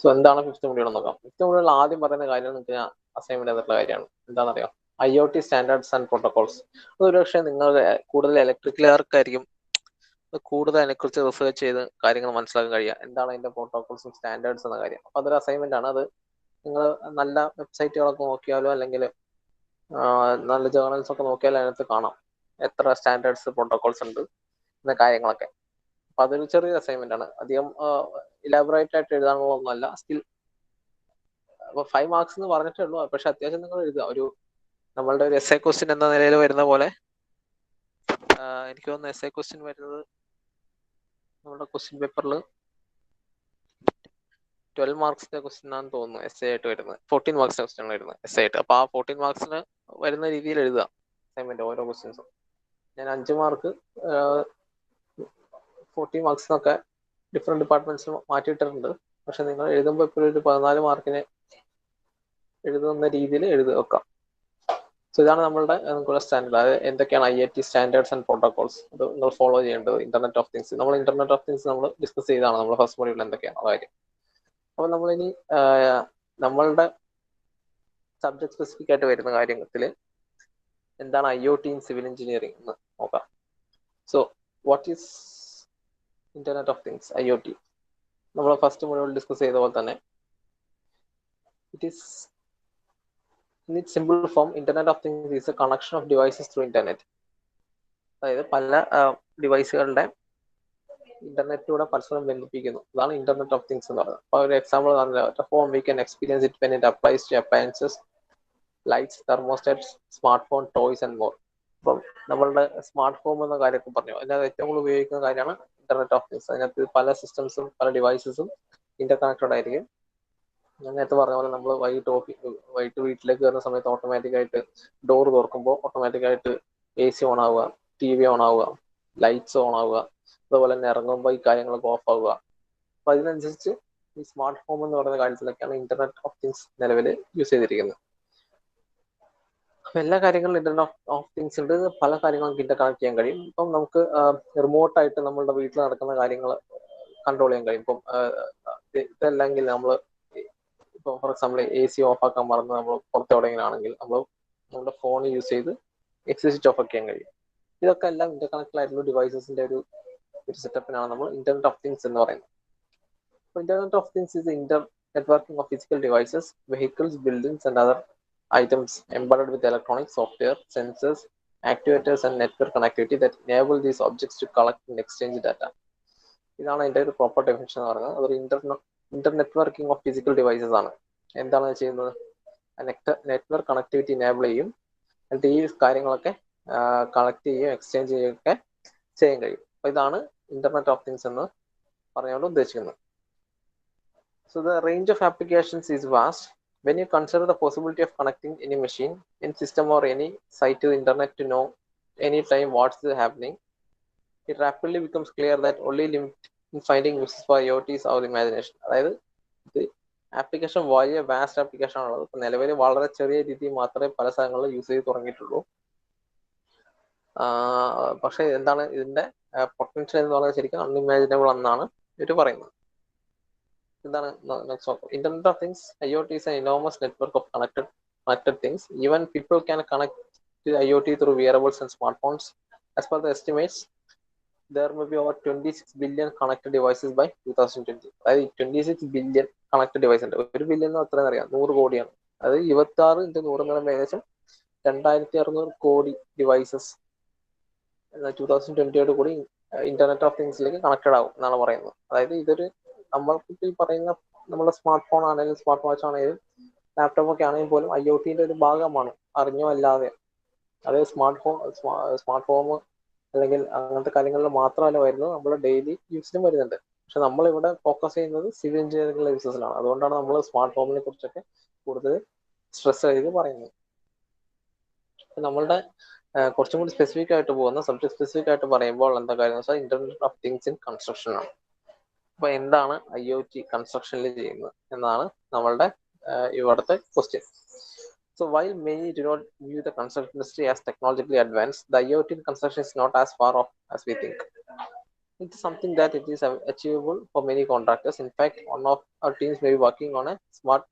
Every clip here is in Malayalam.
സോ എന്താണ് ഫിഫ്ത്ത് മൊഡ്യൂൾ നോക്കാം. ഫിഫ്ത്ത് മൊഡ്യൂളിൽ ആദ്യം പറയുന്ന കാര്യം നിങ്ങൾക്ക് ഞാൻ അസൈൻമെന്റ് ചെയ്തിട്ടുള്ള കാര്യമാണ്. എന്താണെന്നറിയാം, IoT സ്റ്റാൻഡേർഡ്സ് ആൻഡ് പ്രോട്ടോകോൾസ്. ഒരുപക്ഷെ നിങ്ങൾ കൂടുതൽ ഇലക്ട്രിക്കലുകാർക്കായിരിക്കും കൂടുതൽ അതിനെക്കുറിച്ച് റിസർച്ച് ചെയ്ത് കാര്യങ്ങൾ മനസ്സിലാക്കാൻ കഴിയുക, എന്താണ് അതിന്റെ പ്രോട്ടോകോൾസും സ്റ്റാൻഡേർഡ്സ് എന്ന കാര്യം. അപ്പൊ അതൊരു അസൈൻമെന്റ് ആണ്. അത് നിങ്ങൾ നല്ല വെബ്സൈറ്റുകളൊക്കെ നോക്കിയാലോ അല്ലെങ്കിൽ നല്ല ജേർണൽസ് ഒക്കെ നോക്കിയാലോ അതിനകത്ത് കാണാം എത്ര സ്റ്റാൻഡേർഡ്സ് പ്രോട്ടോകോൾസ് ഉണ്ട് എന്ന കാര്യങ്ങളൊക്കെ. അപ്പൊ അതൊരു ചെറിയ അസൈൻമെന്റ് ആണ്, അധികം ഇലാബറേറ്റ് ആയിട്ട് എഴുതാനുള്ളതൊന്നുമല്ല. സ്റ്റിൽ അപ്പൊ 5 മാർക്സ് എന്ന് പറഞ്ഞിട്ടേ ഉള്ളൂ. പക്ഷെ അത്യാവശ്യം നിങ്ങൾ എഴുതുക. ഒരു നമ്മളുടെ ഒരു എസ്എ ക്വസ്റ്റ്യൻ എന്ന നിലയിൽ വരുന്ന പോലെ എനിക്ക് തോന്നുന്നു എസ്എ ക്വസ്റ്റ്യൻ വരുന്നത് നമ്മുടെ ക്വസ്റ്റ്യൻ പേപ്പറിൽ 12 മാർക്സിന്റെ ക്വസ്റ്റ്യൻ ആണെന്ന് തോന്നുന്നു എസ്എ ആയിട്ട് വരുന്നത്. 14 മാർക്സിന്റെ ക്വസ്റ്റ്യൻ ആണ് വരുന്നത് എസ്എ ആയിട്ട്. അപ്പൊ ആ 14 മാർക്സിന് വരുന്ന രീതിയിൽ എഴുതുക അസൈൻമെന്റ് ഓരോ ക്വസ്റ്റ്യൻസും. ഞാൻ 5 മാർക്ക് 14 മാർക്സിനൊക്കെ ഡിഫറെന്റ് ഡിപ്പാർട്ട്മെന്റ്സിൽ മാറ്റിയിട്ടിട്ടുണ്ട്. പക്ഷെ നിങ്ങൾ എഴുതുമ്പോൾ ഇപ്പോൾ ഒരു 14 മാർക്കിന് എഴുതുന്ന രീതിയിൽ എഴുതി വെക്കാം. സോ ഇതാണ് നമ്മളുടെ സ്റ്റാൻഡേർഡ്. അതായത് എന്തൊക്കെയാണ് IoT സ്റ്റാൻഡേർഡ്സ് ആൻഡ് പ്രോട്ടോകോൾസ്, അത് നിങ്ങൾ ഫോളോ ചെയ്യേണ്ടത്. ഇന്റർനെറ്റ് ഓഫ് തിങ്സ്, നമ്മൾ ഇന്റർനെറ്റ് ഓഫ് തിങ്സ് നമ്മൾ ഡിസ്കസ് ചെയ്താണ് നമ്മൾ ഫസ്റ്റ് മൊഡ്യൂളിൽ എന്തൊക്കെയാണ് കാര്യം. അപ്പൊ നമ്മളിനി നമ്മളുടെ സബ്ജക്ട് സ്പെസിഫിക് ആയിട്ട് വരുന്ന കാര്യത്തിൽ എന്താണ് IoT ഇൻ സിവിൽ എഞ്ചിനീയറിംഗ് എന്ന് നോക്കാം. So what is internet of things, IoT? നമ്മൾ ഫസ്റ്റ് മൊഡ്യൂൾ ഡിസ്കസ് ചെയ്ത പോലെ തന്നെ it is in its simple form, Internet of Things is a connection of devices through internet. അതായത് പല ഡിവൈസുകളുടെ ഇന്റർനെറ്റിലൂടെ പരസ്പരം ബന്ധിപ്പിക്കുന്നു. അതാണ് ഇന്റർനെറ്റ് ഓഫ് തിങ്സ് എന്ന് പറയുന്നത്. അപ്പോൾ ഒരു എക്സാമ്പിൾ പറഞ്ഞാൽ from we can experience it when it applies to appliances, lights, thermostats, smart phone, toys and more. അപ്പം നമ്മളുടെ സ്മാർട്ട് ഫോൺ എന്ന കാര്യമൊക്കെ പറഞ്ഞു, അതിനകത്ത് ഏറ്റവും കൂടുതൽ ഉപയോഗിക്കുന്ന കാര്യമാണ് ഇന്റർനെറ്റ് ഓഫ് തിങ്സ്. അതിനകത്ത് പല സിസ്റ്റംസും പല ഡിവൈസസും ഇന്റർ കണക്റ്റഡ് ആയിരിക്കും. ഞാൻ നേരത്തെ പറഞ്ഞ പോലെ നമ്മൾ വൈകിട്ട് വീട്ടിലേക്ക് കയറുന്ന സമയത്ത് ഓട്ടോമാറ്റിക്കായിട്ട് ഡോർ തുറക്കുമ്പോൾ ഓട്ടോമാറ്റിക്കായിട്ട് AC ഓൺ ആവുക, TV ഓൺ ആവുക, ലൈറ്റ്സ് ഓൺ ആവുക, അതുപോലെ തന്നെ ഇറങ്ങുമ്പോൾ ഈ കാര്യങ്ങളൊക്കെ ഓഫ് ആവുക. അപ്പൊ അതിനനുസരിച്ച് ഈ സ്മാർട്ട് ഫോൺ എന്ന് പറയുന്ന കാര്യത്തിലൊക്കെയാണ് ഇന്റർനെറ്റ് ഓഫ് തിങ്സ് നിലവിൽ യൂസ് ചെയ്തിരിക്കുന്നത്. അപ്പൊ എല്ലാ കാര്യങ്ങളും ഇന്റർനെറ്റ് ഓഫ് തിങ്സ് ഉണ്ട്. പല കാര്യങ്ങളും ഇന്റർ കണക്ട് ചെയ്യാൻ കഴിയും. ഇപ്പം നമുക്ക് റിമോട്ടായിട്ട് നമ്മളുടെ വീട്ടിൽ നടക്കുന്ന കാര്യങ്ങൾ കൺട്രോൾ ചെയ്യാൻ കഴിയും. ഇപ്പം ഇതല്ലെങ്കിൽ നമ്മൾ ഇപ്പോൾ ഫോർ എക്സാമ്പിൾ AC ഓഫ് ആക്കാൻ മറന്ന് നമ്മൾ പുറത്തെവിടെയെങ്കിലും ആണെങ്കിൽ നമ്മൾ നമ്മുടെ ഫോൺ യൂസ് ചെയ്ത് സ്വിച്ച് ഓഫ് ആക്കാൻ കഴിയും. ഇതൊക്കെ എല്ലാം ഇന്റർ കണക്റ്റഡ് ആയിട്ടുള്ള ഡിവൈസസിന്റെ ഒരു സെറ്റപ്പിനാണ് നമ്മൾ ഇന്റർനെറ്റ് ഓഫ് തിങ്സ് എന്ന് പറയുന്നത്. Internet of things is Inter networking of physical devices, vehicles, buildings and other items embedded with electronic software, sensors, actuators and network connectivity that enable these objects to collect and exchange data. ഇതാണ് അതിന്റെ ഒരു പ്രോപ്പർ ഡെഫിനിഷൻ എന്ന് പറയുന്നത്. അതൊരു Inter networking of physical devices ആണ്. എന്താണ് ചെയ്യുന്നത്? നെറ്റ്വർക്ക് കണക്ടിവിറ്റി എനേബിൾ ചെയ്യും. എന്നിട്ട് ഈ കാര്യങ്ങളൊക്കെ കളക്ട് ചെയ്യുകയും എക്സ്ചേഞ്ച് ചെയ്യുകയൊക്കെ ചെയ്യാൻ കഴിയും. അപ്പൊ ഇതാണ് ഇന്റർനെറ്റ് ഓഫ് തിങ്സ് എന്ന് പറഞ്ഞുകൊണ്ട് ഉദ്ദേശിക്കുന്നത്. So the range of applications is vast. When you consider the possibility of connecting any machine, any system or any site to the internet to know anytime what's happening, it rapidly becomes clear that only limit in finding uses for IoT is our imagination. അതായത് ഇത് ആപ്ലിക്കേഷൻ വലിയ വാസ്റ്റ് ആപ്ലിക്കേഷൻ ആണുള്ളത്. ഇപ്പൊ നിലവിൽ വളരെ ചെറിയ രീതിയിൽ മാത്രമേ പല സ്ഥലങ്ങളിലും യൂസ് ചെയ്ത് തുടങ്ങിയിട്ടുള്ളൂ. പക്ഷെ എന്താണ് ഇതിന്റെ പൊട്ടൻഷ്യൽ എന്ന് പറയുന്നത് ശരിക്കും അൺഇമാജിനബിൾ എന്നാണ് ഇവർ പറയുന്നത്. എന്താണ് നെക്സ്റ്റ് നോക്കാം. Internet of things, IoT is an enormous network of connected things. Even people can connect to IoT through wearables and smartphones. As per the estimates, there may be over 26 billion connected devices by 2020. അതായത് 26 ബില്യൺ കണക്റ്റഡ് ഡിവൈസ് ഉണ്ട്. 1 ബില്യൺ എന്ന് എത്രയെന്ന് അറിയാം? 100 കോടിയാണ്. അതായത് 26 × 100 എന്ന് പറയുമ്പോൾ ഏകദേശം 2600 കോടി ഡിവൈസസ് 2020 കൂടി ഇന്റർനെറ്റ് ഓഫ് തിങ്സിലേക്ക് കണക്റ്റഡ് ആവും എന്നാണ് പറയുന്നത്. അതായത് ഇതൊരു നമ്മൾക്ക് ഈ പറയുന്ന നമ്മുടെ സ്മാർട്ട് ഫോൺ ആണെങ്കിലും സ്മാർട്ട് വാച്ച് ആണെങ്കിലും ലാപ്ടോപ്പ് ഒക്കെ ആണെങ്കിൽ പോലും IoTന്റെ ഒരു ഭാഗമാണ്, അറിഞ്ഞോ അല്ലാതെ. അതായത് സ്മാർട്ട് ഫോൺ അല്ലെങ്കിൽ അങ്ങനത്തെ കാര്യങ്ങളിൽ മാത്രമല്ല വരുന്നത്, നമ്മുടെ ഡെയിലി യൂസിലും വരുന്നുണ്ട്. പക്ഷെ നമ്മളിവിടെ ഫോക്കസ് ചെയ്യുന്നത് സിവിൽ എഞ്ചിനീയറിംഗ് യൂസസിലാണ്. അതുകൊണ്ടാണ് നമ്മൾ സ്മാർട്ട് ഫോമിനെ കുറിച്ചൊക്കെ കൂടുതൽ സ്ട്രെസ് ചെയ്ത് പറയുന്നത്. നമ്മളുടെ കുറച്ചും കൂടി സ്പെസിഫിക് ആയിട്ട് പോകുന്ന സബ്ജക്ട് സ്പെസിഫിക് ആയിട്ട് പറയുമ്പോൾ എന്താ കാര്യം എന്ന് വെച്ചാൽ internet of things in construction ആണ്. അപ്പൊ എന്താണ് IoT കൺസ്ട്രക്ഷനിൽ ചെയ്യുന്നത് എന്നാണ് നമ്മളുടെ ഇവിടുത്തെ question. So while many do not view the construction industry as technologically advanced, the IoT in construction is not as far off as we think. It's something that it is achievable for many contractors. In fact, one of our teams may be working on a smart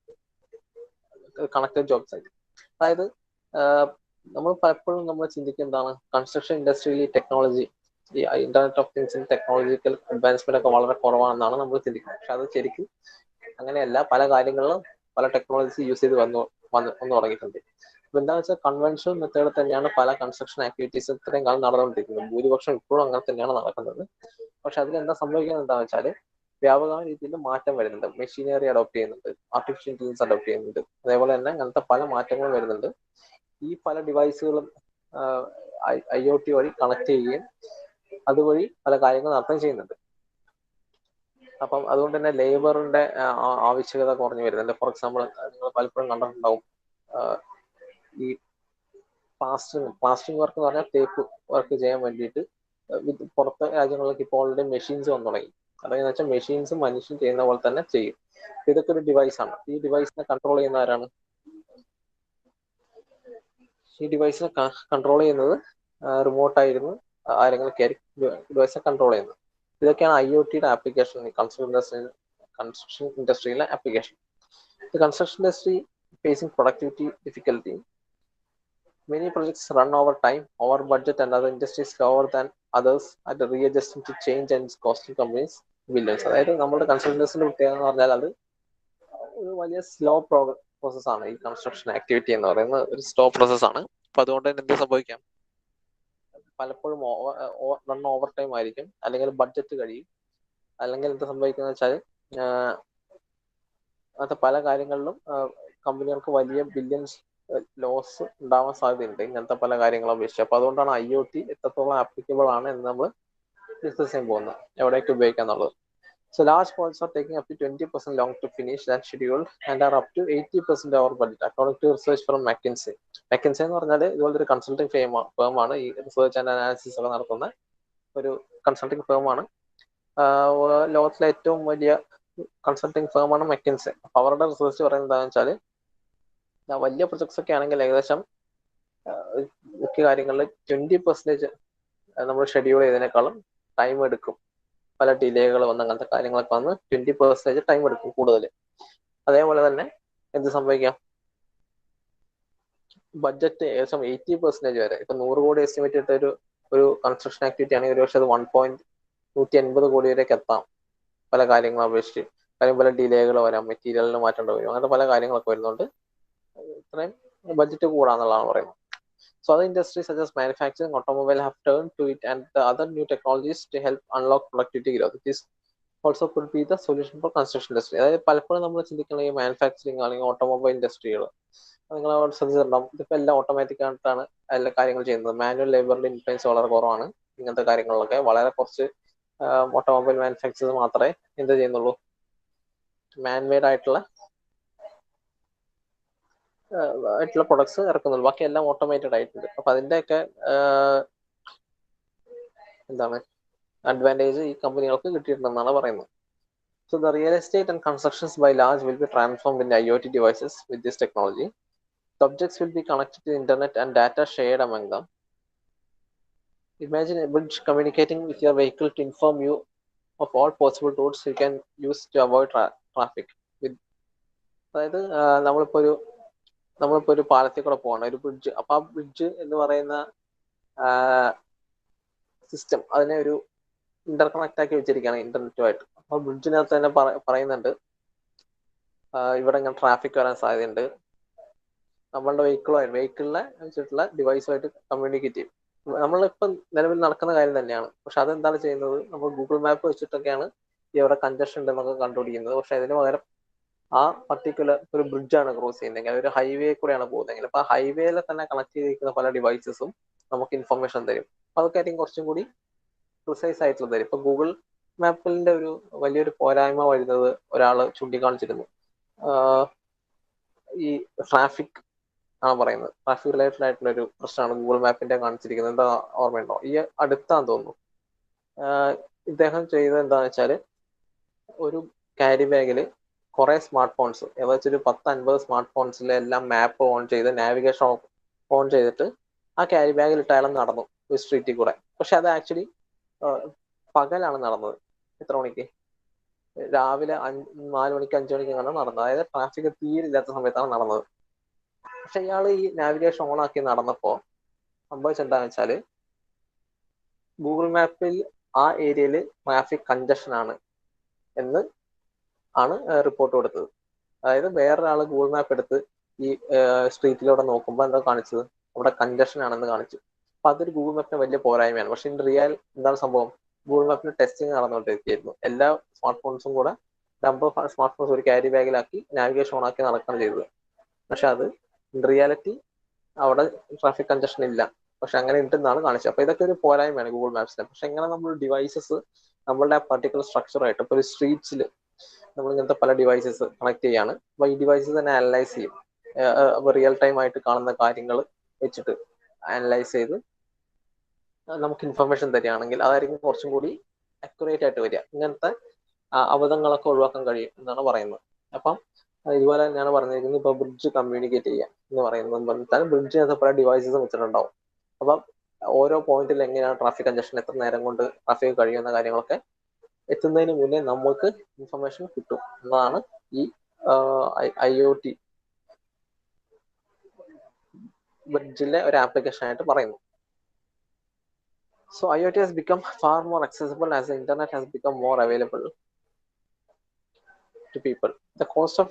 connected job site. അതായത് നമ്മൾ പലപ്പോഴും നമ്മൾ ചിന്തിക്കുക എന്താണ്, കൺസ്ട്രക്ഷൻ ഇൻഡസ്ട്രിയിൽ ടെക്നോളജി, ഈ ഇന്റർനെറ്റ് ഓഫ് തിങ്സിൽ ടെക്നോളജിക്കൽ അഡ്വാൻസ്മെന്റ് ഒക്കെ വളരെ കുറവാണെന്നാണ് നമ്മൾ ചിന്തിക്കുന്നത്. പക്ഷെ അത് ശരിക്കും അങ്ങനെയല്ല. പല കാര്യങ്ങളിലും പല ടെക്നോളജീസ് യൂസ് ചെയ്ത് വന്നു തുടങ്ങിയിട്ടുണ്ട്. അപ്പൊ എന്താണെന്ന് വെച്ചാൽ കൺവെൻഷണൽ മെത്തേഡ് തന്നെയാണ് പല കൺസ്ട്രക്ഷൻ ആക്ടിവിറ്റീസ് ഇത്രയും കാലം നടന്നുകൊണ്ടിരിക്കുന്നത്. ഭൂരിപക്ഷം ഇപ്പോഴും അങ്ങനെ തന്നെയാണ് നടക്കുന്നത്. പക്ഷെ അതിൽ എന്താ സംഭവിക്കുന്നത് എന്താണെന്ന് വെച്ചാൽ വ്യാപകമായ രീതിയിൽ മാറ്റം വരുന്നുണ്ട്. മെഷീനറി അഡോപ്റ്റ് ചെയ്യുന്നുണ്ട്, ആർട്ടിഫിഷ്യൽ ഇന്റലിജൻസ് അഡോപ്റ്റ് ചെയ്യുന്നുണ്ട്. അതേപോലെ തന്നെ അങ്ങനത്തെ പല മാറ്റങ്ങളും വരുന്നുണ്ട്. ഈ പല ഡിവൈസുകളും IoT വഴി കണക്ട് ചെയ്യുകയും അതുവഴി പല കാര്യങ്ങൾ നടത്തുകയും ചെയ്യുന്നുണ്ട്. അപ്പം അതുകൊണ്ട് തന്നെ ലേബറിന്റെ ആവശ്യകത കുറഞ്ഞു വരുന്നുണ്ട്. ഫോർ എക്സാമ്പിൾ, നിങ്ങൾ പലപ്പോഴും കണ്ടിട്ടുണ്ടാവും ഈ പ്ലാസ്റ്ററിംഗ് വർക്ക് എന്ന് പറഞ്ഞാൽ തേപ്പ് വർക്ക് ചെയ്യാൻ വേണ്ടിയിട്ട് പുറത്തെ രാജ്യങ്ങളിലേക്ക് ഇപ്പോൾ ഓൾറെഡി മെഷീൻസ് വന്നു തുടങ്ങി. അതെന്ന് വെച്ചാൽ മെഷീൻസ് മനുഷ്യൻ ചെയ്യുന്ന പോലെ തന്നെ ചെയ്യും. ഇതൊക്കെ ഒരു ഡിവൈസാണ്. ഈ ഡിവൈസിനെ കൺട്രോൾ ചെയ്യുന്ന ആരാണ്? ഈ ഡിവൈസിനെ കൺട്രോൾ ചെയ്യുന്നത് റിമോട്ടായിരുന്നു ആരെങ്കിലും ഡിവൈസിനെ കൺട്രോൾ ചെയ്യുന്നത്. ഇതൊക്കെയാണ് IoTയുടെ ആപ്ലിക്കേഷൻ, കൺസ്ട്രക്ഷൻ ഇൻഡസ്ട്രിയിലെ application. Construction industry facing productivity difficulty. Many projects run over time, over budget, and other industries slower than others at readjusting to change and costing companies billions. അതായത് നമ്മുടെ കൺസ്ട്രക്ഷൻ ഇൻഡസ്ട്രിയുടെ പ്രത്യേകത എന്ന് പറഞ്ഞാൽ അത് ഒരു വലിയ സ്ലോ പ്രോസസ്സാണ്. ഈ കൺസ്ട്രക്ഷൻ ആക്ടിവിറ്റി എന്ന് പറയുന്നത് ഒരു സ്ലോ പ്രോസസ്സാണ്. അപ്പൊ അതുകൊണ്ട് തന്നെ എന്ത് സംഭവിക്കാം, പലപ്പോഴും റൺ ഓവർ ടൈം ആയിരിക്കും, അല്ലെങ്കിൽ ബഡ്ജറ്റ് കഴിയും, അല്ലെങ്കിൽ എന്ത് സംഭവിക്കുന്നത് വെച്ചാൽ അങ്ങനത്തെ പല കാര്യങ്ങളിലും കമ്പനികൾക്ക് വലിയ ബില്യൺസ് ലോസ് ഉണ്ടാവാൻ സാധ്യതയുണ്ട് ഇങ്ങനത്തെ പല കാര്യങ്ങളും അപേക്ഷിച്ച്. അപ്പൊ അതുകൊണ്ടാണ് IoT എത്രത്തോളം ആപ്ലിക്കബിൾ ആണ് എന്ന് നമ്മൾ ഡിസ്കസ് ചെയ്യാൻ പോകുന്നത്, എവിടെയൊക്കെ ഉപയോഗിക്കാം എന്നുള്ളത്. So large projects are taking up to 20% long to finish than scheduled and are up to 80% over budget, according to research from McKinsey. McKinsey എന്ന് പറഞ്ഞാൽ ഇതുപോലൊരു കൺസൾട്ടിങ് ഫേമാണ്. ഈ റിസർച്ച് ആൻഡ് അനാലിസിസ് ഒക്കെ നടത്തുന്ന ഒരു കൺസൾട്ടിങ് ഫേമാണ്. ലോകത്തിലെ ഏറ്റവും വലിയ കൺസൾട്ടിങ് ഫേമാണ് McKinsey. അപ്പൊ അവരുടെ റിസർച്ച് പറയുന്നത് എന്താണെന്ന് വെച്ചാൽ, വലിയ പ്രൊജക്ട്സ് ഒക്കെ ആണെങ്കിൽ ഏകദേശം മുഖ്യ കാര്യങ്ങളിൽ 20% നമ്മൾ ഷെഡ്യൂൾ ചെയ്തതിനേക്കാളും ടൈം എടുക്കും. പല ഡിലേകൾ വന്ന് അങ്ങനത്തെ കാര്യങ്ങളൊക്കെ വന്ന് 20% ടൈം എടുക്കും കൂടുതൽ. അതേപോലെ തന്നെ എന്ത് സംഭവിക്കാം, ബഡ്ജറ്റ് ഏകദേശം 80% വരെ. ഇപ്പൊ 100 കോടി എസ്റ്റിമേറ്റ് ഇട്ട ഒരു കൺസ്ട്രക്ഷൻ ആക്ടിവിറ്റി ആണെങ്കിൽ ഒരു പക്ഷേ അത് 1.180 കോടി വരെയൊക്കെ എത്താം പല കാര്യങ്ങളും അപേക്ഷിച്ച്. കാര്യം പല ഡിലേകൾ വരാം, മെറ്റീരിയലിന് മാറ്റേണ്ടി വരും, അങ്ങനത്തെ പല കാര്യങ്ങളൊക്കെ വരുന്നുണ്ട്. ഇത്രയും ബഡ്ജറ്റ് കൂടാന്നുള്ളതാണ് പറയുന്നത്. So other industries such as manufacturing, automobile have turned to it and the other new technologies to help unlock productivity growth. This also could be the solution for construction industry. അതായത് പലപ്പോഴും നമ്മൾ ചിന്തിക്കുന്ന ഈ മാനുഫാക്ചറിങ് അല്ലെങ്കിൽ ഓട്ടോമൊബൈൽ ഇൻഡസ്ട്രികൾ, നിങ്ങൾ ശ്രദ്ധിച്ചിട്ടുണ്ടാവും, ഇതിപ്പോൾ എല്ലാം ഓട്ടോമാറ്റിക് ആയിട്ടാണ് എല്ലാ കാര്യങ്ങൾ ചെയ്യുന്നത്. മാനുവൽ ലേബറിന്റെ ഇൻഫ്ലുവൻസ് വളരെ കുറവാണ്. ഇങ്ങനത്തെ കാര്യങ്ങളിലൊക്കെ വളരെ കുറച്ച് ഓട്ടോമൊബൈൽ മാനുഫാക്ചറേഴ്സ് മാത്രമേ എന്ത് ചെയ്യുന്നുള്ളൂ, മാൻമെയ്ഡ് ആയിട്ടുള്ള പ്രൊഡക്ട്സ് ഇറക്കുന്നുള്ളൂ. ബാക്കി എല്ലാം ഓട്ടോമേറ്റഡ് ആയിട്ടുണ്ട്. അപ്പൊ അതിന്റെയൊക്കെ എന്താണ് അഡ്വാൻറ്റേജ് ഈ കമ്പനികൾക്ക് കിട്ടിയിട്ടുണ്ടെന്നാണ് പറയുന്നത്. So the real estate and constructions by large will be transformed into IoT devices with this technology. Subjects will be connected to the internet and data shared among them. Imagine a bridge communicating with your vehicle to inform you of all possible routes you can use to avoid traffic. അതായത് നമ്മളിപ്പോ ഒരു പാലത്തിൽ കൂടെ പോകണം, ഒരു ബ്രിഡ്ജ്. അപ്പൊ ആ ബ്രിഡ്ജ് എന്ന് പറയുന്ന സിസ്റ്റം അതിനെ ഒരു ഇന്റർകണക്ട് ആക്കി വെച്ചിരിക്കുകയാണ് ഇന്റർനെറ്റുമായിട്ട്. അപ്പൊ ബ്രിഡ്ജിനകത്ത് തന്നെ പറയുന്നുണ്ട് ഇവിടെ ഇങ്ങനെ ട്രാഫിക് വരാൻ സാധ്യതയുണ്ട്. നമ്മളുടെ വെഹിക്കിളിനെ വെച്ചിട്ടുള്ള ഡിവൈസുമായിട്ട് കമ്മ്യൂണിക്കേറ്റ് ചെയ്യും. നമ്മളിപ്പോ നിലവിൽ നടക്കുന്ന കാര്യം തന്നെയാണ്. പക്ഷെ അതെന്താണ് ചെയ്യുന്നത്, നമ്മൾ ഗൂഗിൾ മാപ്പ് വെച്ചിട്ടൊക്കെയാണ് ഇവിടെ കൺജഷൻ ഉണ്ടെന്നൊക്കെ കണ്ടുപിടിക്കുന്നത്. പക്ഷെ അതിന് പകരം ആ പർട്ടിക്കുലർ ഒരു ബ്രിഡ്ജാണ് ക്രോസ് ചെയ്യുന്നതെങ്കിൽ, ഒരു ഹൈവേ കൂടെയാണ് പോകുന്നതെങ്കിൽ, അപ്പൊ ആ ഹൈവേയിലെ തന്നെ കണക്ട് ചെയ്തിരിക്കുന്ന പല ഡിവൈസസും നമുക്ക് ഇൻഫർമേഷൻ തരും. അതൊക്കെ ആയിരിക്കും കുറച്ചും കൂടി പ്രിസൈസ് ആയിട്ടുള്ള തരും. ഇപ്പൊ ഗൂഗിൾ മാപ്പിന്റെ ഒരു വലിയൊരു പോരായ്മ വരുന്നത് ഒരാൾ ചൂണ്ടിക്കാണിച്ചിരുന്നു. ഈ ട്രാഫിക് ആണ് പറയുന്നത്. ട്രാഫിക് റിലേറ്റഡ് ആയിട്ടുള്ള ഒരു പ്രശ്നമാണ് ഗൂഗിൾ മാപ്പിന്റെ കാണിച്ചിരിക്കുന്നത്. എന്താ ഓർമ്മയുണ്ടോ? ഈ അടുത്താന്ന് തോന്നുന്നു ഇദ്ദേഹം ചെയ്തത് എന്താന്ന് വെച്ചാല്, ഒരു ക്യാരി ബാഗിൽ കുറെ സ്മാർട്ട് ഫോൺസ്, ഏകദേശം ഒരു 10-50 സ്മാർട്ട് ഫോൺസിലെ എല്ലാം മാപ്പ് ഓൺ ചെയ്ത് നാവിഗേഷൻ ഓൺ ചെയ്തിട്ട് ആ ക്യാരി ബാഗിൽ ഇട്ട് അയാൾ നടന്നു ഒരു സ്ട്രീറ്റിൽ കൂടെ. പക്ഷെ അത് ആക്ച്വലി പകലാണ് നടന്നത്. എത്ര മണിക്ക്? രാവിലെ 4 മണിക്ക് 5 മണിക്ക് അങ്ങനെ നടന്നത്. അതായത് ട്രാഫിക് തീരെ ഇല്ലാത്ത സമയത്താണ് നടന്നത്. പക്ഷെ ഇയാൾ ഈ നാവിഗേഷൻ ഓൺ ആക്കി നടന്നപ്പോ സംഭവിച്ചെന്താന്ന് വെച്ചാല് ഗൂഗിൾ മാപ്പിൽ ആ ഏരിയയിൽ ട്രാഫിക് കൺജഷൻ ആണ് എന്ന് ആണ് റിപ്പോർട്ട് കൊടുത്തത്. അതായത് വേറൊരാൾ ഗൂഗിൾ മാപ്പ് എടുത്ത് ഈ സ്ട്രീറ്റിലൂടെ നോക്കുമ്പോൾ എന്താ കാണിച്ചത്? അവിടെ കൺജഷൻ ആണെന്ന് കാണിച്ചു. അപ്പൊ അതൊരു ഗൂഗിൾ മാപ്പിന് വലിയ പോരായ്മയാണ്. പക്ഷെ ഇൻ റിയൽ എന്താണ് സംഭവം? ഗൂഗിൾ മാപ്പിന് ടെസ്റ്റിംഗ് നടന്നുകൊണ്ടിരിക്കുകയായിരുന്നു. എല്ലാ സ്മാർട്ട് ഫോൺസും കൂടെ നമ്പർ ഓഫ് സ്മാർട്ട് ഫോൺസ് ഒരു ക്യാരി ബാഗിലാക്കി നാവിഗേഷൻ ഓൺ ആക്കി നടക്കുകയാണ് ചെയ്തത്. പക്ഷെ അത് ഇൻ റിയാലിറ്റി അവിടെ ട്രാഫിക് കൺജഷൻ ഇല്ല. പക്ഷെ അങ്ങനെ ഉണ്ടെന്നാണ് കാണിച്ചത്. അപ്പൊ ഇതൊക്കെ ഒരു പോരായ്മയാണ് ഗൂഗിൾ മാപ്സിന്. പക്ഷെ എങ്ങനെ നമ്മൾ ഡിവൈസസ് നമ്മളുടെ ആ പർട്ടിക്കുലർ സ്ട്രക്ചറായിട്ട് ഇപ്പൊ ഒരു സ്ട്രീറ്റ്സിൽ നമ്മൾ ഇങ്ങനത്തെ പല ഡിവൈസസ് കണക്ട് ചെയ്യാണ്. അപ്പൊ ഈ ഡിവൈസസ് തന്നെ അനലൈസ് ചെയ്യും. അപ്പൊ റിയൽ ടൈം ആയിട്ട് കാണുന്ന കാര്യങ്ങൾ വെച്ചിട്ട് അനലൈസ് ചെയ്ത് നമുക്ക് ഇൻഫർമേഷൻ തരികയാണെങ്കിൽ അതായിരിക്കും കുറച്ചും കൂടി അക്യുറേറ്റ് ആയിട്ട് വരിക. ഇങ്ങനത്തെ അബദ്ധങ്ങളൊക്കെ ഒഴിവാക്കാൻ കഴിയും എന്നാണ് പറയുന്നത്. അപ്പം ഇതുപോലെ തന്നെയാണ് പറഞ്ഞിരിക്കുന്നത്. ഇപ്പൊ ബ്രിഡ്ജ് കമ്മ്യൂണിക്കേറ്റ് ചെയ്യുക എന്ന് പറയുന്നത് ബ്രിഡ്ജിനകത്ത് പല ഡിവൈസസും വെച്ചിട്ടുണ്ടാവും. അപ്പം ഓരോ പോയിന്റിൽ എങ്ങനെയാണ് ട്രാഫിക് കൺജഷൻ, എത്ര നേരം കൊണ്ട് ട്രാഫിക് കഴിയുന്ന കാര്യങ്ങളൊക്കെ എത്തുന്നതിന് മുന്നേ നമുക്ക് ഇൻഫർമേഷൻ കിട്ടും എന്നതാണ് ഈ IoT ബ്രിഡ്ജിലെ ഒരു ആപ്ലിക്കേഷൻ ആയിട്ട് പറയുന്നത്. So IoT has become far more accessible as the internet has become more available to people. The cost of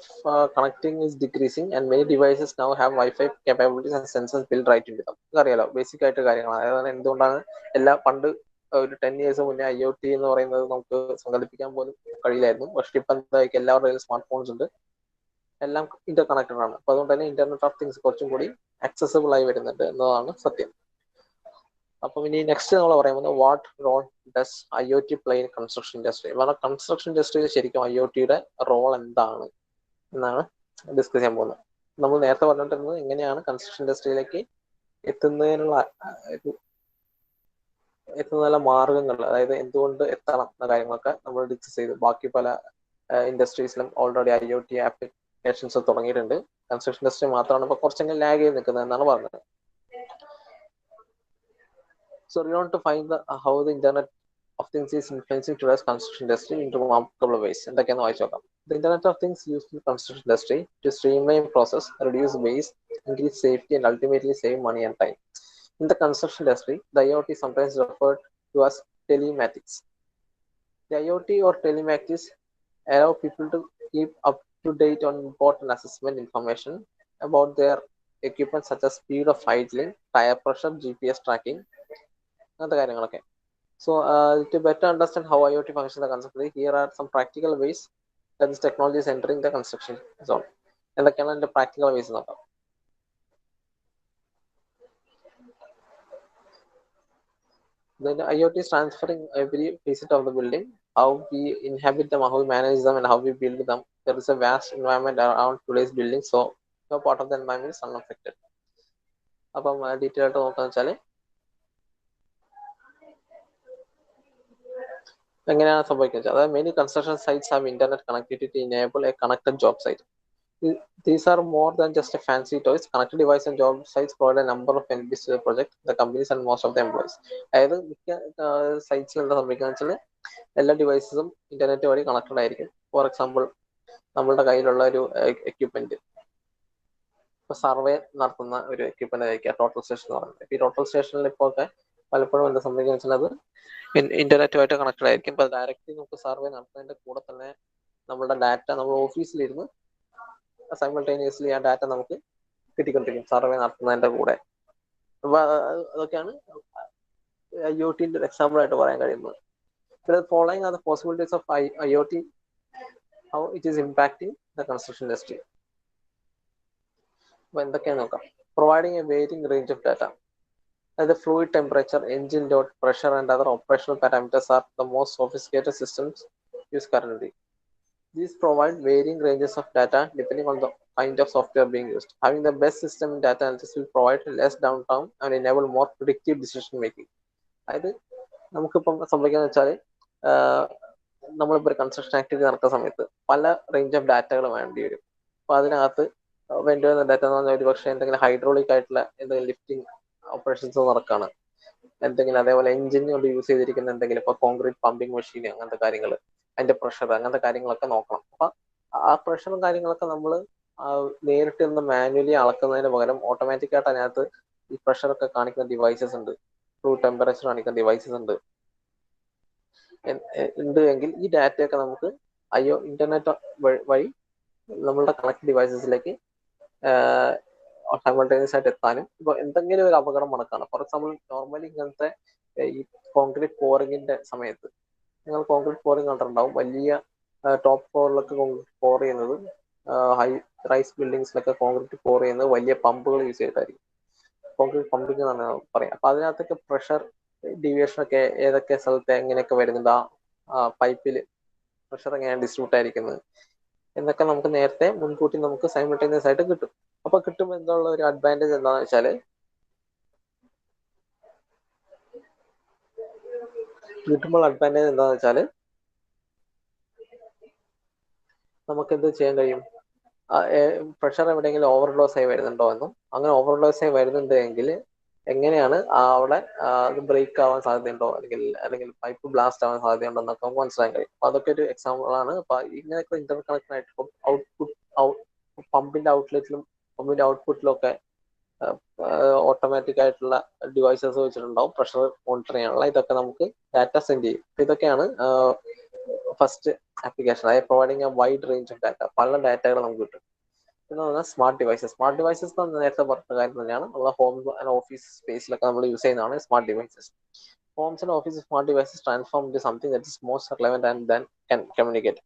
connecting is decreasing and many devices now have Wi-Fi capabilities and sensors built right into them. അറിയാലോ, ബേസിക് ആയിട്ട് കാര്യങ്ങളാണ്. അതായത് എന്തുകൊണ്ടാണ് പണ്ട് ഒരു 10 years മുന്നേ IoT എന്ന് പറയുന്നത് നമുക്ക് സങ്കല്പിക്കാൻ പോലും കഴിയില്ലായിരുന്നു. പക്ഷെ ഇപ്പൊ എന്തായിരിക്കും എല്ലാവരുടെയും സ്മാർട്ട് ഫോൺസ് ഉണ്ട്, എല്ലാം ഇന്റർ കണക്റ്റഡ് ആണ്. അപ്പൊ അതുകൊണ്ട് തന്നെ ഇന്റർനെറ്റ് ഓഫ് തിങ്സ് കുറച്ചും കൂടി ആക്സസിബിൾ ആയി വരുന്നുണ്ട് എന്നതാണ് സത്യം. അപ്പം ഇനി നെക്സ്റ്റ് നമ്മൾ പറയുന്നത് what role does IoT play in construction industry. കാരണം കൺസ്ട്രക്ഷൻ ഇൻഡസ്ട്രിയിൽ ശരിക്കും IoTയുടെ റോൾ എന്താണ് എന്നാണ് ഡിസ്കസ് ചെയ്യാൻ പോകുന്നത്. നമ്മൾ നേരത്തെ പറഞ്ഞിട്ടിരുന്നത് എങ്ങനെയാണ് കൺസ്ട്രക്ഷൻ ഇൻഡസ്ട്രിയിലേക്ക് എത്തുന്നതിനുള്ള മാർഗങ്ങൾ, അതായത് എന്തുകൊണ്ട് എത്തണം എന്ന കാര്യങ്ങളൊക്കെ നമ്മൾ ഡിസ്കസ് ചെയ്തു. ബാക്കി പല ഇൻഡസ്ട്രീസിലും ഓൾറെഡി IoT ആപ്ലിക്കേഷൻസ് തുടങ്ങിയിട്ടുണ്ട്. കൺസ്ട്രക്ഷൻ ഇൻഡസ്ട്രി മാത്രമാണ് ഇപ്പൊ കുറച്ചെങ്കിലും ലാഗ് ചെയ്ത് നിൽക്കുന്നത് എന്നാണ് പറഞ്ഞത്. So we want to find how the Internet of Things is influencing today's construction industry in remarkable ways. എന്തൊക്കെയാണെന്ന് വായിച്ചു നോക്കാം. The Internet of Things used in construction industry to streamline process, reduce waste, increase safety, and ultimately save money and time. In the construction industry, the IoT is sometimes referred to as telematics. The IoT or telematics allow people to keep up to date on important assessment information about their equipment such as speed of idling, tire pressure, GPS tracking, അങ്ങനത്തെ കാര്യങ്ങളൊക്കെ. So to better understand how IoT functions in the construction, here are some practical ways that this technology is entering the construction zone. എന്തൊക്കെയാണ് അതിന്റെ പ്രാക്ടിക്കൽ വേസ് നോക്കാം. Then IoT is transferring every facet of the building, how we inhabit them, how we manage them, and how we build them. There is a vast environment around today's building, so no part of the environment is unaffected. അപ്പം ഡീറ്റെയിൽ ആയിട്ട് നോക്കാന്ന് വെച്ചാൽ എങ്ങനെയാണ് സംഭവിക്കുന്നത്? അതായത് many construction sites have internet connectivity to enable a connected job site. These are more than just a fancy toys. Connected device and job sites provide a number of benefits to the project, the companies and most of the employees. അതായത് മിക്ക സൈറ്റ്സിൽ എന്താ സംഭവിക്കുക വെച്ചാൽ എല്ലാ ഡിവൈസസും ഇന്റർനെറ്റ് വഴി കണക്റ്റഡ് ആയിരിക്കും. ഫോർ എക്സാമ്പിൾ, നമ്മളുടെ കയ്യിലുള്ള ഒരു എക്യുപ്മെന്റ്, ഇപ്പൊ സർവേ നടത്തുന്ന ഒരു എക്യുപ്മെന്റ് ആയിരിക്കാം ടോട്ടൽ സ്റ്റേഷൻ എന്ന് പറയുന്നത്. ഈ ടോട്ടൽ സ്റ്റേഷനിൽ ഇപ്പോൾ ഒക്കെ പലപ്പോഴും എന്താ സംഭവിക്കുക വെച്ചാൽ അത് ഇന്റർനെറ്റുമായിട്ട് കണക്റ്റഡ് ആയിരിക്കും. ഇപ്പൊ ഡയറക്റ്റ്ലി നമുക്ക് സർവേ നടത്തുന്നതിന്റെ കൂടെ തന്നെ നമ്മുടെ ഡാറ്റ നമ്മൾ ഓഫീസിലിരുന്ന് സൈമൾട്ടേനിയസ്ലി ആ ഡാറ്റ നമുക്ക് കിട്ടിക്കൊണ്ടിരിക്കും സർവേ നടത്തുന്നതിന്റെ കൂടെ. അപ്പൊ അതൊക്കെയാണ് IoTന്റെ എക്സാമ്പിൾ ആയിട്ട് പറയാൻ കഴിയുന്നത്. Following are the possibilities of IoT, how it is impacting the construction industry. അപ്പൊ എന്തൊക്കെയാന്ന് നോക്കാം. Providing A varying range of data. The fluid temperature, engine load, pressure, and other operational parameters are the most sophisticated systems used currently. These provide varying ranges of data depending on the kind of software being used. Having the best system in data analysis will provide less downtime and enable more predictive decision making. അതായത് നമുക്കിപ്പം സംഭവിക്കാന്ന് വെച്ചാൽ നമ്മളിപ്പോൾ ഒരു കൺസ്ട്രക്ഷൻ ആക്ടിവിറ്റി നടക്കുന്ന സമയത്ത് പല റേഞ്ച് ഓഫ് ഡാറ്റകൾ വേണ്ടി വരും. അപ്പൊ അതിനകത്ത് വേണ്ടി വരുന്ന ഡാറ്റ എന്ന് പറഞ്ഞാൽ ഒരു പക്ഷേ എന്തെങ്കിലും ഹൈഡ്രോളിക് ആയിട്ടുള്ള എന്തെങ്കിലും ലിഫ്റ്റിംഗ് ഓപ്പറേഷൻസ് നടക്കുകയാണ്, എന്തെങ്കിലും അതേപോലെ എഞ്ചിന് കൊണ്ട് യൂസ് ചെയ്തിരിക്കുന്ന എന്തെങ്കിലും ഇപ്പൊ കോൺക്രീറ്റ് പമ്പിംഗ് മെഷീൻ അങ്ങനത്തെ കാര്യങ്ങൾ, അതിന്റെ പ്രഷർ അങ്ങനത്തെ കാര്യങ്ങളൊക്കെ നോക്കണം. അപ്പൊ ആ പ്രഷറും കാര്യങ്ങളൊക്കെ നമ്മൾ നേരിട്ട് നിന്ന് മാനുവലി അളക്കുന്നതിന് പകരം ഓട്ടോമാറ്റിക് ആയിട്ട് അതിനകത്ത് ഈ പ്രഷർ ഒക്കെ കാണിക്കുന്ന ഡിവൈസസ് ഉണ്ട്, ട്രൂ ടെമ്പറേച്ചർ കാണിക്കുന്ന ഡിവൈസസ് ഉണ്ട് എങ്കിൽ ഈ ഡാറ്റയൊക്കെ നമുക്ക് ഇന്റർനെറ്റ് വഴി നമ്മളുടെ കണക്ട് ഡിവൈസസിലേക്ക് സൈമൾട്ടേനിയസ് ആയിട്ട് എത്താനും, ഇപ്പൊ എന്തെങ്കിലും ഒരു അപകടം നടക്കാണ്. ഫോർ എക്സാമ്പിൾ നോർമലി ഇങ്ങനത്തെ ഈ കോൺക്രീറ്റ് പോറിങ്ങിന്റെ സമയത്ത് നിങ്ങൾ കോൺക്രീറ്റ് പോറിങ് കണ്ടിട്ടുണ്ടാവും. വലിയ ടോപ്പ് ഫ്ലോറിലൊക്കെ പോർ ചെയ്യുന്നത്, ഹൈ റൈസ് ബിൽഡിങ്സിലൊക്കെ കോൺക്രീറ്റ് പോർ ചെയ്യുന്നത് വലിയ പമ്പുകൾ യൂസ് ചെയ്തിട്ടായിരിക്കും. കോൺക്രീറ്റ് പമ്പിങ് എന്നാണ് പറയാം. അപ്പൊ അതിനകത്തൊക്കെ പ്രഷർ ഡീവിയേഷൻ ഒക്കെ ഏതൊക്കെ സ്ഥലത്ത് എങ്ങനെയൊക്കെ വരുന്നുണ്ട്, ആ പൈപ്പിൽ പ്രഷർ എങ്ങനെയാണ് ഡിസ്ട്രിബ്യൂട്ട് ആയിരിക്കുന്നത് എന്നൊക്കെ നമുക്ക് നേരത്തെ മുൻകൂട്ടി നമുക്ക് സൈമൾട്ടേനിയസ് ആയിട്ട് കിട്ടും. അപ്പൊ കിട്ടുമ്പോൾ എന്നുള്ള ഒരു അഡ്വാൻറ്റേജ് എന്താണെന്ന് വെച്ചാല് നമുക്ക് എന്ത് ചെയ്യാൻ കഴിയും, പ്രഷർ എവിടെയെങ്കിലും ഓവർഡോസ് ആയി വരുന്നുണ്ടോ എന്നും, അങ്ങനെ ഓവർഡോസ് ആയി വരുന്നുണ്ട് എങ്കിൽ എങ്ങനെയാണ് അവിടെ അത് ബ്രേക്ക് ആവാൻ സാധ്യതയുണ്ടോ, അല്ലെങ്കിൽ പൈപ്പ് ബ്ലാസ്റ്റ് ആവാൻ സാധ്യതയുണ്ടോ എന്നൊക്കെ നമുക്ക് മനസ്സിലാക്കാൻ കഴിയും. അപ്പൊ അതൊക്കെ ഒരു എക്സാമ്പിൾ ആണ്. അപ്പൊ ഇങ്ങനെയൊക്കെ ഇന്റർ കണക്ഷൻ ആയിട്ട് പമ്പിന്റെ ഔട്ട്ലെറ്റിലും പമ്പിന്റെ ഔട്ട്പുട്ടിലും ഒക്കെ ഓട്ടോമാറ്റിക് ആയിട്ടുള്ള ഡിവൈസസ് വെച്ചിട്ടുണ്ടാവും പ്രഷർ മോണിറ്റർ ചെയ്യാനുള്ള. ഇതൊക്കെ നമുക്ക് ഡാറ്റ സെൻഡ് ചെയ്യും. ഇതൊക്കെയാണ് ഫസ്റ്റ് ആപ്ലിക്കേഷൻ, അതായത് providing A wide range of data. പല ഡാറ്റകൾ നമുക്ക് കിട്ടും. പിന്നെ പറഞ്ഞാൽ സ്മാർട്ട് ഡിവൈസസ്. സ്മാർട്ട് ഡിവൈസസ് നേരത്തെ പറഞ്ഞ കാര്യം തന്നെയാണ്. നമ്മളെ ഹോം ആൻഡ് ഓഫീസ് സ്പേസിലൊക്കെ നമ്മൾ യൂസ് ചെയ്യുന്നതാണ് smart devices. Homes and office smart devices transform into something that is most relevant and then can communicate.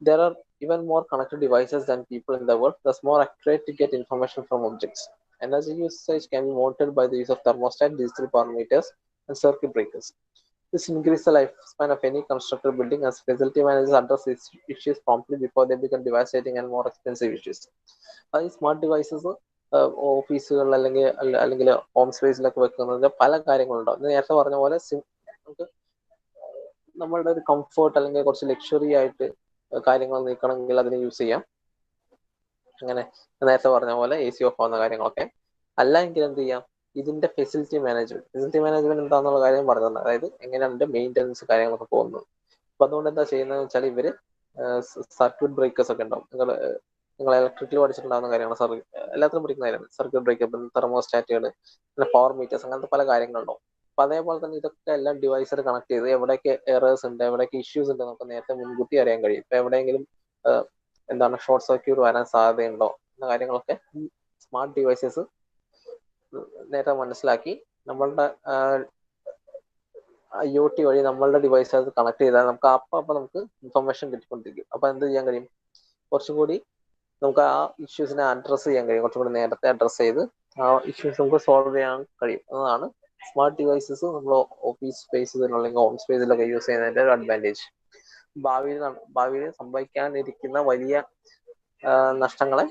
There are even more connected devices than people in the world, thus more accurate to get information from objects. Energy usage can be monitored by the use of thermostat, digital power meters, and circuit breakers. This increases the lifespan of any constructed building as facility managers address these issues promptly before they become devastating and more expensive issues. ഈ സ്മാർട്ട് ഡിവൈസസ് ഓഫീസുകളിൽ അല്ലെങ്കിൽ ഹോം സ്പേസിലൊക്കെ വെക്കുന്നത് പല കാര്യങ്ങളുണ്ടാവും. നേരത്തെ പറഞ്ഞ പോലെ നമുക്ക് നമ്മളുടെ ഒരു കംഫർട്ട് അല്ലെങ്കിൽ കുറച്ച് ലക്ഷറി ആയിട്ട് കാര്യങ്ങൾ നീക്കണമെങ്കിൽ അതിന് യൂസ് ചെയ്യാം. അങ്ങനെ നേരത്തെ പറഞ്ഞ പോലെ AC ഓഫ് ആവുന്ന കാര്യങ്ങളൊക്കെ. അല്ല എങ്കിൽ എന്ത് ചെയ്യാം, ഇതിന്റെ ഫെസിലിറ്റി മാനേജ്മെന്റ് എന്താണെന്നുള്ള കാര്യം പറഞ്ഞത്, അതായത് എങ്ങനെയാണ് ഇതിന്റെ മെയിൻ്റെനൻസ് കാര്യങ്ങളൊക്കെ പോകുന്നത്. അപ്പൊ അതുകൊണ്ട് എന്താ ചെയ്യുന്നത് വെച്ചാൽ ഇവര് സർക്യൂട്ട് ബ്രേക്കേഴ്സ് ഒക്കെ ഉണ്ടാവും. നിങ്ങൾ ഇലക്ട്രിക്കൽ പഠിച്ചിട്ടുണ്ടാകുന്ന കാര്യമാണ്, എല്ലാത്തിനും പഠിക്കുന്ന കാര്യമാണ്. സർക്യൂട്ട് ബ്രേക്കർ, തെർമോസ്റ്റാറ്റുകൾ, പിന്നെ പവർ മീറ്റേഴ്സ്, അങ്ങനത്തെ പല കാര്യങ്ങളുണ്ടാവും. അപ്പൊ അതേപോലെ തന്നെ ഇതൊക്കെ എല്ലാം ഡിവൈസിൽ കണക്ട് ചെയ്ത് എവിടെയൊക്കെ എറേഴ്സ് ഉണ്ട്, എവിടെയൊക്കെ ഇഷ്യൂസ് ഉണ്ട് നമുക്ക് നേരത്തെ മുൻകൂട്ടി അറിയാൻ കഴിയും. ഇപ്പൊ എവിടെയെങ്കിലും ഷോർട്ട് സർക്യൂട്ട് വരാൻ സാധ്യതയുണ്ടോ എന്ന കാര്യങ്ങളൊക്കെ ഈ സ്മാർട്ട് ഡിവൈസസ് നേരത്തെ മനസ്സിലാക്കി നമ്മളുടെ IoT വഴി നമ്മളുടെ ഡിവൈസസ് കണക്ട് ചെയ്താൽ നമുക്ക് അപ്പൊ നമുക്ക് ഇൻഫർമേഷൻ കിട്ടിക്കൊണ്ടിരിക്കും. അപ്പൊ എന്ത് ചെയ്യാൻ കഴിയും, കുറച്ചും കൂടി നമുക്ക് ആ ഇഷ്യൂസിനെ അഡ്രസ്സ് ചെയ്യാൻ കഴിയും. കുറച്ചും കൂടി നേരത്തെ അഡ്രസ്സ് ചെയ്ത് ആ ഇഷ്യൂസ് നമുക്ക് സോൾവ് ചെയ്യാൻ കഴിയും എന്നതാണ് സ്മാർട്ട് ഡിവൈസസ് നമ്മൾ ഓഫീസ് സ്പേസിൽ അല്ലെങ്കിൽ ഹോം സ്പേസിലൊക്കെ യൂസ് ചെയ്യുന്നതിന്റെ ഒരു അഡ്വാൻറ്റേജ്. ഭാവിയിൽ സംഭവിക്കാനിരിക്കുന്ന വലിയ നഷ്ടങ്ങളെ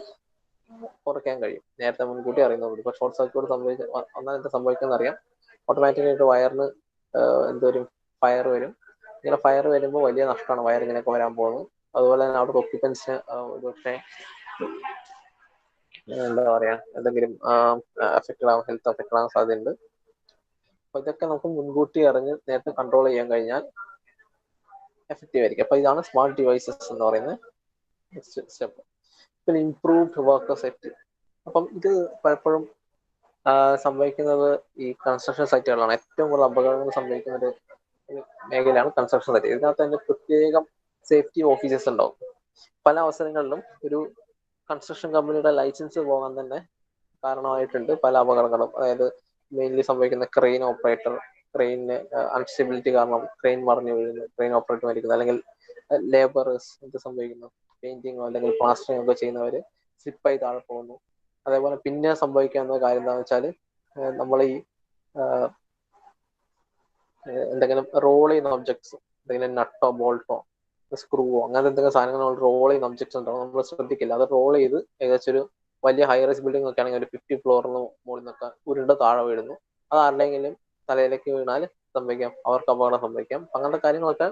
കുറയ്ക്കാൻ കഴിയും നേരത്തെ മുൻകൂട്ടി അറിയുന്നതുകൊണ്ട്. ഇപ്പൊ ഷോർട്ട് സർക്യൂട്ട് ഒന്നാമത്തെ സംഭവിക്കാൻ അറിയാം, ഓട്ടോമാറ്റിക്കായിട്ട് വയറിന് എന്തോരും ഫയർ വരും. ഇങ്ങനെ ഫയർ വരുമ്പോൾ വലിയ നഷ്ടമാണ് വയർ ഇങ്ങനെയൊക്കെ വരാൻ പോകുന്നത്. അതുപോലെ തന്നെ അവിടെ ഒക്യുപ്പൻസിന് ഒരുപക്ഷെ എന്താ പറയാ എന്തെങ്കിലും ഹെൽത്ത് അഫക്റ്റ് ആവാൻ സാധ്യതയുണ്ട്. അപ്പൊ ഇതൊക്കെ നമുക്ക് മുൻകൂട്ടി അറിഞ്ഞ് നേരത്തെ കൺട്രോൾ ചെയ്യാൻ കഴിഞ്ഞാൽ എഫക്റ്റീവ് ആയിരിക്കും. അപ്പൊ ഇതാണ് സ്മാർട്ട് ഡിവൈസസ് എന്ന് പറയുന്നത് നെക്സ്റ്റ് സ്റ്റെപ്പ്. പിന്നെ ഇംപ്രൂവ്ഡ് വർക്കർ സേഫ്റ്റി. അപ്പം ഇത് പലപ്പോഴും സംഭവിക്കുന്നത് ഈ കൺസ്ട്രക്ഷൻ സൈറ്റുകളാണ്. ഏറ്റവും കൂടുതൽ അപകടങ്ങൾ സംഭവിക്കുന്ന ഒരു മേഖലയാണ് കൺസ്ട്രക്ഷൻ സൈറ്റ്. ഇതിനകത്ത് തന്നെ പ്രത്യേകം സേഫ്റ്റി ഓഫീസേഴ്സ് ഉണ്ടാവും. പല അവസരങ്ങളിലും ഒരു കൺസ്ട്രക്ഷൻ കമ്പനിയുടെ ലൈസൻസ് പോകാൻ തന്നെ കാരണമായിട്ടുണ്ട് പല അപകടങ്ങളും. അതായത് മെയിൻലി സംഭവിക്കുന്ന ക്രെയിൻ ഓപ്പറേറ്റർ, ക്രെയിനിന് അൺസ്റ്റെബിലിറ്റി കാരണം ക്രെയിൻ മറിഞ്ഞു വീഴുന്നു, ക്രെയിൻ ഓപ്പറേറ്റർ മരിക്കുന്നു, അല്ലെങ്കിൽ ലേബറേഴ്സ് എന്ത് സംഭവിക്കുന്നു, പെയിന്റിങ്ങോ അല്ലെങ്കിൽ പ്ലാസ്റ്ററിങ്ങോ ഒക്കെ ചെയ്യുന്നവര് സ്ലിപ്പായി താഴെ പോകുന്നു. അതേപോലെ പിന്നെ സംഭവിക്കാവുന്ന കാര്യം എന്താണെന്ന് വെച്ചാൽ നമ്മൾ ഈ എന്തെങ്കിലും റോൾ ചെയ്യുന്ന ഒബ്ജക്ട്സ്, എന്തെങ്കിലും നട്ടോ ബോൾട്ടോ സ്ക്രൂവോ അങ്ങനത്തെ എന്തെങ്കിലും സാധനങ്ങൾ റോൾ ചെയ്യുന്ന ഒബ്ജക്ട്സ് ഉണ്ടാവും, നമ്മൾ ശ്രദ്ധിക്കില്ല. അത് റോൾ ചെയ്ത് ഏകദേശം ഒരു വലിയ ഹൈറൈസ് ബിൽഡിംഗ് ഒക്കെ ആണെങ്കിൽ ഒരു 50 ഫ്ലോറിന് മുകളിൽ നിന്നൊക്കെ ഉരുണ്ട് താഴെ വീഴുന്നു. അത് ആരുടെയെങ്കിലും തലയിലേക്ക് വീണാൽ സംഭവിക്കാം, അവർക്ക് അപകടം സംഭവിക്കാം. അങ്ങനത്തെ കാര്യങ്ങളൊക്കെ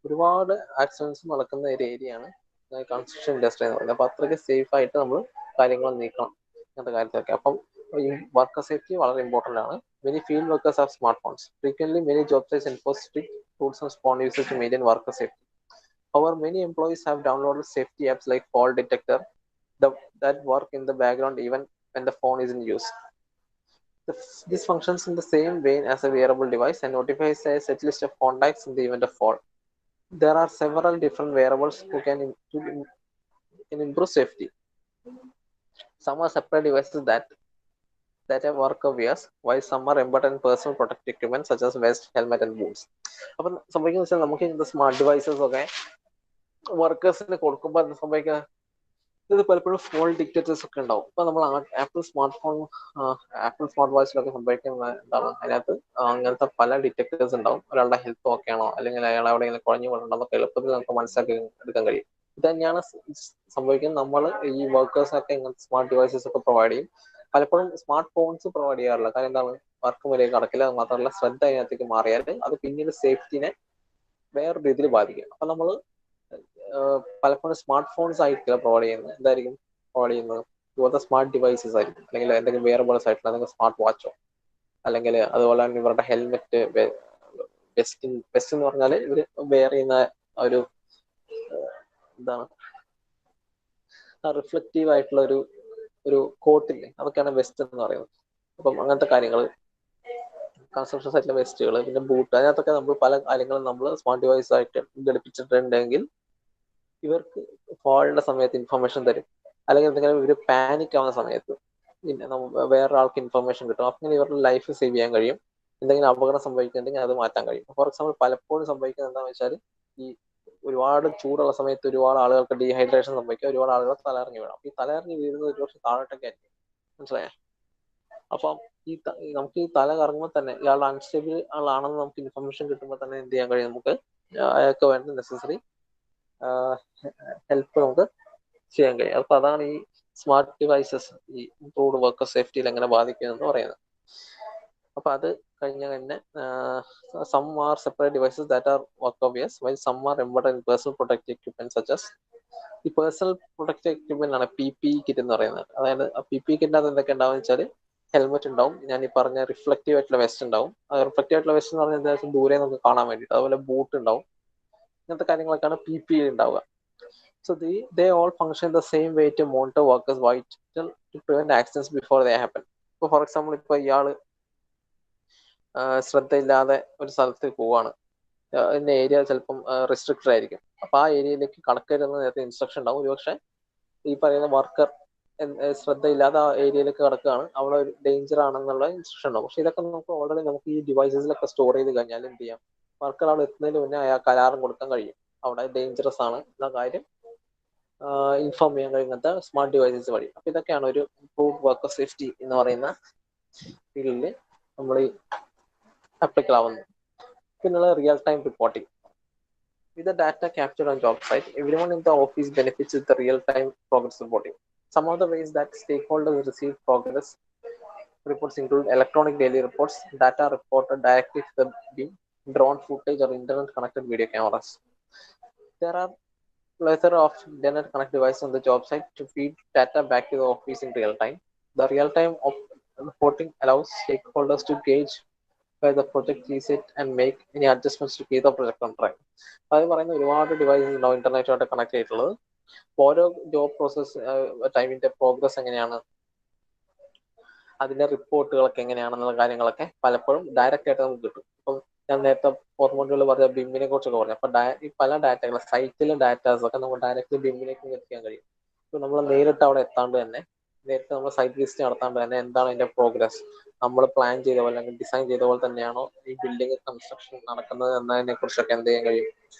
ഒരുപാട് ആക്സിഡൻസ് നടക്കുന്ന ഒരു ഏരിയയാണ് കൺസ്ട്രക്ഷൻ ഇൻഡസ്ട്രി എന്ന് പറയുന്നത്. അപ്പൊ അത്രയ്ക്ക് സേഫ് ആയിട്ട് നമ്മൾ കാര്യങ്ങൾ നീക്കണം അങ്ങനത്തെ കാര്യത്തിലൊക്കെ. അപ്പം വർക്കർ സേഫ്റ്റി വളരെ ഇമ്പോർട്ടൻ്റ് ആണ്. Many field workers have smartphones. Frequently, many job sites enforce strict rules on phone usage to maintain worker safety. However, many employees have downloaded safety apps like fall detector that work in the background even when the phone is in use. This functions in the same way as a wearable device and notifies a set list of contacts in the event of fall. There are several different wearables who can improve safety. Some are separate devices that a worker wears, while some are embedded in personal protective equipment such as vest, helmet, and boots. അപ്പം സംഭവിക്കുന്ന വെച്ചാൽ നമുക്ക് ഇങ്ങനത്തെ സ്മാർട്ട് ഡിവൈസസ് ഒക്കെ വർക്കേഴ്സിന് കൊടുക്കുമ്പോൾ അത് സംഭവിക്കുക ഇത് പലപ്പോഴും ഫോൾ ഡിറ്റക്ടേഴ്സ് ഒക്കെ ഉണ്ടാവും. ഇപ്പൊ നമ്മൾ ആപ്പിൾ സ്മാർട്ട് വാച്ചിലൊക്കെ സംഭവിക്കുന്നത് എന്താണ്, അതിനകത്ത് അങ്ങനത്തെ പല ഡിറ്റക്ടേഴ്സ് ഉണ്ടാവും. ഒരാളുടെ ഹെൽത്ത് ഓക്കെ ആണോ, അല്ലെങ്കിൽ അയാൾ അവിടെ ഇങ്ങനെ കുഴഞ്ഞു കൊണ്ടുണ്ടെന്നൊക്കെ എളുപ്പത്തിൽ നമുക്ക് മനസ്സിലാക്കി എടുക്കാൻ കഴിയും. ഇത് തന്നെയാണ് സംഭവിക്കുന്നത്. നമ്മൾ ഈ വർക്കേഴ്സിനൊക്കെ ഇങ്ങനത്തെ സ്മാർട്ട് ഡിവൈസസ് ഒക്കെ പ്രൊവൈഡ് ചെയ്യും. പലപ്പോഴും സ്മാർട്ട് ഫോൺസ് പ്രൊവൈഡ് ചെയ്യാറില്ല. കാര്യം എന്താണ്, വർക്ക് മുതലേക്ക് കടക്കില്ല. അത് മാത്രമല്ല, ശ്രദ്ധ അതിനകത്തേക്ക് മാറിയാൽ അത് പിന്നീട് സേഫ്റ്റിനെ വേറെ രീതിയിൽ ബാധിക്കും. അപ്പൊ നമ്മൾ പലപ്പോഴും സ്മാർട്ട് ഫോൺസ് ആയിരിക്കില്ല പ്രൊവൈഡ് ചെയ്യുന്നത്. എന്തായിരിക്കും പ്രൊവൈഡ് ചെയ്യുന്നത്? ഇതുപോലത്തെ സ്മാർട്ട് ഡിവൈസസ് ആയിരിക്കും, അല്ലെങ്കിൽ എന്തെങ്കിലും വെയറബിൾസ് ആയിട്ടുള്ള എന്തെങ്കിലും സ്മാർട്ട് വാച്ചോ, അല്ലെങ്കിൽ അതുപോലെ തന്നെ ഇവരുടെ ഹെൽമെറ്റ്, വെസ്റ്റ് എന്ന് പറഞ്ഞാൽ ഇവർ വെയർ ചെയ്യുന്ന ഒരു എന്താണ് റിഫ്ലക്റ്റീവ് ആയിട്ടുള്ള ഒരു കോട്ടില്ലേ, അതൊക്കെയാണ് വെസ്റ്റ് എന്ന് പറയുന്നത്. അപ്പം അങ്ങനത്തെ കാര്യങ്ങൾ, കൺസ്ട്രക്ഷൻ സൈറ്റിലെ വെസ്റ്റുകൾ, പിന്നെ ബൂട്ട്, അതിനകത്തൊക്കെ നമ്മൾ പല കാര്യങ്ങളും നമ്മൾ സ്മാർട്ട് ഡിവൈസ് ആയിട്ട് ഘടിപ്പിച്ചിട്ടുണ്ടെങ്കിൽ ഇവർക്ക് ഫോളിന്റെ സമയത്ത് ഇൻഫർമേഷൻ തരും. അല്ലെങ്കിൽ എന്തെങ്കിലും ഇവർ പാനിക് ആവുന്ന സമയത്ത് പിന്നെ വേറൊരാൾക്ക് ഇൻഫർമേഷൻ കിട്ടും. അപ്പം ഇവരുടെ ലൈഫ് സേവ് ചെയ്യാൻ കഴിയും. എന്തെങ്കിലും അപകടം സംഭവിക്കുന്നുണ്ടെങ്കിൽ അത് മാറ്റാൻ കഴിയും. ഫോർ എക്സാമ്പിൾ, പലപ്പോഴും സംഭവിക്കുന്നത് എന്താണെന്ന് വെച്ചാൽ, ഈ ഒരുപാട് ചൂടുള്ള സമയത്ത് ഒരുപാട് ആളുകൾക്ക് ഡീഹൈഡ്രേഷൻ സംഭവിക്കുക, ഒരുപാട് ആളുകൾ തലയിറങ്ങി വീഴാം. ഈ തലയിറങ്ങി വീഴുന്നത് ഒരു പക്ഷേ താഴോട്ടൊക്കെ ആയിരിക്കും, മനസ്സിലായേ? അപ്പം നമുക്ക് ഈ തല കറങ്ങുമ്പോൾ തന്നെ ഇയാൾ അൺസ്റ്റേബിൾ ആളാണെന്ന് നമുക്ക് ഇൻഫർമേഷൻ കിട്ടുമ്പോൾ തന്നെ എന്ത് ചെയ്യാൻ കഴിയും? നമുക്ക് അയാൾക്ക് വേണ്ട നെസസറി ഹെൽപ്പ് നമുക്ക് ചെയ്യാൻ കഴിയും. അപ്പൊ അതാണ് ഈ സ്മാർട്ട് ഡിവൈസസ് ഈ ഇംപ്രൂവ്ഡ് വർക്കർ സേഫ്റ്റിയിൽ എങ്ങനെ ബാധിക്കുമെന്ന് പറയുന്നത്. അപ്പൊ അത് കഴിഞ്ഞ തന്നെ some are separate devices that are worker wears, while some are embedded in personal protective equipment such as. ഈ പേഴ്സണൽ പ്രൊട്ടക്റ്റീവ് എക്യുപ്മെന്റ് ആണ് PPE കിറ്റ് എന്ന് പറയുന്നത്. അതായത് PPE കിറ്റിനകത്ത് എന്തൊക്കെ ഉണ്ടാവും വെച്ചാൽ, ഹെൽമെറ്റ് ഉണ്ടാവും, ഞാൻ ഈ പറഞ്ഞ റിഫ്ലക്റ്റീവ് ആയിട്ടുള്ള വെസ്റ്റ് ഉണ്ടാവും. റിഫ്ലക്റ്റീവ് ആയിട്ടുള്ള വെസ്റ്റ് എന്ന് പറഞ്ഞാൽ എന്താ, ദൂരെ നമുക്ക് കാണാൻ വേണ്ടിയിട്ട്. അതുപോലെ ബൂട്ട് ഉണ്ടാവും. ഇങ്ങനത്തെ കാര്യങ്ങളൊക്കെയാണ് PPE ഉണ്ടാവുക. So they all function the same way to monitor workers' vital to prevent accidents before they happen. ഇപ്പൊ ഫോർ എക്സാമ്പിൾ, ഇപ്പൊ ഇയാള് ശ്രദ്ധയില്ലാതെ ഒരു സ്ഥലത്ത് പോവാണ്, ഇതിന്റെ ഏരിയ ചിലപ്പം റെസ്ട്രിക്റ്റഡ് ആയിരിക്കും. അപ്പൊ ആ ഏരിയയിലേക്ക് കടക്കരുതെന്ന് നേരത്തെ ഇൻസ്ട്രക്ഷൻ ഉണ്ടാവും. ഒരുപക്ഷെ ഈ പറയുന്ന വർക്കർ ശ്രദ്ധയില്ലാതെ ആ ഏരിയയിലേക്ക് കടക്കുകയാണ്, അവിടെ ഒരു ഡേഞ്ചർ ആണെന്നുള്ള ഇൻസ്ട്രക്ഷൻ ഉണ്ടാവും. പക്ഷെ ഇതൊക്കെ നമുക്ക് ഓൾറെഡി നമുക്ക് ഈ ഡിവൈസസിലൊക്കെ സ്റ്റോർ ചെയ്ത് കഴിഞ്ഞാൽ എന്ത് ചെയ്യാം, വർക്കർ അവിടെ എത്തുന്നതിന് മുന്നേ അയാൾക്ക് അലാറം കൊടുക്കാൻ കഴിയും, അവിടെ ഡേഞ്ചറസ് ആണ് എന്ന കാര്യം ഇൻഫോം ചെയ്യാൻ കഴിയുന്നത് സ്മാർട്ട് ഡിവൈസസ് വഴി. അപ്പൊ ഇതൊക്കെയാണ് ഒരു ഇംപ്രൂവ്ഡ് വർക്കർ സേഫ്റ്റി എന്ന് പറയുന്ന ഫീൽഡിൽ നമ്മൾ അപ്ലിക്കൽ ആവുന്നത്. പിന്നുള്ള real time reporting. With the data captured on job site, everyone in the office benefits with the real-time progress reporting. Some of the ways that stakeholders receive progress reports include electronic daily reports, data reported directly to the BIM, drone footage, or internet-connected video cameras. There are plethora of internet-connected devices on the job site to feed data back to the office in real time. The real-time reporting allows stakeholders to gauge where the project is at and make any adjustments to keep the project on track. അത് പറയുന്ന ഒരുപാട് ഡിവൈസസ് ഉണ്ടാവും ഇന്റർനെറ്റുമായിട്ട് കണക്ട് ചെയ്തിട്ടുള്ളത്. ഓരോ ജോബ് പ്രോസസ് ടൈമിന്റെ പ്രോഗ്രസ് എങ്ങനെയാണ്, അതിന്റെ റിപ്പോർട്ടുകളൊക്കെ എങ്ങനെയാണെന്നുള്ള കാര്യങ്ങളൊക്കെ പലപ്പോഴും ഡയറക്റ്റ് ആയിട്ട് നമുക്ക് കിട്ടും. ഇപ്പം ഞാൻ നേരത്തെ ഫോർമോട്ടുകൾ പറഞ്ഞ ബിമ്മിനെ കുറിച്ചൊക്കെ പറഞ്ഞു. അപ്പൊ ഈ പല ഡാറ്റകൾ, സൈറ്റിലെ ഡാറ്റാസ് ഒക്കെ നമുക്ക് ഡയറക്റ്റ് ബിമ്മിലേക്ക് എത്തിക്കാൻ കഴിയും. ഇപ്പൊ നമ്മൾ നേരിട്ട് അവിടെ എത്താണ്ട് തന്നെ, നേരിട്ട് നമ്മൾ സൈറ്റ് വിസിറ്റ് നടത്താണ്ട് തന്നെ എന്താണ് അതിന്റെ പ്രോഗ്രസ്, നമ്മൾ പ്ലാൻ ചെയ്ത പോലെ അല്ലെങ്കിൽ ഡിസൈൻ ചെയ്ത പോലെ തന്നെയാണോ ഈ ബിൽഡിംഗ് കൺസ്ട്രക്ഷൻ നടക്കുന്നത് എന്നതിനെ കുറിച്ചൊക്കെ എന്ത് ചെയ്യാൻ കഴിയും,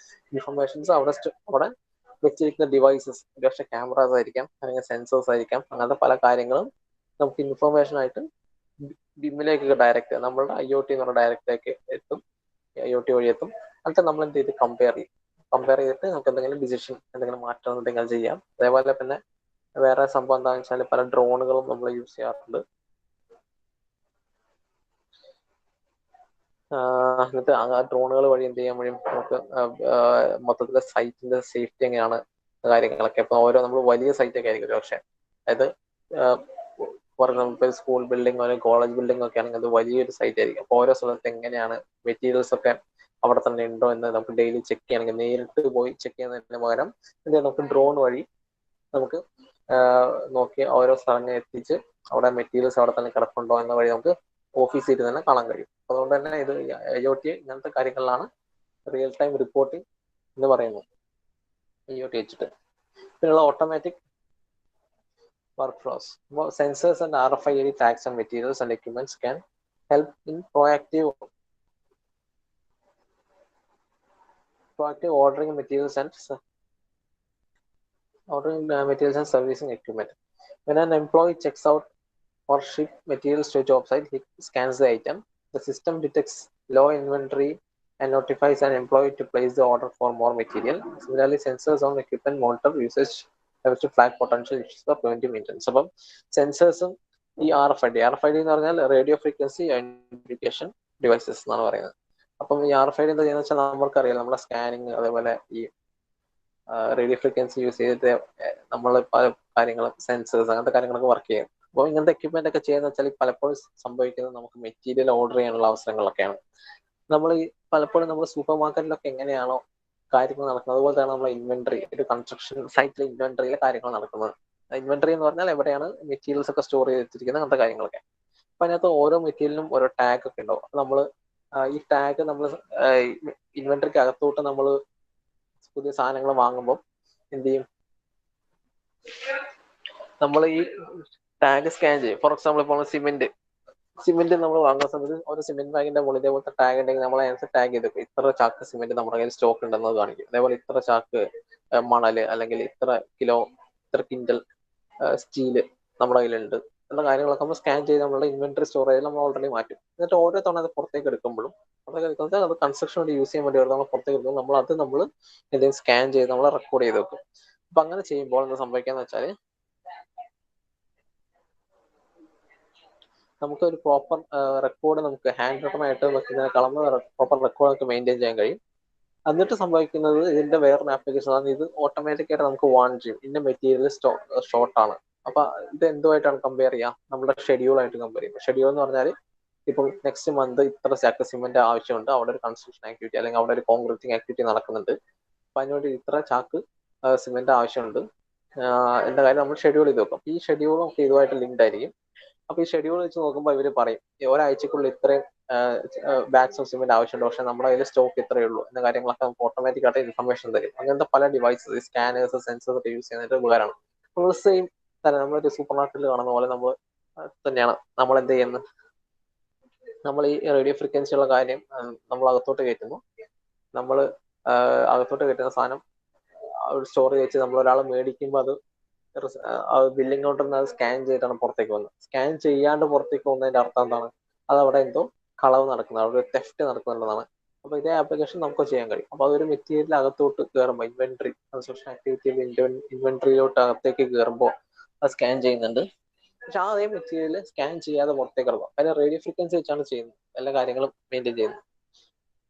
ഇൻഫർമേഷൻസ് അവിടെ വെച്ചിരിക്കുന്ന ഡിവൈസസ്, പക്ഷേ ക്യാമറാസ് ആയിരിക്കാം, അല്ലെങ്കിൽ സെൻസേഴ്സ് ആയിരിക്കാം, അങ്ങനത്തെ പല കാര്യങ്ങളും നമുക്ക് ഇൻഫർമേഷൻ ആയിട്ട് ബിമ്മിലേക്ക് ഡയറക്റ്റ്, നമ്മളുടെ IoT എന്ന് പറഞ്ഞ ഡയറക്റ്റിലേക്ക് എത്തും, IoT വഴി എത്തും. എന്നിട്ട് നമ്മൾ എന്ത് ചെയ്ത് കമ്പയർ ചെയ്തിട്ട് നമുക്ക് എന്തെങ്കിലും ഡിസിഷൻ, എന്തെങ്കിലും മാറ്റം എന്തെങ്കിലും ചെയ്യാം. അതേപോലെ പിന്നെ വേറെ സംഭവം എന്താണെന്ന് വെച്ചാൽ പല ഡ്രോണുകളും നമ്മൾ യൂസ് ചെയ്യാറുണ്ട്. എന്നിട്ട് ആ ഡ്രോണുകൾ വഴി എന്ത് ചെയ്യാൻ വഴി നമുക്ക് മൊത്തത്തിലെ സൈറ്റിന്റെ സേഫ്റ്റി എങ്ങനെയാണ് കാര്യങ്ങളൊക്കെ. ഇപ്പൊ ഓരോ നമ്മൾ വലിയ സൈറ്റ് ഒക്കെ ആയിരിക്കും പക്ഷെ, അതായത് ഫോർ എക്സാമ്പിൾ സ്കൂൾ ബിൽഡിംഗ് അല്ലെങ്കിൽ കോളേജ് ബിൽഡിംഗ് ഒക്കെ ആണെങ്കിൽ അത് വലിയൊരു സൈറ്റ് ആയിരിക്കും. അപ്പോൾ ഓരോ സ്ഥലത്ത് എങ്ങനെയാണ് മെറ്റീരിയൽസ് ഒക്കെ അവിടെ തന്നെ ഉണ്ടോ എന്ന് നമുക്ക് ഡെയിലി ചെക്ക് ചെയ്യണമെങ്കിൽ നേരിട്ട് പോയി ചെക്ക് ചെയ്യുന്നതിന് പകരം നമുക്ക് ഡ്രോൺ വഴി നമുക്ക് നോക്കി ഓരോ സ്ഥലങ്ങൾ എത്തിച്ച് അവിടെ മെറ്റീരിയൽസ് അവിടെ തന്നെ കിടപ്പുണ്ടോ എന്ന വഴി നമുക്ക് ഓഫീസിൽ തന്നെ കാണാൻ കഴിയും. അതുകൊണ്ട് തന്നെ ഇത് IoT ഇങ്ങനത്തെ കാര്യങ്ങളിലാണ് റിയൽ ടൈം റിപ്പോർട്ടിംഗ് എന്ന് പറയുന്നത് IoT വെച്ചിട്ട്. പിന്നെയുള്ള automatic workflows. Sensors and RFID tags and materials and equipments can help in proactive ordering materials and servicing equipment. When an employee checks out or ship materials to a job site, he scans the item. The system detects low inventory and notifies an employee to place the order for more material. Similarly, sensors on equipment monitor usage to flag potential issues for preventive maintenance. അപ്പം സെൻസേഴ്സും ഈ RFID എന്ന് പറഞ്ഞാൽ റേഡിയോ ഫ്രീക്വൻസി ഐഡന്റിഫിക്കേഷൻ ഡിവൈസസ് എന്നാണ് പറയുന്നത്. അപ്പം ഈ RFID എന്താ ചെയ്യുന്നത് വെച്ചാൽ നമുക്കറിയാം നമ്മുടെ സ്കാനിങ് അതേപോലെ ഈ റേഡിയോ ഫ്രീക്വൻസി യൂസ് ചെയ്തിട്ട് നമ്മൾ പല കാര്യങ്ങളും സെൻസേഴ്സ് അങ്ങനത്തെ കാര്യങ്ങളൊക്കെ വർക്ക് ചെയ്യും. അപ്പോൾ ഇങ്ങനത്തെ എക്യുപ്മെന്റ് ഒക്കെ ചെയ്യുന്ന വെച്ചാൽ പലപ്പോഴും സംഭവിക്കുന്നത് നമുക്ക് മെറ്റീരിയൽ ഓർഡർ ചെയ്യാനുള്ള അവസരങ്ങളൊക്കെയാണ്. നമ്മൾ ഈ പലപ്പോഴും നമ്മൾ സൂപ്പർ മാർക്കറ്റിലൊക്കെ എങ്ങനെയാണോ കാര്യങ്ങൾ നടക്കുന്നത് അതുപോലെ തന്നെ നമ്മുടെ ഇൻവെന്ററി ഒരു കൺസ്ട്രക്ഷൻ സൈറ്റിലെ ഇൻവെന്ററിയിലെ കാര്യങ്ങൾ നടക്കുന്നത്. ഇൻവെന്ററി എന്ന് പറഞ്ഞാൽ എവിടെയാണ് മെറ്റീരിയൽസ് ഒക്കെ സ്റ്റോർ ചെയ്ത് വെച്ചിരിക്കുന്നത് അങ്ങനത്തെ കാര്യങ്ങളൊക്കെ. അപ്പൊ അതിനകത്ത് ഓരോ മെറ്റീരിയലിനും ഓരോ ടാഗ് ഒക്കെ ഉണ്ടാവും. അപ്പൊ നമ്മൾ ഈ ടാഗ് നമ്മൾ ഇൻവെന്ററിക്ക് അകത്തോട്ട് നമ്മൾ പുതിയ സാധനങ്ങൾ വാങ്ങുമ്പോൾ എന്ത് ചെയ്യും, നമ്മൾ ഈ ടാഗ് സ്കാൻ ചെയ്യും. ഫോർ എക്സാമ്പിൾ ഇപ്പോൾ സിമെന്റ് നമ്മൾ വാങ്ങുന്ന സമയത്ത് ഒരു സിമെന്റ് ബാഗിന്റെ മുകളിൽ ഇതേപോലത്തെ ടാഗ് ഉണ്ടെങ്കിൽ നമ്മൾ അതിനകത്ത് ടാഗ് ചെയ്ത് ഇത്ര ചാക്ക് സിമെന്റ് നമ്മുടെ കയ്യിൽ സ്റ്റോക്ക് ഉണ്ടെന്നത് കാണിക്കും. അതേപോലെ ഇത്ര ചാക്ക് മണല് അല്ലെങ്കിൽ ഇത്ര കിലോ ഇത്ര കിൻഡൽ സ്റ്റീല് നമ്മുടെ കയ്യിലുണ്ട് എന്ന കാര്യങ്ങളൊക്കെ നമ്മൾ സ്കാൻ ചെയ്ത് നമ്മുടെ ഇൻവെന്ററി സ്റ്റോറേജിൽ നമ്മൾ ഓൾറെഡി മാറ്റും. എന്നിട്ട് ഓരോ തവണ അത് പുറത്തേക്ക് എടുക്കുമ്പോഴും അത് കൺസ്ട്രക്ഷൻ വേണ്ടി യൂസ് ചെയ്യാൻ വേണ്ടി നമ്മൾ പുറത്തേക്ക് എടുക്കുമ്പോൾ നമ്മൾ എന്തെങ്കിലും സ്കാൻ ചെയ്ത് നമ്മൾ റെക്കോർഡ് ചെയ്ത് വെക്കും. അപ്പൊ അങ്ങനെ ചെയ്യുമ്പോൾ എന്താ സംഭവിക്കാന്ന് വെച്ചാൽ നമുക്ക് ഒരു പ്രോപ്പർ റെക്കോർഡ് നമുക്ക് ഹാൻഡ് റിട്ടൺ ആയിട്ട് വെക്കുന്നതിനേക്കാളും പ്രോപ്പർ റെക്കോർഡ് നമുക്ക് മെയിൻറ്റെയിൻ ചെയ്യാൻ കഴിയും. എന്നിട്ട് സംഭവിക്കുന്നത് ഇതിന്റെ വേറൊരു ആപ്ലിക്കേഷൻ ആണ്, ഇത് ഓട്ടോമാറ്റിക്കായിട്ട് നമുക്ക് വാൺ ചെയ്യും ഇന്ന മെറ്റീരിയൽ ഷോർട്ടാണ്. അപ്പൊ ഇത് എന്തുമായിട്ടാണ് കമ്പയർ ചെയ്യാം, നമ്മുടെ ഷെഡ്യൂൾ ആയിട്ട് കമ്പയർ ചെയ്യും. ഷെഡ്യൂൾ എന്ന് പറഞ്ഞാൽ ഇപ്പം നെക്സ്റ്റ് മന്ത് ഇത്ര ചാക്ക് സിമെന്റ് ആവശ്യമുണ്ട്, അവിടെ ഒരു കൺസ്ട്രക്ഷൻ ആക്ടിവിറ്റി അല്ലെങ്കിൽ അവിടെ ഒരു കോൺക്രീറ്റിംഗ് ആക്ടിവിറ്റി നടക്കുന്നുണ്ട്, അപ്പൊ അതിനുവേണ്ടി ഇത്ര ചാക്ക് സിമെന്റ് ആവശ്യമുണ്ട് എന്ന കാര്യം നമ്മൾ ഷെഡ്യൂൾ ചെയ്ത് വെക്കും. ഈ ഷെഡ്യൂൾ നമുക്ക് ഇതുമായിട്ട് ലിങ്ക്ഡ് ആയിരിക്കും. അപ്പൊ ഈ ഷെഡ്യൂൾ വെച്ച് നോക്കുമ്പോൾ ഇവർ പറയും ഒരാഴ്ചക്കുള്ളിൽ ഇത്രയും ബാഗ്സ് ഓഫ് സിമെന്റ് ആവശ്യമുണ്ട്, പക്ഷെ നമ്മുടെ കയ്യിൽ സ്റ്റോക്ക് ഇത്രയേ ഉള്ളൂ എന്ന കാര്യങ്ങളൊക്കെ നമുക്ക് ഓട്ടോമാറ്റിക് ആയിട്ട് ഇൻഫർമേഷൻ തരും. അങ്ങനത്തെ പല ഡിവൈസസ് സ്കാനേഴ്സ് സെൻസേഴ്സ് ഒക്കെ യൂസ് ചെയ്യുന്നതിന്റെ ഉപകാരമാണ്. നമ്മൾ സെയിം തന്നെ നമ്മളൊരു സൂപ്പർ മാർക്കറ്റിൽ കാണുന്ന പോലെ നമ്മൾ തന്നെയാണ് നമ്മൾ എന്ത് ചെയ്യുന്നത്, നമ്മൾ ഈ റേഡിയോ ഫ്രീക്വൻസി ഉള്ള കാര്യം നമ്മൾ അകത്തോട്ട് കയറ്റുന്നു. നമ്മൾ അകത്തോട്ട് കയറ്റുന്ന സാധനം സ്റ്റോർ വെച്ച് നമ്മൾ ഒരാൾ മേടിക്കുമ്പോൾ അത് ബില്ലിംഗ് കൗണ്ടറിൽ അത് സ്കാൻ ചെയ്തിട്ടാണ് പുറത്തേക്ക് വന്നത്. സ്കാൻ ചെയ്യാണ്ട് പുറത്തേക്ക് പോകുന്നതിന്റെ അർത്ഥം എന്താണ്, അത് അവിടെ എന്തോ കളവ് നടക്കുന്നത്, അവിടെ ഒരു തെഫ്റ്റ് നടക്കുന്നുണ്ടെന്നാണ്. അപ്പൊ ഇതേ ആപ്ലിക്കേഷൻ നമുക്ക് ചെയ്യാൻ കഴിയും. അപ്പൊ അതൊരു മെറ്റീരിയൽ അകത്തോട്ട് കയറുമ്പോൾ ഇൻവെന്ററി കൺസ്ട്രക്ഷൻ ആക്ടിവിറ്റിയിൽ ഇൻവെന്ററിയിലോട്ട് അകത്തേക്ക് കയറുമ്പോൾ അത് സ്കാൻ ചെയ്യുന്നുണ്ട്. പക്ഷെ അതേ മെറ്റീരിയൽ സ്കാൻ ചെയ്യാതെ പുറത്തേക്ക് ഇറങ്ങും. അതിന് റേഡിയോ ഫ്രീക്വൻസി വെച്ചാണ് ചെയ്യുന്നത്, എല്ലാ കാര്യങ്ങളും മെയിൻറ്റെയിൻ ചെയ്യുന്നത്.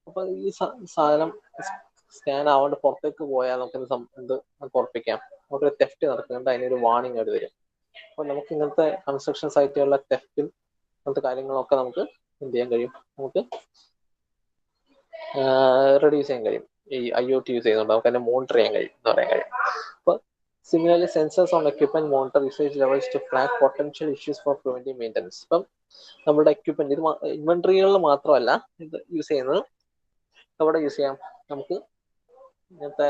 അപ്പൊ ഈ സാധനം സ്കാൻ ആവാണ്ട് പുറത്തേക്ക് പോയാൽ നമുക്ക് എന്ത് ഉറപ്പിക്കാം, നമുക്കൊരു തെഫ്റ്റ് നടക്കുന്നുണ്ട്, അതിനൊരു വാർണിംഗ് ആയിട്ട് വരും. അപ്പൊ നമുക്ക് ഇങ്ങനത്തെ കൺസ്ട്രക്ഷൻ സൈറ്റുകളിലെ തെഫ്റ്റും അങ്ങനത്തെ കാര്യങ്ങളൊക്കെ നമുക്ക് എന്ത് ചെയ്യാൻ കഴിയും, നമുക്ക് റെഡ്യൂസ് ചെയ്യാൻ കഴിയും. ഈ IoT യൂസ് ചെയ്യുന്നുണ്ട് നമുക്ക് അതിനെ മോണിറ്റർ ചെയ്യാൻ കഴിയും എന്ന് പറയാൻ കഴിയും. അപ്പൊ similarly sensors on equipment monitor usage levels to flag potential issues for preventive maintenance. ഇപ്പം നമ്മുടെ എക്യുപ്മെന്റ് ഇത് ഇൻവെന്ററികളിൽ മാത്രമല്ല ഇത് യൂസ് ചെയ്യുന്നത്, അവിടെ യൂസ് ചെയ്യാം നമുക്ക് ഇങ്ങനത്തെ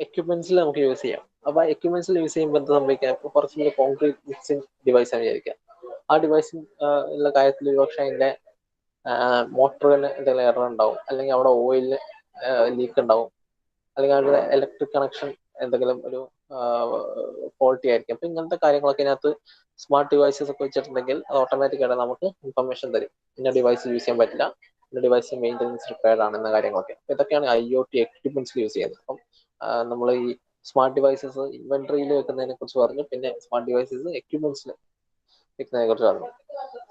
എക്യുപ്മെന്റ്സിൽ നമുക്ക് യൂസ് ചെയ്യാം. അപ്പൊ എക്യുപ്മെന്റ്സിൽ യൂസ് ചെയ്യുമ്പോൾ എന്താ സംഭവിക്കാം, ഇപ്പൊ കുറച്ചുകൂടി കോൺക്രീറ്റ് മിക്സിംഗ് ഡിവൈസ് ആണ് വിചാരിക്കാം. ആ ഡിവൈസ് ഉള്ള കാര്യത്തിൽ ഒരുപക്ഷെ അതിന്റെ മോട്ടറിന് എന്തെങ്കിലും എറർ ഉണ്ടാവും, അല്ലെങ്കിൽ അവിടെ ഓയിലിന് ലീക്ക് ഉണ്ടാവും, അല്ലെങ്കിൽ അവിടെ ഇലക്ട്രിക് കണക്ഷൻ എന്തെങ്കിലും ഒരു ഫോൾട്ടി ആയിരിക്കും. അപ്പൊ ഇങ്ങനത്തെ കാര്യങ്ങളൊക്കെ ഇതിനകത്ത് സ്മാർട്ട് ഡിവൈസസ് ഒക്കെ വെച്ചിട്ടുണ്ടെങ്കിൽ അത് ഓട്ടോമാറ്റിക്കായിട്ട് നമുക്ക് ഇൻഫർമേഷൻ തരും, ഇന്ന ഡിവൈസ് യൂസ് ചെയ്യാൻ പറ്റില്ല, ഇന്ന ഡിവൈസ് മെയിൻ്റെനൻസ് റിക്വയർഡ് ആണ് എന്ന കാര്യങ്ങളൊക്കെ. അപ്പൊ ഇതൊക്കെയാണ് IoT എക്യുപ്മെന്റ്സിൽ യൂസ് ചെയ്യുന്നത്. അപ്പം നമ്മൾ ഈ സ്മാർട്ട് ഡിവൈസസ് ഇൻവെന്ററിയിൽ വെക്കുന്നതിനെ കുറിച്ച് പറഞ്ഞു, പിന്നെ സ്മാർട്ട് ഡിവൈസസ് എക്യുപ്മെന്റ്സിൽ വെക്കുന്നതിനെ കുറിച്ച് പറഞ്ഞു.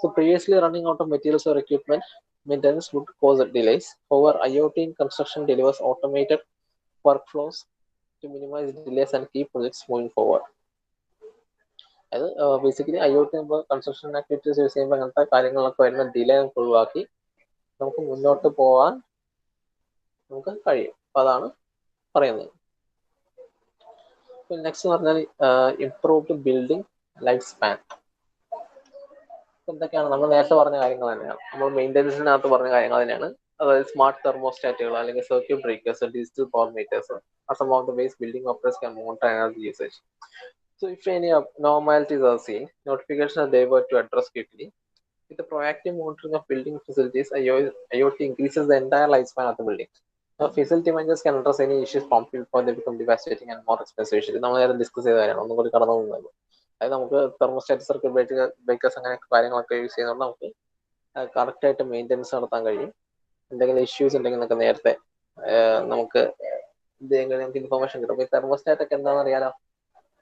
So previously running out of materials or equipment maintenance would cause delays. However, IoT in construction delivers automated workflows to minimize delays and keep projects moving forward. അത് ബേസിക്കലി IoT നമ്മൾ കൺസ്ട്രക്ഷൻ ആക്ടിവിറ്റീസ് യൂസ് ചെയ്യുമ്പോൾ അങ്ങനത്തെ കാര്യങ്ങളൊക്കെ വരുന്ന ഡിലേ നമുക്ക് ഒഴിവാക്കി നമുക്ക് മുന്നോട്ട് പോകാൻ നമുക്ക് കഴിയും. അപ്പൊ അതാണ് പറയുന്നത്. നെക്സ്റ്റ് പറഞ്ഞാൽ ഇംപ്രൂവ്ഡ് ബിൽഡിംഗ് ലൈഫ് സ്പാൻ. എന്തൊക്കെയാണ് നമ്മൾ നേരത്തെ പറഞ്ഞ കാര്യങ്ങൾ തന്നെയാണ്, നമ്മൾ മെയിൻ്റെനൻസിനകത്ത് പറഞ്ഞ കാര്യങ്ങൾ തന്നെയാണ്. അതായത് സ്മാർട്ട് തെർമോസ്റ്റാറ്റുകൾ അല്ലെങ്കിൽ circuit breakers, digital power meters are some of the ways building operators can monitor energy usage. So if any abnormalities are seen, notifications are delivered to address quickly. With the proactive monitoring of building facilities, IoT increases the entire lifespan of the building. Facility managers can address any issues promptly before they become devastating and more expensive issues. നമ്മൾ നേരെ ഡിസ്കസ് ചെയ്ത കാര്യമാണ്, ഒന്നും കൂടി കടന്നു പോകുന്നത്. അതായത് നമുക്ക് തെർമോസ്റ്റാറ്റ്, സർക്യൂട്ട് ബ്രേക്കേഴ്സ് അങ്ങനെ കാര്യങ്ങളൊക്കെ യൂസ് ചെയ്യുന്നതുകൊണ്ട് നമുക്ക് കറക്റ്റായിട്ട് മെയിൻ്റെനൻസ് നടത്താൻ കഴിയും. എന്തെങ്കിലും ഇഷ്യൂസ് ഉണ്ടെങ്കിൽ നമുക്ക് നേരത്തെ നമുക്ക് നമുക്ക് ഇൻഫോർമേഷൻ കിട്ടും. ഈ തെർമോസ്റ്റാറ്റ് ഒക്കെ എന്താണെന്ന് അറിയാലോ.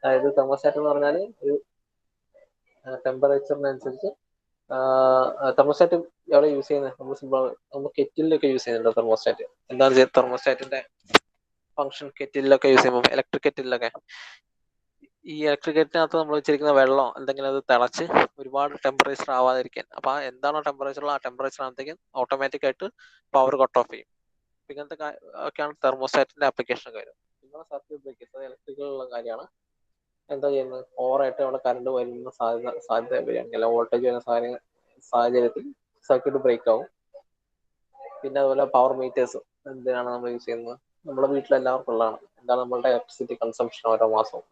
അതായത് തെർമോസ്റ്റാറ്റ് എന്ന് പറഞ്ഞാൽ ഒരു ടെമ്പറേച്ചറിനനുസരിച്ച് തെർമോസ്റ്റാറ്റ് എവിടെ യൂസ് ചെയ്യുന്നത്, നമ്മൾ കെറ്റിലൊക്കെ യൂസ് ചെയ്യുന്നുണ്ട് തെർമോസ്റ്റാറ്റ്. എന്താണ് തെർമോസ്റ്റാറ്റിന്റെ ഫംഗ്ഷൻ? കെറ്റിലൊക്കെ യൂസ് ചെയ്യുമ്പോൾ, ഇലക്ട്രിക് കെറ്റിലൊക്കെ, ഈ ഇലക്ട്രിക് കെറ്റിനകത്ത് നമ്മൾ വെച്ചിരിക്കുന്ന വെള്ളം എന്തെങ്കിലും അത് തിളച്ച് ഒരുപാട് ടെമ്പറേച്ചർ ആവാതിരിക്കാൻ, അപ്പൊ എന്താണോ ടെമ്പറേച്ചർ ആ ടെമ്പറേച്ചറിനകത്തേക്ക് ഓട്ടോമാറ്റിക് ആയിട്ട് പവർ കട്ട് ഓഫ് ചെയ്യും. ഇങ്ങനത്തെ ഒക്കെയാണ് തെർമോസ്റ്റാറ്റിന്റെ ആപ്ലിക്കേഷൻ ഒക്കെ വരും. പിന്നെ സർക്യൂട്ട് ബ്രേക്കേഴ്സ്, അത് ഇലക്ട്രിക്കലുള്ള കാര്യമാണ്. എന്താ ചെയ്യുന്നത്, ഓവറായിട്ട് അവിടെ കറണ്ട് വരുന്ന സാധ്യത വരികയാണെങ്കിൽ, വോൾട്ടേജ് വരുന്ന സാഹചര്യത്തിൽ സർക്യൂട്ട് ബ്രേക്ക് ആവും. പിന്നെ അതുപോലെ പവർ മീറ്റേഴ്സ് എന്തിനാണ് നമ്മൾ യൂസ് ചെയ്യുന്നത്? നമ്മുടെ വീട്ടിലെല്ലാവർക്കും ഉള്ളതാണ്. എന്താണ് നമ്മളുടെ ഇലക്ട്രിസിറ്റി കൺസംഷൻ ഓരോ മാസവും.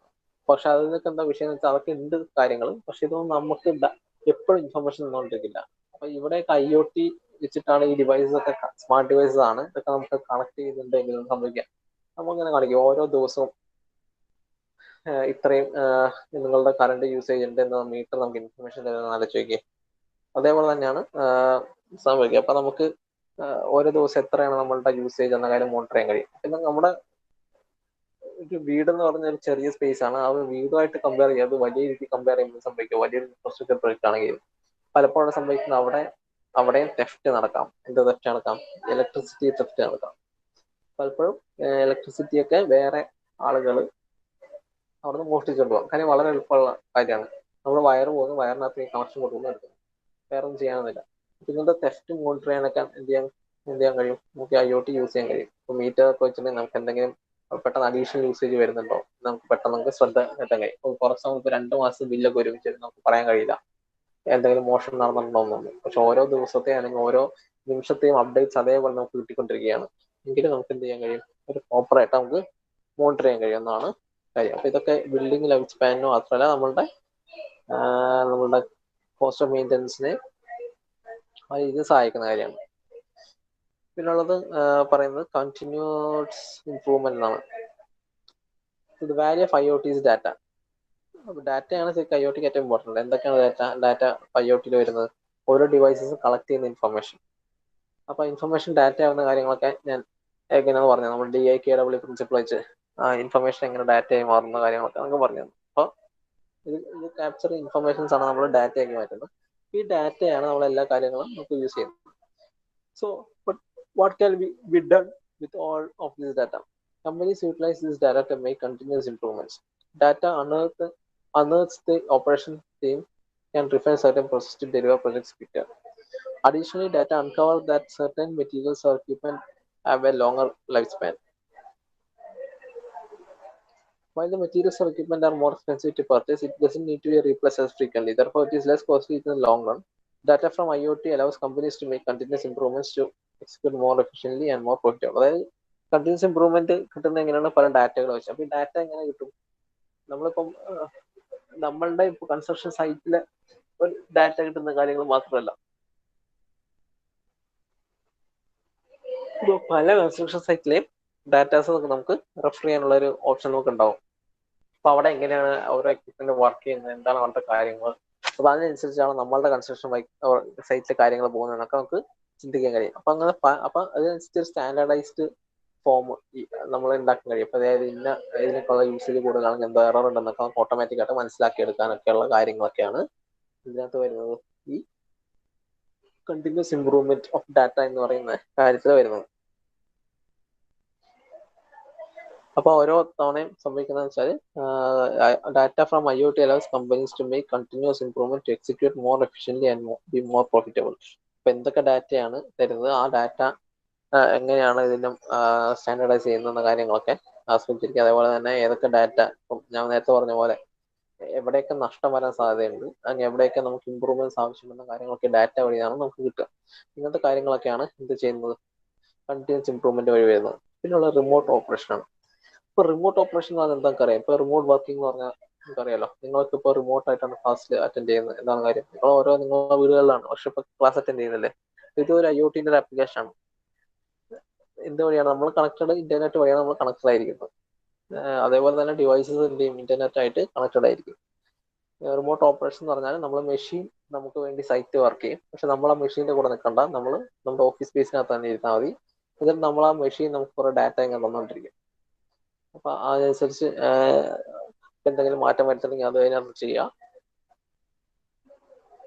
പക്ഷെ അതിനൊക്കെ എന്താ വിഷയം എന്ന് വെച്ചാൽ അതൊക്കെ ഉണ്ട് കാര്യങ്ങൾ, പക്ഷെ ഇതൊന്നും നമുക്ക് എപ്പോഴും ഇൻഫർമേഷൻ തന്നുകൊണ്ടിരിക്കില്ല. അപ്പൊ ഇവിടെയൊക്കെ IoT വെച്ചിട്ടാണ് ഈ ഡിവൈസസ് ഒക്കെ, സ്മാർട്ട് ഡിവൈസസ് ആണ്, ഇതൊക്കെ നമുക്ക് കണക്ട് ചെയ്തിട്ടുണ്ടെങ്കിൽ സംഭവിക്കാം. നമ്മളിങ്ങനെ കാണിക്കും ഓരോ ദിവസവും ഇത്രയും നിങ്ങളുടെ കറണ്ട് യൂസേജ് ഉണ്ട് എന്ന് മീറ്റർ നമുക്ക് ഇൻഫർമേഷൻ തരുന്ന ആലോചിക്കുക. അതേപോലെ തന്നെയാണ് സംഭവിക്കുക. അപ്പൊ നമുക്ക് ഓരോ ദിവസം എത്രയാണ് നമ്മളുടെ യൂസേജ് എന്ന കാര്യം മോണിറ്റർ ചെയ്യാൻ കഴിയും. പിന്നെ നമ്മുടെ ഒരു വീട് എന്ന് പറഞ്ഞ ഒരു ചെറിയ സ്പേസ് ആണ്. ആ വീടുമായിട്ട് കമ്പയർ ചെയ്യുക, അത് വലിയ രീതിയിൽ കമ്പയർ ചെയ്യുമ്പോൾ സംഭവിക്കുക വലിയൊരു ഇൻഫ്രാസ്ട്രക്ചർ പ്രൊജക്ട് ആണെങ്കിൽ പലപ്പോഴും സംഭവിക്കുന്നത് അവിടെയും തെഫ്റ്റ് നടക്കാം. എന്ത് തെഫ്റ്റ് നടക്കാം? ഇലക്ട്രിസിറ്റി തെഫ്റ്റ് നടക്കാം. പലപ്പോഴും ഇലക്ട്രിസിറ്റി ഒക്കെ വേറെ ആളുകൾ അവിടെ നിന്ന് മോഷ്ടിച്ചുകൊണ്ട് പോകാം. കാര്യം വളരെ എളുപ്പമുള്ള കാര്യമാണ്. നമ്മൾ വയർ പോകുന്നു, വയറിനകത്ത് കണക്ഷൻ കൊടുക്കുന്നു, എടുക്കുന്നു, വേറെ ഒന്നും ചെയ്യാനൊന്നുമില്ല. ഇങ്ങനത്തെ തെഫ്റ്റ് മോണിറ്റർ ചെയ്യാനൊക്കെ എന്ത് ചെയ്യാൻ കഴിയും? നമുക്ക് IoT യൂസ് ചെയ്യാൻ കഴിയും. ഇപ്പൊ മീറ്റർ ഒക്കെ വെച്ചിട്ടുണ്ടെങ്കിൽ നമുക്ക് എന്തെങ്കിലും പെട്ടെന്ന് അഡീഷണൽ യൂസേജ് വരുന്നുണ്ടോ നമുക്ക് പെട്ടെന്ന് ശ്രദ്ധ എത്താൻ കഴിയും. ഇപ്പോൾ കുറച്ച് നമുക്ക് 2 മാസം ബില്ലൊക്കെ ഒരുമിച്ച് നമുക്ക് പറയാൻ കഴിയില്ല എന്തെങ്കിലും മോഷണം നടന്നിട്ടുണ്ടോന്നൊന്നും. പക്ഷെ ഓരോ ദിവസത്തെ അല്ലെങ്കിൽ ഓരോ നിമിഷത്തെയും അപ്ഡേറ്റ്സ് അതേപോലെ നമുക്ക് കിട്ടിക്കൊണ്ടിരിക്കുകയാണ്. എങ്കിലും നമുക്ക് എന്ത് ചെയ്യാൻ കഴിയും? ഒരു പ്രോപ്പറായിട്ട് നമുക്ക് മോണിറ്റർ ചെയ്യാൻ കഴിയും എന്നാണ് കാര്യം. അപ്പൊ ഇതൊക്കെ ബിൽഡിംഗ് ലൈഫ് സ്പാനിന് മാത്രമല്ല നമ്മളുടെ കോസ്റ്റ് ഓഫ് മെയിൻ്റെനൻസിനെ ഇത് സഹായിക്കുന്ന കാര്യമാണ്. പിന്നുള്ളത് പറയുന്നത് കണ്ടിന്യൂസ് ഇംപ്രൂവ്മെന്റ് എന്നാണ്. ഇത് value of IoT is data. ഡാറ്റയാണ് ശരിക്കും IoTക്ക് ഏറ്റവും ഇമ്പോർട്ടൻറ്റ്. എന്തൊക്കെയാണ് ഡാറ്റ IoTയിൽ വരുന്നത്? ഓരോ ഡിവൈസസും കളക്ട് ചെയ്യുന്ന ഇൻഫർമേഷൻ. അപ്പൊ ഇൻഫർമേഷൻ ഡാറ്റ ആവുന്ന കാര്യങ്ങളൊക്കെ ഞാൻ എങ്ങനെയാണെന്ന് പറഞ്ഞു. നമ്മൾ DIKW പ്രിൻസിപ്പിൾ വെച്ച് ഇൻഫർമേഷൻ എങ്ങനെ ഡാറ്റയായി മാറുന്ന കാര്യങ്ങളൊക്കെ നമുക്ക് പറഞ്ഞു. അപ്പൊ ഇത് ക്യാപ്ചർ ഇൻഫർമേഷൻസ് ആണ് നമ്മൾ ഡാറ്റയാക്കി മാറ്റുന്നത്. ഈ ഡാറ്റയാണ് നമ്മൾ എല്ലാ കാര്യങ്ങളും നമുക്ക് യൂസ് ചെയ്യുന്നത്. So, but what can be done with all of this data? Companies utilize this data to make continuous improvements. Data unearths the operation team can refine certain processes to deliver projects quicker. Additionally, data uncover that certain materials or equipment have a longer lifespan. While the materials or equipment are more expensive to purchase, it doesn't need to be replaced as frequently. Therefore, it is less costly in the long run. Data from IoT allows companies to make continuous improvements to execute more efficiently and more profitable. അതായത് കണ്ടിന്യൂസ് ഇംപ്രൂവ്മെന്റ് കിട്ടുന്ന എങ്ങനെയാണ്? പല ഡാറ്റകൾ വെച്ച്. അപ്പൊ ഈ ഡാറ്റ എങ്ങനെ കിട്ടും? നമ്മളിപ്പം നമ്മളുടെ ഇപ്പൊ കൺസ്ട്രക്ഷൻ സൈറ്റിലെ ഒരു ഡാറ്റ കിട്ടുന്ന കാര്യങ്ങൾ മാത്രമല്ല, ഇപ്പൊ പല കൺസ്ട്രക്ഷൻ സൈറ്റിലെയും ഡാറ്റാസ് നമുക്ക് റെഫർ ചെയ്യാനുള്ള ഒരു ഓപ്ഷൻ നമുക്ക് ഉണ്ടാവും. അപ്പൊ അവിടെ എങ്ങനെയാണ് ഓരോ എക്യുപ്മെന്റ് വർക്ക് ചെയ്യുന്നത്, എന്താണ് അവരുടെ കാര്യങ്ങൾ, അപ്പൊ അതിനനുസരിച്ചാണ് നമ്മളുടെ കൺസ്ട്രക്ഷൻ സൈറ്റിലെ കാര്യങ്ങൾ പോകുന്നതെന്നൊക്കെ നമുക്ക് ചിന്തിക്കാൻ കഴിയും. അപ്പൊ അങ്ങനെ അപ്പൊ അതിനനുസരിച്ച് ഒരു സ്റ്റാൻഡേർഡൈസ്ഡ് ഫോം നമ്മൾ ഉണ്ടാക്കാൻ കഴിയും. അപ്പൊ അതായത് ഇതിനൊക്കെയുള്ള യൂസേജ് കൂടുതലാണെങ്കിൽ എന്തോ എറർ ഉണ്ടെന്നൊക്കെ നമുക്ക് ഓട്ടോമാറ്റിക് ആയിട്ട് മനസ്സിലാക്കി എടുക്കാനൊക്കെയുള്ള കാര്യങ്ങളൊക്കെയാണ് ഇതിനകത്ത് വരുന്നത്. ഈ കണ്ടിന്യൂസ് ഇംപ്രൂവ്മെന്റ് ഓഫ് ഡാറ്റ എന്ന് പറയുന്ന കാര്യത്തിൽ വരുന്നത്. അപ്പോൾ ഓരോ തവണയും സംഭവിക്കുന്നത് വെച്ചാൽ data from IoT allows companies to make continuous improvement to execute more efficiently and be more profitable. അപ്പൊ എന്തൊക്കെ ഡാറ്റയാണ് തരുന്നത്, ആ ഡാറ്റ എങ്ങനെയാണ് ഇതിനും സ്റ്റാൻഡർഡൈസ് ചെയ്യുന്ന കാര്യങ്ങളൊക്കെ ആസ്വദിച്ചിരിക്കുക. അതേപോലെ തന്നെ ഏതൊക്കെ ഡാറ്റ, ഞാൻ നേരത്തെ പറഞ്ഞ പോലെ എവിടെയൊക്കെ നഷ്ടം വരാൻ സാധ്യതയുണ്ട്, അല്ലെങ്കിൽ എവിടെയൊക്കെ നമുക്ക് ഇമ്പ്രൂവ്മെന്റ്സ് ആവശ്യമുള്ള കാര്യങ്ങളൊക്കെ ഡാറ്റ വഴിയാണ് നമുക്ക് കിട്ടുക. ഇങ്ങനത്തെ കാര്യങ്ങളൊക്കെയാണ് എന്ത് ചെയ്യുന്നത്, കണ്ടിന്യൂസ് ഇമ്പ്രൂവ്മെന്റ് വഴി വരുന്നത്. പിന്നെയുള്ള റിമോട്ട് ഓപ്പറേഷൻ ആണ്. ഇപ്പൊ റിമോട്ട് ഓപ്പറേഷൻ എന്ന് പറഞ്ഞാൽ എന്താ അറിയാം, ഇപ്പൊ റിമോട്ട് വർക്കിംഗ് എന്ന് പറഞ്ഞാൽ നിങ്ങൾക്കറിയാലോ, നിങ്ങൾക്ക് ഇപ്പോൾ റിമോട്ട് ആയിട്ടാണ് ക്ലാസ് അറ്റൻഡ് ചെയ്യുന്നത്. എന്താണ് കാര്യം, നിങ്ങൾ നിങ്ങളുടെ വീടുകളിലാണ്, പക്ഷെ ഇപ്പൊ ക്ലാസ് അറ്റൻഡ് ചെയ്യുന്നില്ലേ, ഇത് ഒരു IoT-ന്റെ ഒരു ആപ്ലിക്കേഷൻ ആണ്. എന്ത് വഴിയാണ് നമ്മൾ കണക്റ്റഡ്, ഇന്റർനെറ്റ് വഴിയാണ് നമ്മൾ കണക്റ്റഡ് ആയിരിക്കുന്നത്. അതേപോലെ തന്നെ ഡിവൈസസ് എന്ത് ചെയ്യും, ഇന്റർനെറ്റ് ആയിട്ട് കണക്റ്റഡ് ആയിരിക്കും. റിമോട്ട് ഓപ്പറേഷൻ എന്ന് പറഞ്ഞാൽ നമ്മൾ മെഷീൻ നമുക്ക് വേണ്ടി സൈറ്റ് വർക്ക് ചെയ്യും, പക്ഷെ നമ്മൾ ആ മെഷീന്റെ കൂടെ നിൽക്കണ്ട, നമ്മൾ നമ്മുടെ ഓഫീസ് സ്പേസിനകത്ത് തന്നെ ഇരുന്നാൽ മതി. എന്നിട്ട് നമ്മൾ ആ മെഷീൻ നമുക്ക് കുറെ ഡാറ്റ ഇങ്ങനെ തന്നുകൊണ്ടിരിക്കും. അപ്പൊ അതനുസരിച്ച് എന്തെങ്കിലും മാറ്റം വരുത്തണമെങ്കിൽ അത് അതിനകത്ത് ചെയ്യാം.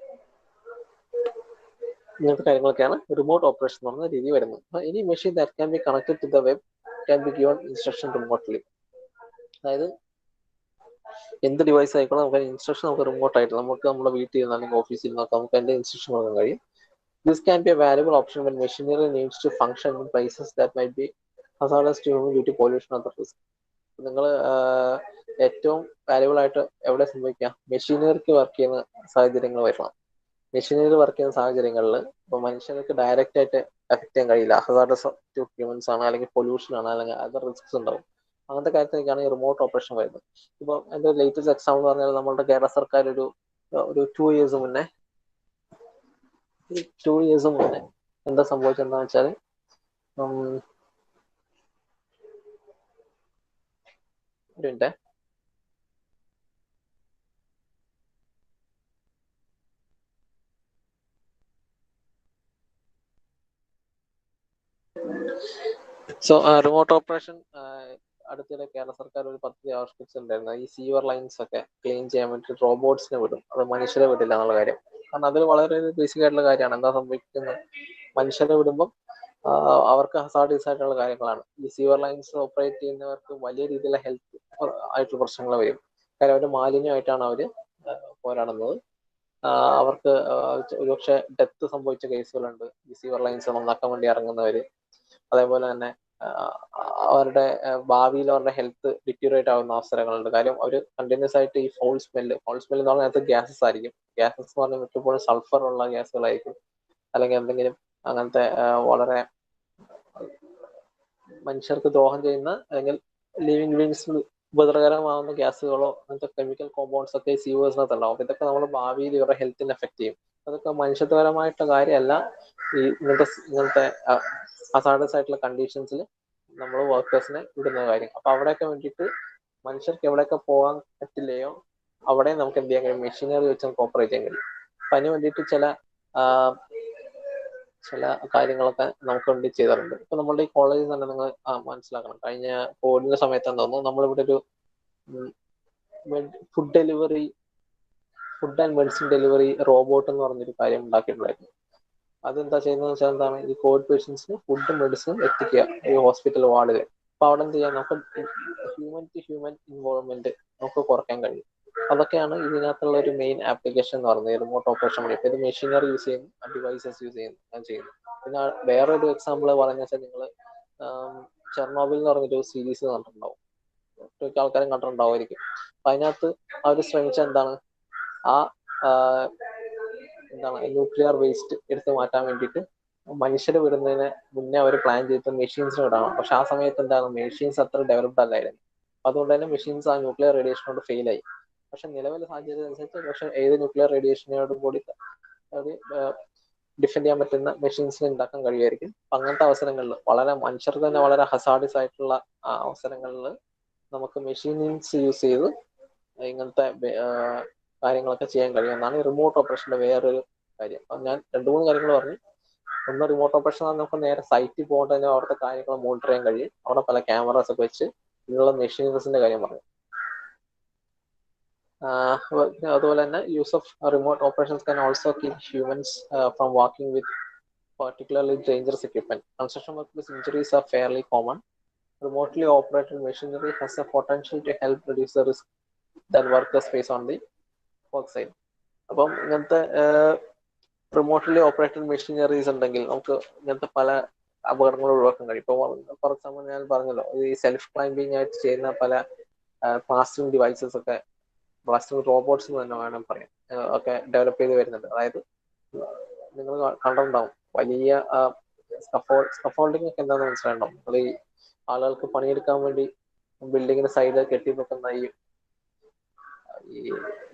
ഇങ്ങനത്തെ കാര്യങ്ങളൊക്കെയാണ് റിമോട്ട് ഓപ്പറേഷൻ എന്ന് പറഞ്ഞ രീതി വരുന്നത്. ഇനി machine that can be connected to the web can be given instruction remotely. അതായത് എന്ത് ഡിവൈസ് ആയിക്കോളും നമുക്ക് ഇൻസ്ട്രക്ഷൻ നമുക്ക് റിമോട്ട് ആയിട്ട് നമുക്ക് നമ്മുടെ വീട്ടിൽ നിന്ന് അല്ലെങ്കിൽ ഓഫീസിൽ നിന്നൊക്കെ നമുക്ക് അതിന്റെ ഇൻസ്ട്രക്ഷൻ കൊടുക്കാൻ കഴിയും. This can be a valuable option when machinery needs to function in places that might be hazardous to human due to pollution of the risk. നിങ്ങൾ ഏറ്റവും വാല്യുബിൾ ആയിട്ട് എവിടെ സംഭവിക്കാം, മെഷീനറിക്ക് വർക്ക് ചെയ്യുന്ന സാഹചര്യങ്ങൾ വരണം. മെഷീനറി വർക്ക് ചെയ്യുന്ന സാഹചര്യങ്ങളിൽ ഇപ്പൊ മനുഷ്യർക്ക് ഡയറക്റ്റ് ആയിട്ട് എഫക്ട് ചെയ്യാൻ കഴിയില്ല, ഹസാർഡസ് ടു ഹ്യൂമൻസ് ആണ്, അല്ലെങ്കിൽ പൊല്യൂഷൻ ആണ്, അല്ലെങ്കിൽ അതർ റിസ്ക്സ് ഉണ്ടാവും. അങ്ങനത്തെ കാര്യത്തിലേക്കാണ് ഈ റിമോട്ട് ഓപ്പറേഷൻ വരുന്നത്. ഇപ്പൊ എന്റെ ലേറ്റസ്റ്റ് എക്സാമ്പിൾ എന്ന് പറഞ്ഞാൽ നമ്മുടെ കേരള സർക്കാർ ഒരു 2 years മുന്നേ എന്താ സംഭവിച്ചെന്ന് വെച്ചാൽ, ഒരു മിനിറ്റ്. സോ റിമോട്ട് ഓപ്പറേഷൻ അടുത്തിടെ കേരള സർക്കാർ ഒരു പദ്ധതി ആവിഷ്കരിച്ചിട്ടുണ്ടായിരുന്നു. ഈ സീവർ ലൈൻസ് ഒക്കെ ക്ലീൻ ചെയ്യാൻ വേണ്ടി റോബോട്ട്സിനെ വിടും, അത് മനുഷ്യരെ വിടില്ല എന്നുള്ള കാര്യം. കാരണം അതിൽ വളരെ ബേസിക് ആയിട്ടുള്ള കാര്യമാണ്. എന്താ സംഭവിക്കുന്നത്, മനുഷ്യരെ വിടുമ്പോൾ അവർക്ക് ഹസാർഡസ് ആയിട്ടുള്ള കാര്യങ്ങളാണ്. ഈ സീവർ ലൈൻസ് ഓപ്പറേറ്റ് ചെയ്യുന്നവർക്ക് വലിയ രീതിയിലുള്ള ഹെൽത്ത് ആയിട്ടുള്ള പ്രശ്നങ്ങൾ വരും. കാര്യം അവർ മാലിന്യമായിട്ടാണ് അവർ പോരാടുന്നത്. അവർക്ക് ഒരുപക്ഷെ ഡെത്ത് സംഭവിച്ച കേസുകളുണ്ട് ഈ സീവർ ലൈൻസ് നന്നാക്കാൻ വേണ്ടി ഇറങ്ങുന്നവര്. അതേപോലെ തന്നെ അവരുടെ ഭാവിയിൽ അവരുടെ ഹെൽത്ത് ഡിറ്റീരിയേറ്റ് ആവുന്ന അവസരങ്ങളുണ്ട്. കാര്യം അവർ കണ്ടിന്യൂസ് ആയിട്ട് ഈ ഫൗൾ സ്മെല്ല് എന്ന് പറഞ്ഞാൽ അത് ഗ്യാസസ് ആയിരിക്കും. ഗ്യാസസ് എന്ന് പറഞ്ഞാൽ മിക്കപ്പോഴും സൾഫർ ഉള്ള ഗ്യാസുകളായിരിക്കും, അല്ലെങ്കിൽ എന്തെങ്കിലും അങ്ങനത്തെ വളരെ മനുഷ്യർക്ക് ദ്രോഹം ചെയ്യുന്ന അല്ലെങ്കിൽ ലിവിങ് ബീങ്സിന് ഉപദ്രവകരമാവുന്ന ഗ്യാസുകളോ അങ്ങനത്തെ കെമിക്കൽ കോമ്പൗണ്ട്സ് ഒക്കെ സീവേഴ്സിനകത്ത് ഉണ്ടാവും. അപ്പൊ ഇതൊക്കെ നമ്മുടെ ഭാവിയിൽ ഇവരുടെ ഹെൽത്തിനെ എഫക്ട് ചെയ്യും. അതൊക്കെ മനുഷ്യത്വപരമായിട്ടുള്ള കാര്യമല്ല. ഈ ഇങ്ങനത്തെ ഹസാർഡസ് ആയിട്ടുള്ള കണ്ടീഷൻസിൽ നമ്മൾ വർക്കേഴ്സിനെ വിടുന്ന കാര്യം. അപ്പൊ അവിടെയൊക്കെ വേണ്ടിയിട്ട് മനുഷ്യർക്ക് എവിടെയൊക്കെ പോകാൻ പറ്റില്ലയോ അവിടെ നമുക്ക് എന്ത് ചെയ്യാൻ കഴിയും, മെഷീനറി വെച്ച് നമുക്ക് ഓപ്പറേറ്റ് ചെയ്യാൻ കഴിയും. അപ്പൊ അതിന് വേണ്ടിയിട്ട് ചില കാര്യങ്ങളൊക്കെ നമുക്ക് വേണ്ടി ചെയ്തിട്ടുണ്ട്. ഇപ്പൊ നമ്മളുടെ ഈ കോളേജിൽ തന്നെ നിങ്ങൾ മനസ്സിലാക്കണം, കഴിഞ്ഞ കോവിഡിന്റെ സമയത്ത് തോന്നുന്നു നമ്മളിവിടെ ഒരു food and medicine delivery robot എന്ന് പറഞ്ഞൊരു കാര്യം ഉണ്ടാക്കിയിട്ടുണ്ടായിരുന്നു. അതെന്താ ചെയ്യുന്നത് വെച്ചാൽ എന്താണ്, ഈ കോവിഡ് പേഷ്യൻസിന് ഫുഡ് മെഡിസിൻ എത്തിക്കുക ഈ ഹോസ്പിറ്റൽ വാർഡിൽ. അപ്പൊ അവിടെ എന്ത് ചെയ്യാം, നമുക്ക് ഹ്യൂമൻ ടു ഹ്യൂമൻ ഇൻവോൾവ്മെന്റ് നമുക്ക് കുറയ്ക്കാൻ കഴിയും. അതൊക്കെയാണ് ഇതിനകത്തുള്ള ഒരു മെയിൻ ആപ്ലിക്കേഷൻ എന്ന് പറയുന്നത്, റിമോട്ട് ഓപ്പറേഷൻ വഴി. ഇത് മെഷീനറി യൂസ് ചെയ്യുന്നു, ഡിവൈസസ് യൂസ് ചെയ്യുന്നു. പിന്നെ വേറൊരു എക്സാമ്പിൾ പറഞ്ഞു വെച്ചാൽ നിങ്ങൾ ചെർണോബിൽ എന്ന് പറഞ്ഞൊരു സീരീസ് കണ്ടിട്ടുണ്ടാവും, ഒട്ടുമിക്ക ആൾക്കാരും കണ്ടിട്ടുണ്ടാവുമായിരിക്കും. അപ്പൊ അതിനകത്ത് അവർ ശ്രമിച്ച എന്താണ്, ന്യൂക്ലിയർ വേസ്റ്റ് എടുത്ത് മാറ്റാൻ വേണ്ടിയിട്ട് മനുഷ്യർ വിടുന്നതിന് മുന്നേ അവർ പ്ലാൻ ചെയ്തിട്ട് മെഷീൻസിന് വിടണം. പക്ഷെ ആ സമയത്ത് എന്താണ്, മെഷീൻസ് അത്ര ഡെവലപ്ഡ് അല്ലായിരുന്നു. അതുകൊണ്ട് തന്നെ മെഷീൻസ് ആ ന്യൂക്ലിയർ റേഡിയേഷനോട് ഫെയിൽ ആയി. പക്ഷെ നിലവിലെ സാഹചര്യം അനുസരിച്ച് പക്ഷെ ഏത് ന്യൂക്ലിയർ റേഡിയേഷനോടും കൂടി ഡിഫെൻഡ് ചെയ്യാൻ പറ്റുന്ന മെഷീൻസിന് ഉണ്ടാക്കാൻ കഴിയുമായിരിക്കും. അങ്ങനത്തെ അവസരങ്ങളിൽ മനുഷ്യർക്ക് തന്നെ വളരെ ഹസാർഡസ് ആയിട്ടുള്ള അവസരങ്ങളിൽ നമുക്ക് മെഷീൻസ് യൂസ് ചെയ്ത് ഇങ്ങനത്തെ കാര്യങ്ങളൊക്കെ ചെയ്യാൻ കഴിയുമെന്നാണ് റിമോട്ട് ഓപ്പറേഷന്റെ വേറൊരു കാര്യം. അപ്പൊ ഞാൻ 2-3 കാര്യങ്ങൾ പറഞ്ഞു. ഒന്ന്, റിമോട്ട് ഓപ്പറേഷൻ നമുക്ക് നേരെ സൈറ്റിൽ പോകേണ്ട തന്നെ അവിടുത്തെ കാര്യങ്ങൾ മോണിറ്റർ ചെയ്യാൻ കഴിയും. അവിടെ പല ക്യാമറാസ് ഒക്കെ വെച്ച് ഇതിനുള്ള മെഷീനറീസിന്റെ കാര്യം പറഞ്ഞു. അതുപോലെ തന്നെ use of remote operations can also keep humans from working with particularly dangerous equipment. Construction workplace injuries are fairly common. remotely operated machinery has a potential to help reduce the risk that workers face on the work side. അപ്പം ഇങ്ങനത്തെ റിമോട്ട്ലി ഓപ്പറേറ്റഡ് മെഷീനറീസ് ഉണ്ടെങ്കിൽ നമുക്ക് ഇങ്ങനത്തെ പല അപകടങ്ങളും ഒഴിവാക്കാൻ കഴിയും. ഇപ്പോൾ ഫോർ എക്സാമ്പിൾ ഞാൻ പറഞ്ഞല്ലോ, ഈ സെൽഫ് ക്ലൈംബിംഗ് ആയിട്ട് ചെയ്യുന്ന പല ഫാസ്റ്റിംഗ് ഡിവൈസസ് ഒക്കെ, ഫാസ്റ്റിംഗ് റോബോട്ട്സ് എന്ന് തന്നെ വേണം പറയാം, ഒക്കെ ഡെവലപ്പ് ചെയ്ത് വരുന്നുണ്ട്. അതായത് നിങ്ങൾ കണ്ടിട്ടുണ്ടാവും വലിയ സ്കഫോൾഡിംഗ് ഒക്കെ എന്താണെന്ന് മനസ്സിലായിട്ടുണ്ടാവും. നമ്മൾ ഈ ആളുകൾക്ക് പണിയെടുക്കാൻ വേണ്ടി ബിൽഡിങ്ങിന്റെ സൈഡ് കെട്ടിവെക്കുന്ന ഈ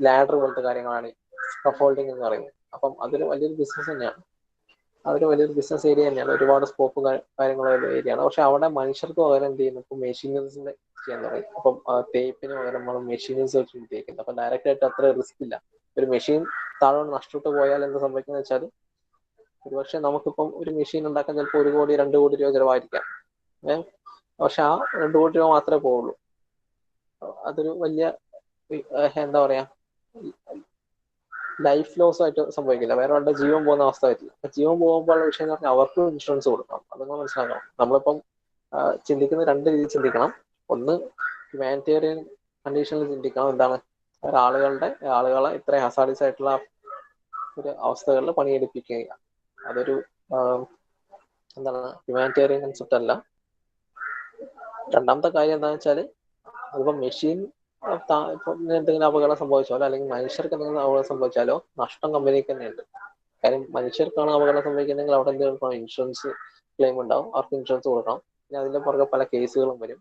ലാഡർ പോലത്തെ കാര്യങ്ങളാണ് സ്കഫോൾഡിംഗ് എന്ന് പറയുന്നത്. അപ്പം അതൊരു വലിയൊരു ബിസിനസ് തന്നെയാണ്, അതൊരു വലിയൊരു ബിസിനസ് ഏരിയ തന്നെയാണ്, ഒരുപാട് സ്കോപ്പ് കാര്യങ്ങളുള്ള ഏരിയയാണ്. പക്ഷെ അവിടെ മനുഷ്യർക്ക് പകരം എന്ത് ചെയ്യുന്നു, ഇപ്പം മെഷീനറീസിന്റെ ചെയ്യാൻ പറയും. അപ്പം തേപ്പിന് പകരം നമ്മൾ മെഷീനറീസ് വെച്ച് തേക്കുന്നത്. അപ്പം ഡയറക്റ്റ് ആയിട്ട് അത്ര റിസ്ക് ഇല്ല. ഒരു മെഷീൻ താഴോട്ട് നഷ്ടപ്പെട്ട് പോയാൽ എന്ത് സംഭവിക്കുന്നത് വെച്ചാൽ, ഒരുപക്ഷെ നമുക്കിപ്പം ഒരു മെഷീൻ ഉണ്ടാക്കാൻ ചിലപ്പോൾ 1 കോടി 2 കോടി രൂപ ചിലവായിരിക്കാം. പക്ഷെ ആ 2 കോടി രൂപ മാത്രമേ പോവുള്ളൂ. അതൊരു വലിയ എന്താ പറയാ, ലൈഫ് ലോസ് ആയിട്ട് സംഭവിക്കില്ല, വേറെ ആളുടെ ജീവൻ പോകുന്ന അവസ്ഥ വരില്ല. അപ്പൊ ജീവൻ പോകുമ്പോഴുള്ള വിഷയം എന്ന് പറഞ്ഞാൽ അവർക്കും ഇൻഷുറൻസ് കൊടുക്കണം. അതൊക്കെ മനസ്സിലാക്കണം. നമ്മളിപ്പം ചിന്തിക്കുന്ന 2 രീതിയിൽ ചിന്തിക്കണം. ഒന്ന്, ഹ്യൂമാനിറ്റേറിയൻ കണ്ടീഷനിൽ ചിന്തിക്കണം. എന്താണ്, ആളുകളെ ഇത്രയും ഹസാഡിയസ് ആയിട്ടുള്ള ഒരു അവസ്ഥകളിൽ പണിയെടുപ്പിക്കുക. അതൊരു എന്താണ്, ഹ്യൂമാനിറ്റേറിയൻ കൺസെപ്റ്റ് അല്ല. രണ്ടാമത്തെ കാര്യം എന്താണെന്ന് വെച്ചാൽ, അതിപ്പോ മെഷീൻ ഇപ്പം എന്തെങ്കിലും അപകടം സംഭവിച്ചാലോ അല്ലെങ്കിൽ മനുഷ്യർക്ക് എന്തെങ്കിലും അപകടം സംഭവിച്ചാലോ നഷ്ടം കമ്പനിക്ക് തന്നെയുണ്ട്. കാര്യം മനുഷ്യർക്കാണ് അപകടം സംഭവിക്കുന്നെങ്കിൽ അവിടെ എന്തെങ്കിലും ഇൻഷുറൻസ് ക്ലെയിം ഉണ്ടാവും, അവർക്ക് ഇൻഷുറൻസ് കൊടുക്കണം. പിന്നെ അതിന്റെ പുറകെ പല കേസുകളും വരും.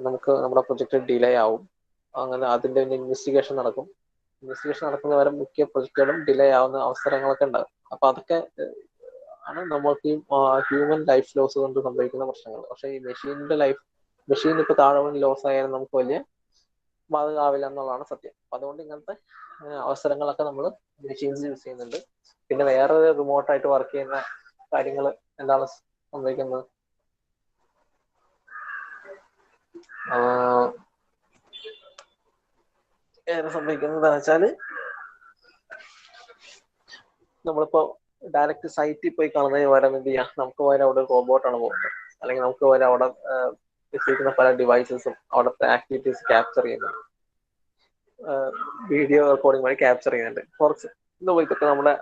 നമുക്ക് നമ്മുടെ പ്രൊജക്ട് ഡിലേ ആവും. അങ്ങനെ അതിന്റെ ഇൻവെസ്റ്റിഗേഷൻ നടക്കും. ഇൻവെസ്റ്റിഗേഷൻ നടക്കുന്നവരെ മിക്ക പ്രൊജക്റ്റുകളും ഡിലേ ആവുന്ന അവസരങ്ങളൊക്കെ ഉണ്ടാകും. അപ്പൊ അതൊക്കെ ആണ് നമ്മൾക്ക് ഈ ഹ്യൂമൻ ലൈഫ് ലോസ് കൊണ്ട് സംഭവിക്കുന്ന പ്രശ്നങ്ങൾ. പക്ഷെ ഈ മെഷീൻ ഇപ്പൊ താഴെ ലോസ് ആയാലും നമുക്ക് വലിയ ബാധകമാവില്ല എന്നുള്ളതാണ് സത്യം. അപ്പൊ അതുകൊണ്ട് ഇങ്ങനത്തെ അവസരങ്ങളൊക്കെ നമ്മൾ മെഷീൻസ് യൂസ് ചെയ്യുന്നുണ്ട്. പിന്നെ വേറെ റിമോട്ടായിട്ട് വർക്ക് ചെയ്യുന്ന കാര്യങ്ങൾ എന്താണ് സംഭവിക്കുന്നത്, സംഭവിക്കുന്നത് വെച്ചാല്, നമ്മളിപ്പോ ഡയറക്റ്റ് സൈറ്റിൽ പോയി കാണുന്നതിന് പകരം എന്ത് ചെയ്യാം, നമുക്ക് പകരം അവിടെ റോബോട്ടാണ് പോകുന്നത്, അല്ലെങ്കിൽ നമുക്ക് പകരം അവിടെ വെച്ചിരിക്കുന്ന പല ഡിവൈസസും അവിടുത്തെ ആക്ടിവിറ്റീസ് ക്യാപ്ചർ ചെയ്യുന്നുണ്ട്, വീഡിയോ റെക്കോർഡിംഗ് വഴി ക്യാപ്ചർ ചെയ്യുന്നുണ്ട്. കുറച്ച് ഇതൊക്കെ നമ്മുടെ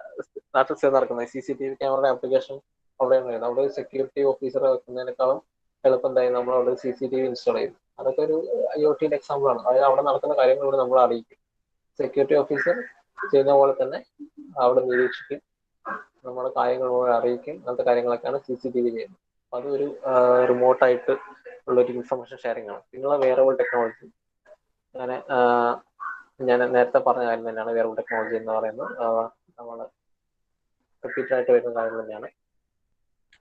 നാട്ടിൽ നടക്കുന്നത് CCTV ക്യാമറയുടെ ആപ്ലിക്കേഷൻ അവിടെ സെക്യൂരിറ്റി ഓഫീസർ വെക്കുന്നതിനേക്കാളും എളുപ്പം എന്തായി നമ്മൾ അവിടെ CCTV ഇൻസ്റ്റാൾ ചെയ്യും. അതൊക്കെ ഒരു IoT എക്സാമ്പിൾ ആണ്. അതായത് അവിടെ നടക്കുന്ന കാര്യങ്ങളോട് നമ്മൾ അറിയിക്കും. സെക്യൂരിറ്റി ഓഫീസർ ചെയ്യുന്ന പോലെ തന്നെ അവിടെ നിരീക്ഷിക്കും, നമ്മുടെ കാര്യങ്ങളോട് അറിയിക്കും. അങ്ങനത്തെ കാര്യങ്ങളൊക്കെയാണ് CCTV ചെയ്യുന്നത്. അതൊരു റിമോട്ടായിട്ട് ഉള്ളൊരു ഇൻഫർമേഷൻ ഷെയറിംഗ് ആണ്. നിങ്ങളെ വെയറബിൾ ടെക്നോളജി, അങ്ങനെ ഞാൻ നേരത്തെ പറഞ്ഞ കാര്യം തന്നെയാണ് വെയറബിൾ ടെക്നോളജി എന്ന് പറയുന്നത്. നമ്മൾ റിപ്പീറ്റ് ആയിട്ട് വരുന്ന കാര്യം തന്നെയാണ്.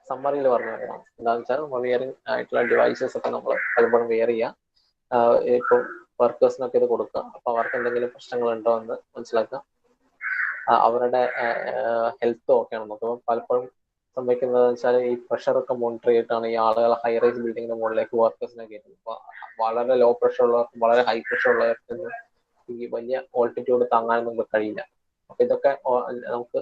സമ്മറിയിൽ പറഞ്ഞു തരണം. എന്താണെന്ന് വെച്ചാൽ, വെയറിംഗ് ആയിട്ടുള്ള ഡിവൈസസ് ഒക്കെ നമ്മൾ പലപ്പോഴും വെയർ ചെയ്യുക, ഇപ്പം വർക്കേഴ്സിനൊക്കെ ഇത് കൊടുക്കുക. അപ്പൊ അവർക്ക് എന്തെങ്കിലും പ്രശ്നങ്ങൾ ഉണ്ടോ എന്ന് മനസ്സിലാക്കുക, അവരുടെ ഹെൽത്ത് ഓക്കെ ആണെന്ന് നോക്കുക. പലപ്പോഴും സംഭവിക്കുന്നത് വെച്ചാൽ, ഈ പ്രഷറൊക്കെ മോണിറ്റർ ചെയ്തിട്ടാണ് ഈ ആളുകൾ ഹൈ റൈസ് ബിൽഡിങ്ങിന്റെ മുകളിലേക്ക് വർക്കേഴ്സിനെ കയറ്റുന്നത്. അപ്പൊ വളരെ ലോ പ്രഷർ ഉള്ളവർക്കും വളരെ ഹൈ പ്രഷർ ഉള്ളവർക്കും ഈ വലിയ ഓൾട്ടിറ്റ്യൂഡ് താങ്ങാനും നമുക്ക് കഴിയില്ല. അപ്പൊ ഇതൊക്കെ നമുക്ക്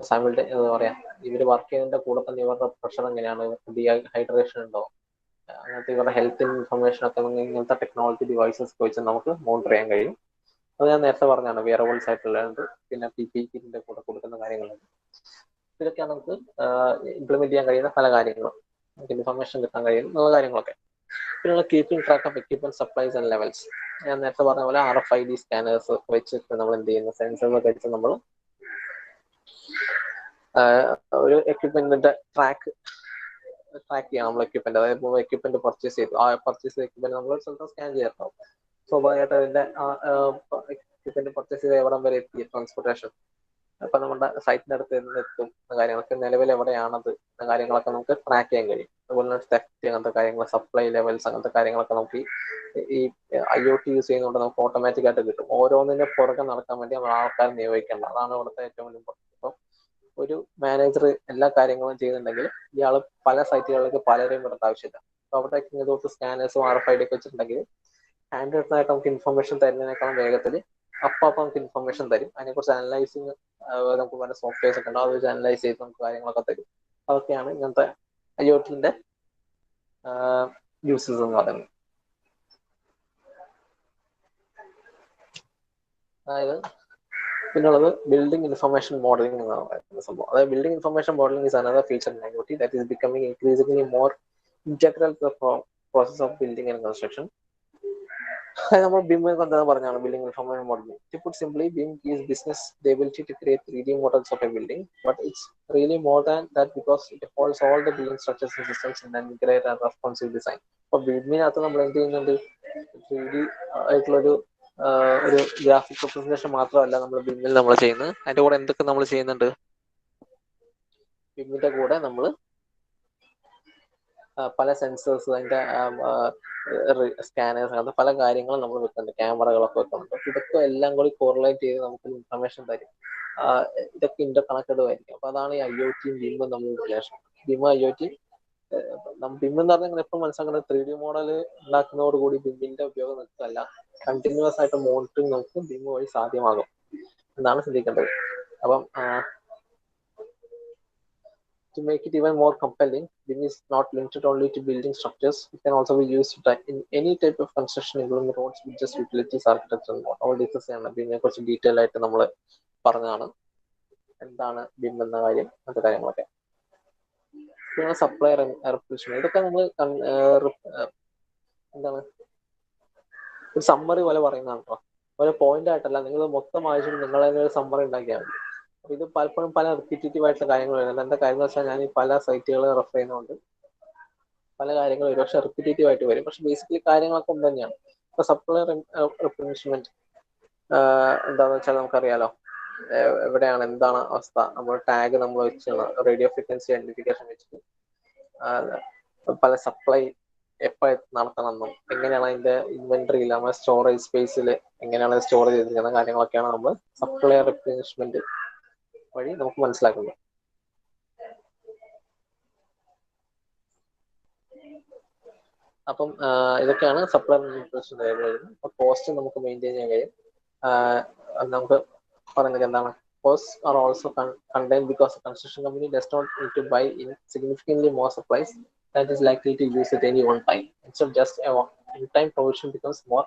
എന്താ പറയാ, ഇവര് വർക്ക് ചെയ്യുന്നതിന്റെ കൂടെ തന്നെ ഇവരുടെ പ്രഷർ എങ്ങനെയാണ്, ഡീഹൈഡ്രേഷൻ ഉണ്ടോ, അങ്ങനത്തെ ഇവരുടെ ഹെൽത്ത് ഇൻഫർമേഷൻ ഒക്കെ ഇങ്ങനത്തെ ടെക്നോളജി ഡിവൈസസ് വെച്ച് നമുക്ക് മോണിറ്റർ ചെയ്യാൻ കഴിയും. അത് ഞാൻ നേരത്തെ പറഞ്ഞാണ് വെയറബിൾസ് ആയിട്ടുള്ളത്. പിന്നെ PPE കൂടെ കൊടുക്കുന്ന കാര്യങ്ങളുണ്ട്. ഇതൊക്കെയാണ് നമുക്ക് ഇംപ്ലിമെന്റ് ചെയ്യാൻ കഴിയുന്ന പല കാര്യങ്ങളും, നമുക്ക് ഇൻഫർമേഷൻ കിട്ടാൻ കഴിയുന്ന കാര്യങ്ങളൊക്കെ. പിന്നെ keeping track of equipment supplies and levels. ഞാൻ നേരത്തെ പറഞ്ഞ പോലെ RFID സ്കാനേഴ്സ് വെച്ചിട്ട് നമ്മൾ എന്ത് ചെയ്യുന്നു, സെൻസറുകളൊക്കെ വെച്ച് നമ്മൾ ഒരു എക്യുപ്മെന്റിന്റെ ട്രാക്ക് ചെയ്യാം. നമ്മൾ എക്യുപ്മെന്റ്, അതായത് എക്യുപ്മെന്റ് പർച്ചേസ് ചെയ്തു, ആ പർച്ചേസ് ചെയ്ത എക്യുപ്മെന്റ് നമ്മൾ സ്വന്തം സ്കാൻ ചെയ്യാറുണ്ടാവും. സ്വാഭാവികമായിട്ട് അതിന്റെ എക്യുപ്മെന്റ് പർച്ചേസ് ചെയ്ത് എവിടം വരെ എത്തി, ട്രാൻസ്പോർട്ടേഷൻ, അപ്പൊ നമ്മുടെ സൈറ്റിന്റെ അടുത്ത് എത്തും കാര്യങ്ങളൊക്കെ, നിലവിൽ എവിടെയാണത് കാര്യങ്ങളൊക്കെ നമുക്ക് ട്രാക്ക് ചെയ്യാൻ കഴിയും. അതുപോലെ തെഫ്റ്റ്, അങ്ങനത്തെ കാര്യങ്ങൾ, സപ്ലൈ ലെവൽസ്, അങ്ങനത്തെ കാര്യങ്ങളൊക്കെ നമുക്ക് ഈ IoT യൂസ് ചെയ്യുന്നതുകൊണ്ട് നമുക്ക് ഓട്ടോമാറ്റിക് ആയിട്ട് കിട്ടും. ഓരോന്നിന്റെ പുറകെ നടക്കാൻ വേണ്ടി നമ്മൾ ആൾക്കാർ നിയോഗിക്കേണ്ട, അതാണ് ഇവിടുത്തെ ഏറ്റവും വലിയ ഇമ്പോർട്ടൻറ്റ്. ഇപ്പം ഒരു മാനേജർ എല്ലാ കാര്യങ്ങളും ചെയ്യുന്നുണ്ടെങ്കിൽ ഇയാൾ പല സൈറ്റുകളിലേക്ക് പലരെയും വിടേണ്ട ആവശ്യമില്ല. അപ്പൊ അവിടെ ഇതുപോലത്തെ സ്കാനേഴ്സും RFID ഒക്കെ വെച്ചിട്ടുണ്ടെങ്കിൽ ഹാൻഡ് റിട്ടൺ ആയിട്ട് നമുക്ക് ഇൻഫർമേഷൻ തരുന്നതിനേക്കാളും വേഗത്തിൽ അപ്പൊ നമുക്ക് ഇൻഫർമേഷൻ തരും. അതിനെക്കുറിച്ച് അനലൈസിങ് നമുക്ക് പല സോഫ്റ്റ്വെയർസ് ഒക്കെ ഉണ്ടാവും, അത് വെച്ച് അനലൈസ് ചെയ്ത് നമുക്ക് കാര്യങ്ങളൊക്കെ തരും. അതൊക്കെയാണ് ഇങ്ങനത്തെ IoTന്റെ യൂസസ് എന്ന് പറയുന്നത്. അതായത് പിന്നുള്ളത് ബിൽഡിംഗ് ഇൻഫർമേഷൻ മോഡലിംഗ് എന്നാണ് പറയുന്ന സംഭവം. അതായത് building information modelling is another feature in IoT that is becoming increasingly more integral to the process of building and construction. അതായത് നമ്മൾ BIM എന്താ പറഞ്ഞാണ് building information modelling. To put simply, BIM gives business the ability to create 3D models of a building, but it's really more than that because it holds all the building structures and systems in an integrated and responsive design. അപ്പൊ BIM-നകത്ത് നമ്മൾ എന്ത് ചെയ്യുന്നുണ്ട്, 3D ആയിട്ടുള്ളൊരു ഒരു ഗ്രാഫിക് റെപ്രസെന്റേഷൻ മാത്രമല്ല നമ്മൾ BIM-ൽ നമ്മൾ ചെയ്യുന്നത്. അതിന്റെ കൂടെ എന്തൊക്കെ നമ്മൾ ചെയ്യുന്നുണ്ട്, BIM-ന്റെ കൂടെ നമ്മൾ പല സെൻസേഴ്സ്, അതിന്റെ സ്കാനേഴ്സ്, അങ്ങനത്തെ പല കാര്യങ്ങളും നമ്മൾ വെക്കുന്നുണ്ട്, ക്യാമറകളൊക്കെ വെക്കുന്നുണ്ട്. ഇതൊക്കെ എല്ലാം കൂടി കോറിലേറ്റ് ചെയ്ത് നമുക്ക് ഇൻഫർമേഷൻ തരും. ഇതൊക്കെ ഇന്റർ കണക്റ്റഡ് ആയിരിക്കും. അപ്പൊ അതാണ് ഈ IoTയും BIM-ഉം തമ്മിലുള്ള റിലേഷൻ. BIM IoT BIM എന്ന് പറഞ്ഞാൽ എപ്പോഴും മനസ്സിലാക്കുന്നത് 3D മോഡൽ ഉണ്ടാക്കുന്നതോടുകൂടി BIM-ന്റെ ഉപയോഗം നിർത്തല്ല, കണ്ടിന്യൂസ് ആയിട്ട് മോണിറ്ററിങ് നമുക്ക് BIM വഴി സാധ്യമാകും എന്നാണ് ചിന്തിക്കേണ്ടത്. അപ്പം to make it even more compelling, BIM is not limited only to building structures. It can also be used in any type of construction, including roads, bridges, utilities, architecture, and more. All discuss ചെയ്യണം. BIM-നെ കുറിച്ച് ഡീറ്റെയിൽ ആയിട്ട് നമ്മൾ പറഞ്ഞതാണ്, എന്താണ് BIM എന്ന കാര്യം, മറ്റു കാര്യങ്ങളൊക്കെ. പിന്നെ സപ്ലയർ റിപ്രസെന്റേഷൻ, ഇതൊക്കെ നമ്മൾ എന്താണ് ഒരു സമ്മറി പോലെ പറയുന്നതാണ് കേട്ടോ. ഒരു പോയിന്റ് ആയിട്ടല്ല, നിങ്ങൾ മൊത്തം വായിച്ചിട്ട് നിങ്ങളെ ഒരു സമ്മറി ഉണ്ടാക്കിയാൽ മതി. അപ്പൊ ഇത് പലപ്പോഴും പല റിപ്പീറ്റേറ്റീവ് ആയിട്ടുള്ള കാര്യങ്ങൾ വരുന്നത്. എന്റെ കാര്യം എന്ന് വെച്ചാൽ ഞാൻ ഈ പല സൈറ്റുകൾ റെഫർ ചെയ്യുന്നതുകൊണ്ട് പല കാര്യങ്ങളും ഒരുപക്ഷെ റിപ്പീറ്റേറ്റീവ് ആയിട്ട് വരും, പക്ഷെ ബേസിക്കലി കാര്യങ്ങളൊക്കെ ഒന്ന് തന്നെയാണ്. ഇപ്പൊ സപ്ലയർ റിപ്രസെന്റേഷൻ എന്താണെന്ന് വെച്ചാൽ നമുക്കറിയാലോ എവിടെയാണ് എന്താണ് അവസ്ഥ. നമ്മൾ ടാഗ് നമ്മൾ വെച്ചാണ് റേഡിയോ ഫ്രീക്വൻസി ഐഡന്റിഫിക്കേഷൻ വെച്ചിട്ട് പല സപ്ലൈ എപ്പോൾ നടത്തണമെന്നും എങ്ങനെയാണ് അതിന്റെ ഇൻവെന്ററിയിൽ നമ്മുടെ സ്റ്റോറേജ് സ്പേസിൽ എങ്ങനെയാണ് സ്റ്റോർ ചെയ്തിരിക്കുന്ന കാര്യങ്ങളൊക്കെയാണ് നമ്മൾ സപ്ലൈ റിപ്ലേസ്മെന്റ് വഴി നമുക്ക് മനസ്സിലാക്കുന്നത്. അപ്പം ഇതൊക്കെയാണ് സപ്ലൈ റിപ്ലേസ്മെന്റ് വരുന്നത്. അപ്പൊ കോസ്റ്റ് നമുക്ക് മെയിൻറ്റെയിൻ ചെയ്യാൻ കഴിയും. നമുക്ക് പറയുന്നത് എന്താണ്, costs are also contained because the construction company does not need to buy in significantly more supplies that is likely to use at any one time. Instead, just a one-time provision becomes more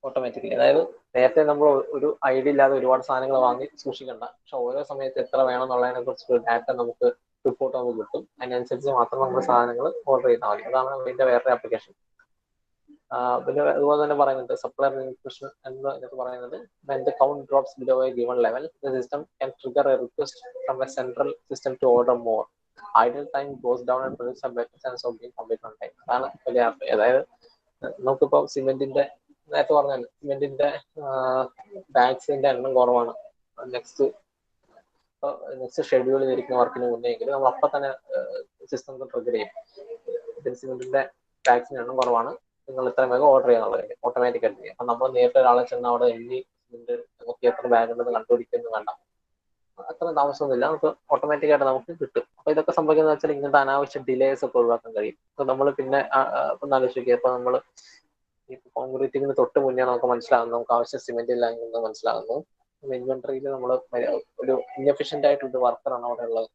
automatically. അതായത് നേരത്തെ നമ്മൾ ഒരു ഐഡിയ ഇല്ലാതെ ഒരുപാട് സാധനങ്ങൾ വാങ്ങി സൂക്ഷിക്കണ്ട, പക്ഷെ ഓരോ സമയത്ത് എത്ര വേണം എന്നുള്ളതിനെ കുറിച്ച് ഡാറ്റ നമുക്ക് റിപ്പോർട്ട് നമുക്ക് കിട്ടും. അതിനനുസരിച്ച് മാത്രം നമ്മൾ സാധനങ്ങൾ ഓർഡർ ചെയ്താൽ മതി. അതാണ് അതിന്റെ വേറെ ആപ്ലിക്കേഷൻ. പിന്നെ അതുപോലെ തന്നെ പറയുന്നുണ്ട് സപ്ലയർ റിക്വസ്റ്റ് എന്നൊക്കെ പറയുന്നത്, when the count drops below a given level, the system can trigger a request from a central system to order more. Idle time goes down and produces a better sense of being complete on time. അതാണ് വലിയ. അതായത് നമുക്കിപ്പോ സിമെന്റിന്റെ നേരത്തെ പറഞ്ഞാൽ സിമെന്റിന്റെ ബാഗ്സിന്റെ എണ്ണം കുറവാണ്, നെക്സ്റ്റ് ഷെഡ്യൂൾ ചെയ്തിരിക്കുന്ന വർക്കിന് മുന്നേ എങ്കിൽ നമ്മൾ അപ്പം തന്നെ സിസ്റ്റം ട്രിഗർ ചെയ്യും. സിമെന്റിന്റെ ബാഗ്സിന്റെ എണ്ണം കുറവാണ്, നിങ്ങൾ ഇത്ര വേഗം ഓർഡർ ചെയ്യാന്നുള്ളത് ഓട്ടോമാറ്റിക് ആയിട്ട് ചെയ്യും. അപ്പൊ നമ്മൾ നേരിട്ട് ഒരാളെ ചെന്ന് അവിടെ എണ്ണി നമുക്ക് എത്ര ബാഗ് ഉണ്ടെന്ന് കണ്ടുപിടിക്കുന്നു വേണ്ട, അത്ര താമസമൊന്നുമില്ല, നമുക്ക് ഓട്ടോമാറ്റിക് ആയിട്ട് നമുക്ക് കിട്ടും. അപ്പൊ ഇതൊക്കെ സംഭവിക്കുന്നത് വെച്ചാൽ ഇങ്ങനത്തെ അനാവശ്യ ഡിലേസ് ഒക്കെ ഒഴിവാക്കാൻ കഴിയും. അപ്പൊ നമ്മൾ പിന്നെ ഒന്ന് ആലോചിക്കുക, ഇപ്പൊ നമ്മൾ ഈ കോൺക്രീറ്റിങ്ങിന് തൊട്ട് മുന്നേ നമുക്ക് മനസ്സിലാകുന്നു നമുക്ക് ആവശ്യം സിമെന്റ് ഇല്ല എന്ന് മനസ്സിലാകുന്നു. ഇൻവെന്ററിയിൽ നമ്മൾ ഒരു ഇൻഎഫിഷ്യന്റ് ആയിട്ടുള്ള വർക്കറാണ് അവിടെ ഉള്ളത്,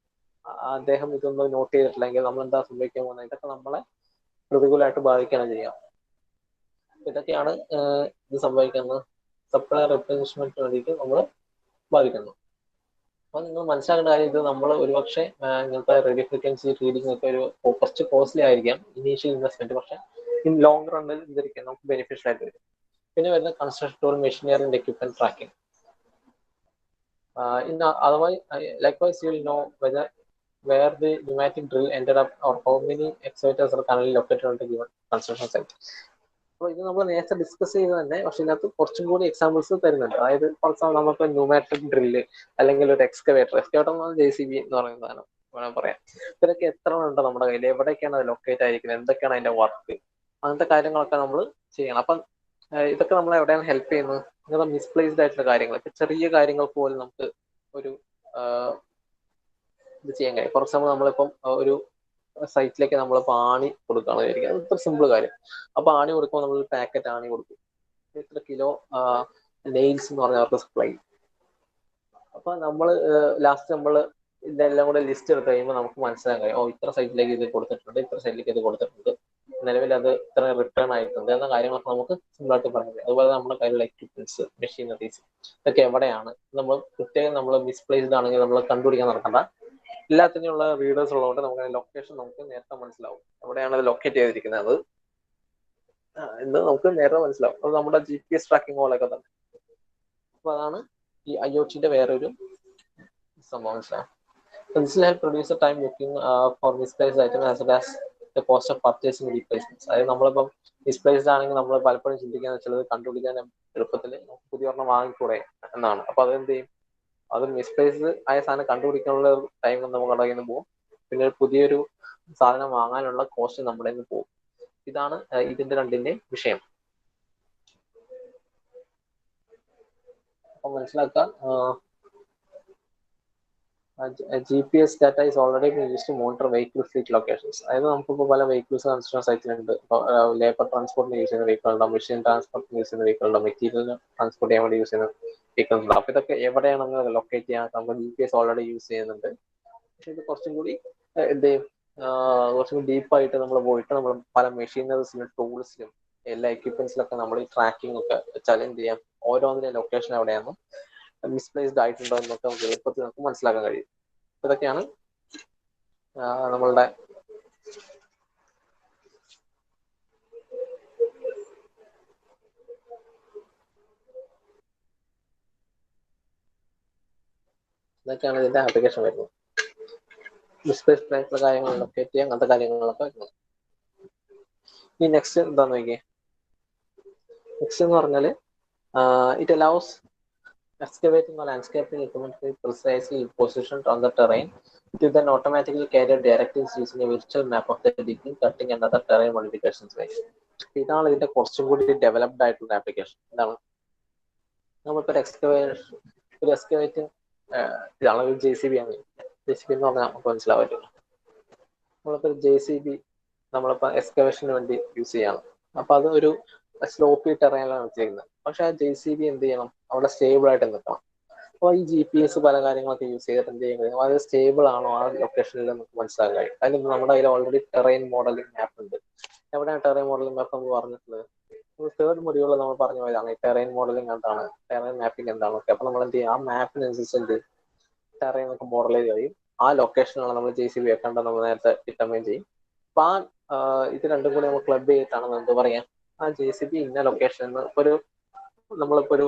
അദ്ദേഹം ഇതൊന്നും നോട്ട് ചെയ്തിട്ടില്ലെങ്കിൽ നമ്മൾ എന്താ സംഭവിക്കാൻ പോകുന്നത്, ഇതൊക്കെ നമ്മളെ പ്രതികൂലമായിട്ട് ബാധിക്കുകയാണ് ചെയ്യാം. ഇതൊക്കെയാണ് ഇത് സംഭവിക്കുന്നത്, സപ്ലൈ റിപ്ലേസ്മെന്റ് വേണ്ടിയിട്ട് നമ്മൾ ബാധിക്കുന്നു. അപ്പൊ നിങ്ങൾ മനസ്സിലാക്കേണ്ട കാര്യം, ഇത് നമ്മൾ ഒരുപക്ഷെ ഇങ്ങനത്തെ റേഡിയോ ഫ്രീക്വൻസി റീഡിംഗ് ഒക്കെ ഒരു കുറച്ച് കോസ്റ്റ്ലി ആയിരിക്കാം ഇനീഷ്യൽ ഇൻവെസ്റ്റ്മെന്റ്, പക്ഷെ ഇൻ ലോങ് റണ്ണിൽ ഇതിരിക്കും നമുക്ക് ബെനിഫിഷ്യൽ ആയിട്ട് വരും. പിന്നെ വരുന്ന construction tool, machinery and equipment tracking. Otherwise, likewise, you will know where the pneumatic drill ended up or how many excavators are currently located on the given construction site. അപ്പോൾ ഇത് നമ്മൾ നേരത്തെ ഡിസ്കസ് ചെയ്ത് തന്നെ, പക്ഷെ ഇതിനകത്ത് കുറച്ചും കൂടി എക്സാമ്പിൾസ് തരുന്നുണ്ട്. അതായത് ഫോർ എക്സാമ്പിൾ നമുക്ക് ന്യൂമാറ്റിക് ഡ്രില്ല് അല്ലെങ്കിൽ ഒരു എക്സ്കവേറ്റർ എന്ന് പറഞ്ഞാൽ JCB എന്ന് പറയുന്ന സാധനം വേണം പറയാം. ഇതൊക്കെ എത്ര ഉണ്ട് നമ്മുടെ കയ്യിൽ, എവിടേക്കാണ് അത് ലൊക്കേറ്റ് ആയിരിക്കുന്നത്, എന്തൊക്കെയാണ് അതിന്റെ വർക്ക്, അങ്ങനത്തെ കാര്യങ്ങളൊക്കെ നമ്മൾ ചെയ്യണം. അപ്പം ഇതൊക്കെ നമ്മളെ എവിടെയാണ് ഹെൽപ്പ് ചെയ്യുന്നത്, ഇങ്ങനത്തെ മിസ്പ്ലേസ്ഡ് ആയിട്ടുള്ള കാര്യങ്ങൾ, ഇപ്പൊ ചെറിയ കാര്യങ്ങൾ പോലും നമുക്ക് ഒരു ഇത് ചെയ്യാൻ കഴിയും. ഫോർ എക്സാമ്പിൾ നമ്മളിപ്പം ഒരു സൈറ്റിലേക്ക് നമ്മളിപ്പോൾ ആണി കൊടുക്കുകയാണ് വിചാരിക്കുക, അത് ഇത്ര സിമ്പിൾ കാര്യം. അപ്പൊ ആണി കൊടുക്കുമ്പോൾ നമ്മൾ പാക്കറ്റ് ആണി കൊടുക്കും, ഇത്ര കിലോ നെയിൽസ് എന്ന് പറഞ്ഞ അവർക്ക് സപ്ലൈ. അപ്പൊ നമ്മൾ ലാസ്റ്റ് നമ്മൾ ഇതെല്ലാം കൂടെ ലിസ്റ്റ് എടുത്ത് കഴിയുമ്പോൾ നമുക്ക് മനസ്സിലാക്കാൻ കഴിയും, ഇത്ര സൈറ്റിലേക്ക് ഇത് കൊടുത്തിട്ടുണ്ട്, ഇത്ര സൈറ്റിലേക്ക് ഇത് കൊടുത്തിട്ടുണ്ട്, നിലവിൽ അത് ഇത്ര റിട്ടേൺ ആയിട്ടുണ്ട് എന്ന കാര്യങ്ങളൊക്കെ നമുക്ക് സിമ്പിളായിട്ട് പറയാൻ കഴിയും. അതുപോലെ നമ്മുടെ കയ്യിലുള്ള എക്യുപ്മെന്റ്സ്, മെഷീനറീസ് ഇതൊക്കെ എവിടെയാണ് നമ്മൾ പ്രത്യേകം നമ്മൾ മിസ്പ്ലേസ്ഡ് ആണെങ്കിൽ നമ്മൾ കണ്ടുപിടിക്കാൻ നടക്കണ്ട. എല്ലാത്തിനുള്ള റീഡേഴ്സ് ഉള്ളതുകൊണ്ട് നമുക്ക് ലൊക്കേഷൻ നമുക്ക് നേരത്തെ മനസ്സിലാവും, എവിടെയാണ് അത് ലൊക്കേറ്റ് ചെയ്തിരിക്കുന്നത് എന്ന് നമുക്ക് നേരത്തെ മനസ്സിലാവും. അത് നമ്മുടെ GPS ട്രാക്കിംഗ് പോലെയൊക്കെ തന്നെ. അപ്പൊ അതാണ് ഈ IoT-ന്റെ വേറൊരു സംഭവം. മനസ്സിലാവും. This will help reduce the time looking for misplaced items as well as the cost of purchasing replacements. അതായത് നമ്മളിപ്പം മിസ്പ്ലേസ്ഡ് ആണെങ്കിൽ നമ്മൾ പലപ്പോഴും ചിന്തിക്കാൻ വെച്ചാൽ കണ്ടുപിടിക്കാൻ എളുപ്പത്തിൽ പുതിയ ഒരെണ്ണം വാങ്ങിക്കൂടെ എന്നാണ്. അപ്പൊ അതെന്ത് ചെയ്യും, അത് മിസ്പ്ലേസ്ഡ് ആയ സാധനം കണ്ടുപിടിക്കാനുള്ള ടൈം നമുക്ക് കടയിൽ നിന്ന് പോകും, പിന്നെ പുതിയൊരു സാധനം വാങ്ങാനുള്ള കോസ്റ്റ് നമ്മുടെ നിന്ന് പോകും. ഇതാണ് ഇതിന്റെ രണ്ടിന്റെ വിഷയം. അപ്പൊ മനസ്സിലാക്കുക, GPS data is already being used to monitor vehicle fleet locations. അതായത് നമുക്കിപ്പോൾ പല വെഹിക്കിൾസ് കൺസ്ട്രക്ഷൻ സൈറ്റിലുണ്ട്. ഇപ്പോൾ ലേബർ ട്രാൻസ്പോർട്ടിന് യൂസ് ചെയ്യുന്ന വെഹിക്കിൾ ഉണ്ടാവും, മെഷീൻ ട്രാൻസ്പോർട്ടിന് യൂസ് ചെയ്യുന്ന വെഹിക്കിൾ ഉണ്ടാവും, മെറ്റീരിയൽ ട്രാൻസ്പോർട്ട് ചെയ്യാൻ വേണ്ടി യൂസ് ചെയ്യുന്ന വെഹിക്കിൾസ് ഉണ്ടാവും. അപ്പൊ ഇതൊക്കെ എവിടെയാണെന്ന് ലൊക്കേറ്റ് ചെയ്യാൻ നമ്മൾ GPS ഓൾറെഡി യൂസ് ചെയ്യുന്നുണ്ട്. പക്ഷെ ഇത് കുറച്ചും കൂടി എന്ത് ചെയ്യും, കുറച്ചും കൂടി ഡീപ്പായിട്ട് നമ്മൾ പോയിട്ട് നമ്മൾ പല മെഷീനറീസിലും ടൂൾസിലും എല്ലാ എക്യുപ്മെന്റ്സിലൊക്കെ നമ്മൾ ഈ ട്രാക്കിംഗ് ഒക്കെ വെച്ചാൽ എന്ത് ചെയ്യാം, ഓരോന്നിന്റെ ലൊക്കേഷൻ എവിടെയാണെന്നും മിസ്പ്ലേസ്ഡ് ആയിട്ടുണ്ടോ എന്നൊക്കെ നമുക്ക് എളുപ്പത്തിൽ നമുക്ക് മനസ്സിലാക്കാൻ കഴിയും. ഇതൊക്കെയാണ് നമ്മളുടെ ഇതിന്റെ ആപ്ലിക്കേഷൻ വരുന്നത്. മിസ്പ്ലേസ്ഡ് ആയിട്ടുള്ള കാര്യങ്ങൾ ലൊക്കേറ്റ് ചെയ്യാൻ അങ്ങനത്തെ കാര്യങ്ങളൊക്കെ വരുന്നത്. ഈ നെക്സ്റ്റ് എന്താന്ന് നോക്കിയേ. നെക്സ്റ്റ് എന്ന് പറഞ്ഞാല് it allows excavating or landscaping equipment to be precisely positioned on the terrain. It will then automatically carry directives using a virtual map of the digging, cutting and other terrain modifications. ഇതാണ് ഇതിന്റെ കുറച്ചും കൂടി ഡെവലപ്ഡ് ആയിട്ടുള്ള ആപ്ലിക്കേഷൻ. എന്താണ്, നമ്മളിപ്പോൾ ഒരു എക്സ്കവേറ്റിംഗ് ഇതാണ് ഒരു JCB ആണ്. JCB എന്ന് പറഞ്ഞാൽ നമുക്ക് മനസ്സിലാവില്ല. നമ്മളിപ്പോൾ JCB നമ്മളിപ്പോൾ എക്സ്കവേഷന് വേണ്ടി യൂസ് ചെയ്യണം. അപ്പൊ അത് ഒരു സ്ലോപ്പി ടെറൈനിലാണ് ചെയ്യുന്നത്. പക്ഷെ ആ JCB എന്ത് ചെയ്യണം, അവിടെ സ്റ്റേബിൾ ആയിട്ട് നിൽക്കണം. അപ്പോൾ ഈ GPS പല കാര്യങ്ങളൊക്കെ യൂസ് ചെയ്തിട്ട് എന്ത് ചെയ്യാൻ കഴിയും, അത് സ്റ്റേബിൾ ആണോ ആ ലൊക്കേഷനിൽ നമുക്ക് മനസ്സിലാക്കാൻ കഴിയും. അതിന് നമ്മുടെ കയ്യിൽ ഓൾറെഡി ടെറൈൻ മോഡലിംഗ് മാപ്പ് ഉണ്ട്. എവിടെയാണ് ടെറൈൻ മോഡലിംഗ് മാപ്പ് നമ്മൾ പറഞ്ഞിട്ടുള്ളത്? തേർഡ് മൊഡ്യൂളിൽ നമ്മൾ പറഞ്ഞു പോയതാണ് ഈ ടെറൈൻ മോഡലിംഗ് എന്താണ്, ടെറൈൻ മാപ്പിംഗ് എന്താണൊക്കെ. അപ്പൊ നമ്മൾ എന്ത് ചെയ്യും, ആ മാപ്പിനനുസരിച്ച് എന്ത് ടെറൈൻ ഒക്കെ മോഡൽ ചെയ്ത് കഴിയും. ആ ലൊക്കേഷനാണ് നമ്മൾ JCB വെക്കേണ്ടത് നമ്മൾ നേരത്തെ ഡിറ്റർമൈൻ ചെയ്യും. അപ്പൊ ആ ഇത് രണ്ടും കൂടി നമ്മൾ ക്ലബ് ചെയ്തിട്ടാണ് എന്താ പറയാ, ആ JCB ഇന്ന ലൊക്കേഷനിൽ ഒരു നമ്മളിപ്പോ ഒരു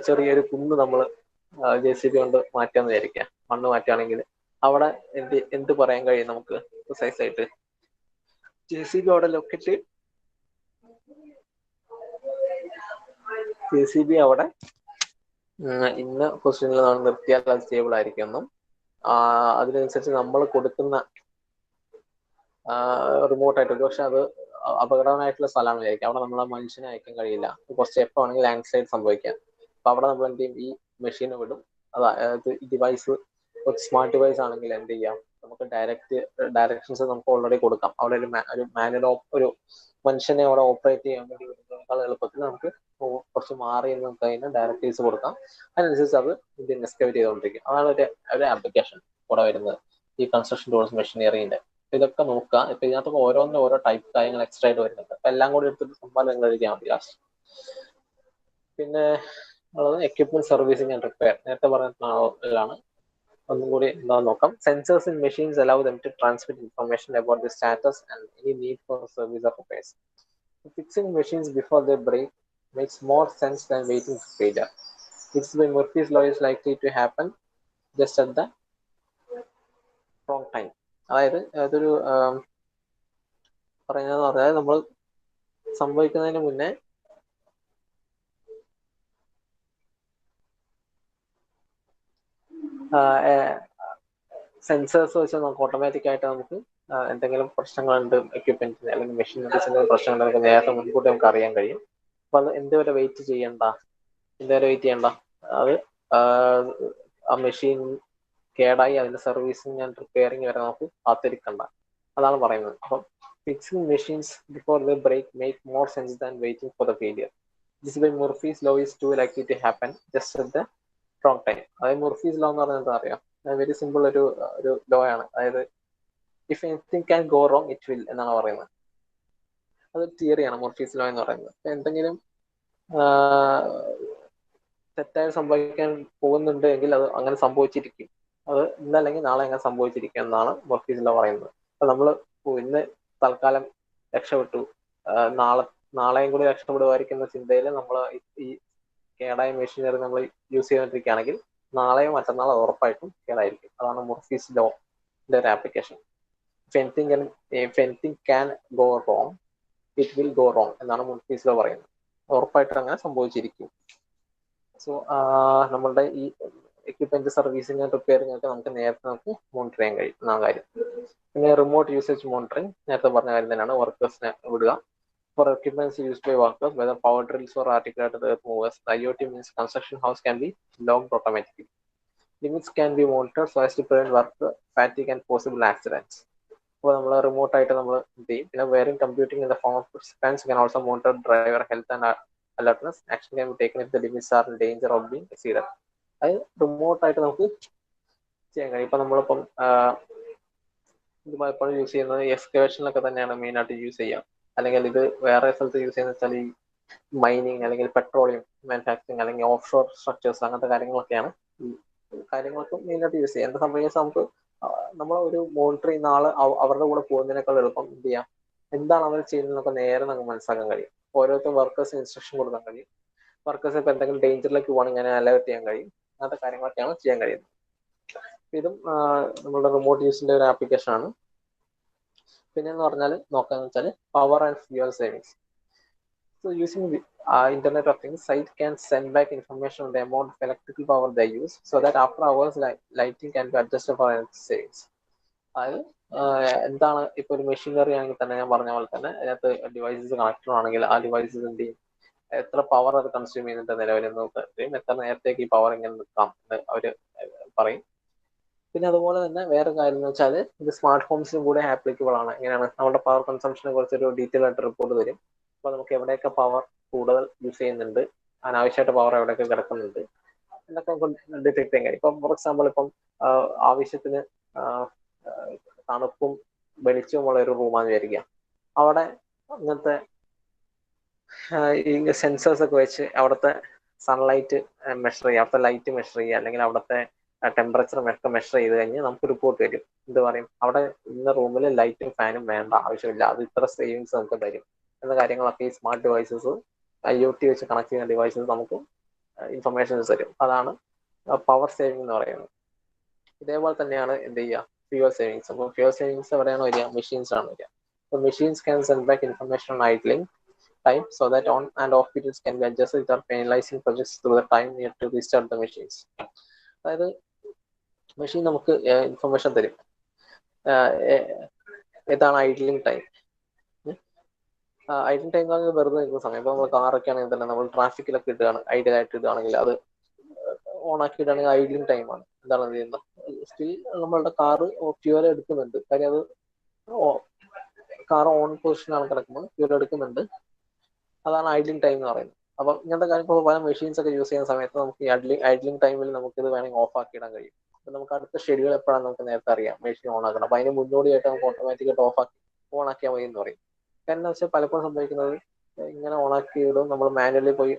ചെറിയൊരു കുന്ന് നമ്മൾ JCB കൊണ്ട് മാറ്റാന്ന് വിചാരിക്കുക, മണ്ണ് മാറ്റുകയാണെങ്കിൽ അവിടെ എന്ത് പറയാൻ കഴിയും നമുക്ക് പ്രിസൈസ് ആയിട്ട്, JCB അവിടെ ലൊക്കേറ്റ് JCB അവിടെ ഇന്ന പൊസിഷനിൽ നമ്മൾ നിർത്തിയാൽ അത് സ്റ്റേബിൾ ആയിരിക്കും എന്നും അതിനനുസരിച്ച് നമ്മൾ കൊടുക്കുന്ന റിമോട്ടായിട്ട്, പക്ഷെ അത് അപകടമായിട്ടുള്ള സ്ഥലമാണ് വിചാരിക്കും, അവിടെ നമ്മളെ മനുഷ്യനെ അയക്കാൻ കഴിയില്ല, കുറച്ച് എപ്പോഴാണെങ്കിൽ ലാൻഡ് സ്ലൈഡ് സംഭവിക്കാം. അപ്പൊ അവിടെ നമ്മൾ എന്ത് ചെയ്യും, ഈ മെഷീനെ വിടും. അതായത് ഈ ഡിവൈസ് ഒരു സ്മാർട്ട് ഡിവൈസ് ആണെങ്കിൽ എന്ത് ചെയ്യാം, നമുക്ക് ഡയറക്ഷൻസ് നമുക്ക് ഓൾറെഡി കൊടുക്കാം. അവിടെ ഒരു മാനുവൽ ഒരു മനുഷ്യനെ അവിടെ ഓപ്പറേറ്റ് ചെയ്യാൻ വേണ്ടി വരുന്നതിനേക്കാൾ എളുപ്പത്തിൽ നമുക്ക് കുറച്ച് മാറി നമുക്ക് അതിന് ഡയറക്റ്റീവ്സ് കൊടുക്കാം. അതിനനുസരിച്ച് അത് ഇത് എക്സ്കവേറ്റ് ചെയ്തുകൊണ്ടിരിക്കും. അതാണ് ഒരു ആപ്ലിക്കേഷൻ കൂടെ വരുന്നത് ഈ കൺസ്ട്രക്ഷൻ ടൂൾസ് മെഷീനറിന്റെ. ഇതൊക്കെ നോക്കുക. ഇപ്പൊ ഇതിനകത്ത് ഓരോന്നിനും ഓരോ ടൈപ്പ് കാര്യങ്ങൾ എക്സ്ട്രാ ആയിട്ട് വരുന്നുണ്ട്. അപ്പൊ എല്ലാം കൂടി എടുത്തിട്ട് സംഭവം നിങ്ങൾ എഴുതിയാൽ മതി ലാസ്റ്റ്. പിന്നെ എക്യുപ്മെന്റ് സർവീസിങ് ആൻഡ് റിപ്പയർ നേരത്തെ പറഞ്ഞതാണ്. ഒന്നും കൂടി എന്താണെന്ന് നോക്കാം. Sensors in machines allow them to transmit information about the status and any need for service or repairs. Fixing machines before they break makes more sense than waiting for failure. It's by Murphy's law is likely to happen just at the wrong time. അതായത് അതൊരു പറയുന്നത് അതായത് നമ്മൾ സംഭവിക്കുന്നതിന് മുന്നേ സെൻസേഴ്സ് വെച്ച് നമുക്ക് ഓട്ടോമാറ്റിക് ആയിട്ട് നമുക്ക് എന്തെങ്കിലും പ്രശ്നങ്ങളുണ്ട് എക്യുപ്മെന്റിന് അല്ലെങ്കിൽ മെഷീനറീസിന്റെ പ്രശ്നങ്ങളുണ്ടെങ്കിൽ നേരത്തെ മുൻകൂട്ടി നമുക്ക് അറിയാൻ കഴിയും. അപ്പൊ അത് എന്തുവരെ വെയിറ്റ് ചെയ്യണ്ട, അത് ആ മെഷീൻ കേടായി അതിന്റെ സർവീസിങ് ആൻഡ് റിപ്പയറിങ് വരെ നമുക്ക് കാത്തിരിക്കണ്ട, അതാണ് പറയുന്നത്. അപ്പം fixing machines before the break make more sense than waiting for the failure. This by Murphy's law is too likely to happen just at the wrong time. അതായത് മുർഫീസ് ലോ എന്ന് പറയുന്നത് എന്താ അറിയാം, വെരി സിമ്പിൾ ഒരു ലോ ആണ്. അതായത് if anything can go wrong it will എന്നാണ് പറയുന്നത്. അതൊരു തിയറിയാണ് മർഫീസ് ലോ എന്ന് പറയുന്നത്. എന്തെങ്കിലും തെറ്റായി സംഭവിക്കാൻ പോകുന്നുണ്ട് എങ്കിൽ അത് അങ്ങനെ സംഭവിച്ചിരിക്കും. അത് ഇന്നല്ലെങ്കിൽ നാളെ അങ്ങനെ സംഭവിച്ചിരിക്കും എന്നാണ് മർഫീസ് ലോ പറയുന്നത്. അപ്പൊ നമ്മൾ ഇന്ന് തൽക്കാലം രക്ഷപ്പെട്ടു, നാളെയും കൂടി രക്ഷപ്പെടുമായിരിക്കുന്ന ചിന്തയിൽ നമ്മൾ ഈ കേടായ മെഷീനറി നമ്മൾ യൂസ് ചെയ്തുകൊണ്ടിരിക്കുകയാണെങ്കിൽ നാളെയോ മറ്റന്നാളോ ഉറപ്പായിട്ടും കേടായിരിക്കും. അതാണ് മർഫീസ് ലോന്റെ ഒരു application. if anything can go wrong, it will go wrong എന്നാണ് മർഫീസ് ലോ പറയുന്നത്. ഉറപ്പായിട്ടും അങ്ങനെ സംഭവിച്ചിരിക്കും. സോ നമ്മളുടെ ഈ എക്യുപ്മെന്റ് സർവീസിങ് റിപ്പയറിംഗ് ഒക്കെ നമുക്ക് നേരത്തെ മോണിറ്റർ ചെയ്യാൻ കഴിയും കാര്യം. പിന്നെ റിമോട്ട് യൂസേജ് മോണിറ്ററിംഗ് നേരത്തെ പറഞ്ഞ കാര്യം തന്നെയാണ്. വർക്കേഴ്സിനെ വിടുക. For equipments used by workers, whether power drills or articulated earth movers, the IoT means construction house can be logged automatically. Limits can be monitored so as to prevent work fatigue and possible accidents. അപ്പോൾ നമ്മൾ റിമോട്ടായിട്ട് നമ്മൾ എന്ത് ചെയ്യും. പിന്നെ wiring computing in the form of participants can also monitor driver health and alertness. Action can be taken if the limits are in danger of being exceeded. അത് റിമോട്ടായിട്ട് നമുക്ക് ചെയ്യാൻ കഴിയും. ഇപ്പൊ നമ്മളിപ്പം ഇത് പലപ്പോഴും യൂസ് ചെയ്യുന്നത് എക്സ്കവേഷനിലൊക്കെ തന്നെയാണ് മെയിനായിട്ട് യൂസ് ചെയ്യുക. അല്ലെങ്കിൽ ഇത് വേറെ സ്ഥലത്ത് യൂസ് ചെയ്യുന്ന വെച്ചാൽ ഈ മൈനിങ് അല്ലെങ്കിൽ പെട്രോളിയം മാനുഫാക്ചറിങ് അല്ലെങ്കിൽ ഓഫ് ഷോർ സ്ട്രക്ചേഴ്സ് അങ്ങനത്തെ കാര്യങ്ങളൊക്കെയാണ് ഈ കാര്യങ്ങളൊക്കെ മെയിനായിട്ട് യൂസ് ചെയ്യുക. എന്താ സംഭവിച്ചാൽ നമുക്ക് നമ്മൾ ഒരു മോണിറ്റർ ചെയ്യുന്ന ആള് അവരുടെ കൂടെ പോകുന്നതിനേക്കാൾ എളുപ്പം എന്ത് ചെയ്യാം, എന്താണ് അവർ ചെയ്യുന്നതൊക്കെ നേരെ നമുക്ക് മനസ്സിലാക്കാൻ കഴിയും. ഓരോരുത്തർ വർക്കേഴ്സിന് ഇൻസ്ട്രക്ഷൻ കൊടുക്കാൻ കഴിയും. വർക്കേഴ്സ് ഇപ്പൊ എന്തെങ്കിലും ഡേഞ്ചറിലേക്ക് പോകണമെങ്കിൽ അങ്ങനെ അലേർട്ട് ചെയ്യാൻ കഴിയും. അങ്ങനത്തെ കാര്യങ്ങളൊക്കെയാണ് ചെയ്യാൻ കഴിയുന്നത്. ഇതും നമ്മുടെ റിമോട്ട് യൂസിന്റെ ഒരു ആപ്ലിക്കേഷൻ ആണ്. പിന്നെ എന്ന് പറഞ്ഞാൽ നോക്കാന്ന് വെച്ചാൽ power and fuel savings. So using the Internet of Things, site can send back information on the amount of electrical power they use, so that after hours lighting can be adjusted for energy savings. അതായത് എന്താണ് ഇപ്പൊ ഒരു മെഷീനറി ആണെങ്കിൽ തന്നെ ഞാൻ പറഞ്ഞ പോലെ തന്നെ അതിനകത്ത് ഡിവൈസസ് കണക്റ്റഡ് ആണെങ്കിൽ ആ ഡിവൈസസിന്റെയും എത്ര പവർ അത് കൺസ്യൂം ചെയ്യുന്നുണ്ട് നിലവിൽ നോക്കുകയും എത്ര നേരത്തേക്ക് ഈ പവർ ഇങ്ങനെ നിൽക്കാം എന്ന് അവര് പറയും. പിന്നെ അതുപോലെ തന്നെ വേറെ കാര്യം എന്ന് വെച്ചാൽ ഇത് സ്മാർട്ട് ഹോംസിനും കൂടെ ആപ്ലിക്കബിൾ ആണ്. എങ്ങനെയാണ് നമ്മുടെ പവർ കൺസംഷനെ കുറിച്ചൊരു ഡീറ്റെയിൽ ആയിട്ട് റിപ്പോർട്ട് തരും. അപ്പോൾ നമുക്ക് എവിടെയൊക്കെ പവർ കൂടുതൽ യൂസ് ചെയ്യുന്നുണ്ട്, അനാവശ്യമായിട്ട് പവർ എവിടെയൊക്കെ കിടക്കുന്നുണ്ട് എന്നൊക്കെ നമുക്ക് ഡിറ്റക്ട് ചെയ്യാൻ കഴിയും. ഇപ്പം ഫോർ എക്സാമ്പിൾ ഇപ്പം ആവശ്യത്തിന് തണുപ്പും വെളിച്ചവുമുള്ള ഒരു റൂമാന്ന് വിചാരിക്കുക. അവിടെ ഇങ്ങനത്തെ ഈ സെൻസേഴ്സ് ഒക്കെ വെച്ച് അവിടുത്തെ സൺലൈറ്റ് മെഷർ ചെയ്യുക, അവിടുത്തെ ലൈറ്റ് മെഷർ ചെയ്യുക, അല്ലെങ്കിൽ അവിടുത്തെ ടെമ്പറേച്ചർ ഒക്കെ മെഷർ ചെയ്ത് കഴിഞ്ഞ് നമുക്ക് റിപ്പോർട്ട് തരും. എന്ത് പറയും, അവിടെ ഇന്ന റൂമിൽ ലൈറ്റും ഫാനും വേണ്ട, ആവശ്യമില്ല, അത് ഇത്ര സേവിങ്സ് നമുക്ക് തരും എന്ന കാര്യങ്ങളൊക്കെ ഈ സ്മാർട്ട് ഡിവൈസസ് IoT വെച്ച് കണക്ട് ചെയ്യുന്ന ഡിവൈസസ് നമുക്ക് ഇൻഫർമേഷൻസ് തരും. അതാണ് പവർ സേവിങ് എന്ന് പറയുന്നത്. ഇതേപോലെ തന്നെയാണ് എന്ത് ചെയ്യുക, ഫ്യൂവൽ സേവിങ്സ്. അപ്പോൾ ഫ്യൂവൽ സേവിങ്സ് എവിടെയാണ് വരിക, മെഷീൻസ് ആണ് വരിക. അപ്പോൾ machines can send back information on idling time so that on and off periods can be adjusted without penalizing projects through the time needed to restart the machines. അതായത് മെഷീൻ നമുക്ക് ഇൻഫർമേഷൻ തരും, ഏതാണ് ഐഡ്ലിംഗ് ടൈം. ഐഡ്ലിംഗ് ടൈം എന്ന് പറഞ്ഞാൽ വെറുതെ നിൽക്കുന്ന സമയം. ഇപ്പൊ നമ്മൾ കാറൊക്കെ ആണെങ്കിൽ തന്നെ നമ്മൾ ട്രാഫിക്കിലൊക്കെ ഇടുകയാണ്, ഐഡിയലായിട്ട് ഇടുകയാണെങ്കിൽ അത് ഓൺ ആക്കി ഇടുകയാണെങ്കിൽ ഐഡ്ലിംഗ് ടൈമാണ്. എന്താണ് ചെയ്യുന്നത്, സ്റ്റിൽ നമ്മളുടെ കാറ് ഫ്യൂവൽ എടുക്കുന്നുണ്ട്, കാര്യം അത് കാർ ഓൺ പൊസിഷനാണ് കിടക്കുമ്പോൾ ഫ്യൂവൽ എടുക്കുന്നുണ്ട്. അതാണ് ഐഡ്ലിംഗ് ടൈം എന്ന് പറയുന്നത്. അപ്പൊ ഇങ്ങനത്തെ കാര്യം ഇപ്പോൾ പല മെഷീൻസ് ഒക്കെ യൂസ് ചെയ്യുന്ന സമയത്ത് നമുക്ക് ഈ ഐഡ്ലിംഗ് ടൈമിൽ നമുക്ക് ഇത് വേണമെങ്കിൽ ഓഫ് ആക്കി ഇടാൻ കഴിയും. അപ്പൊ നമുക്ക് അടുത്ത ഷെഡ്യൂൾ എപ്പോഴാണ് നമുക്ക് നേരത്തെ അറിയാം മെഷീൻ ഓൺ ആക്കണം. അപ്പൊ അതിന് മുന്നോടിയായിട്ട് നമുക്ക് ഓട്ടോമാറ്റിക്കായിട്ട് ഓൺ ആക്കിയാൽ മതി എന്ന് പറയും. കാരണം എന്താ വെച്ചാൽ പലപ്പോഴും സംഭവിക്കുന്നത് ഇങ്ങനെ ഓൺ ആക്കി ഇടും, നമ്മൾ മാനുവലി പോയി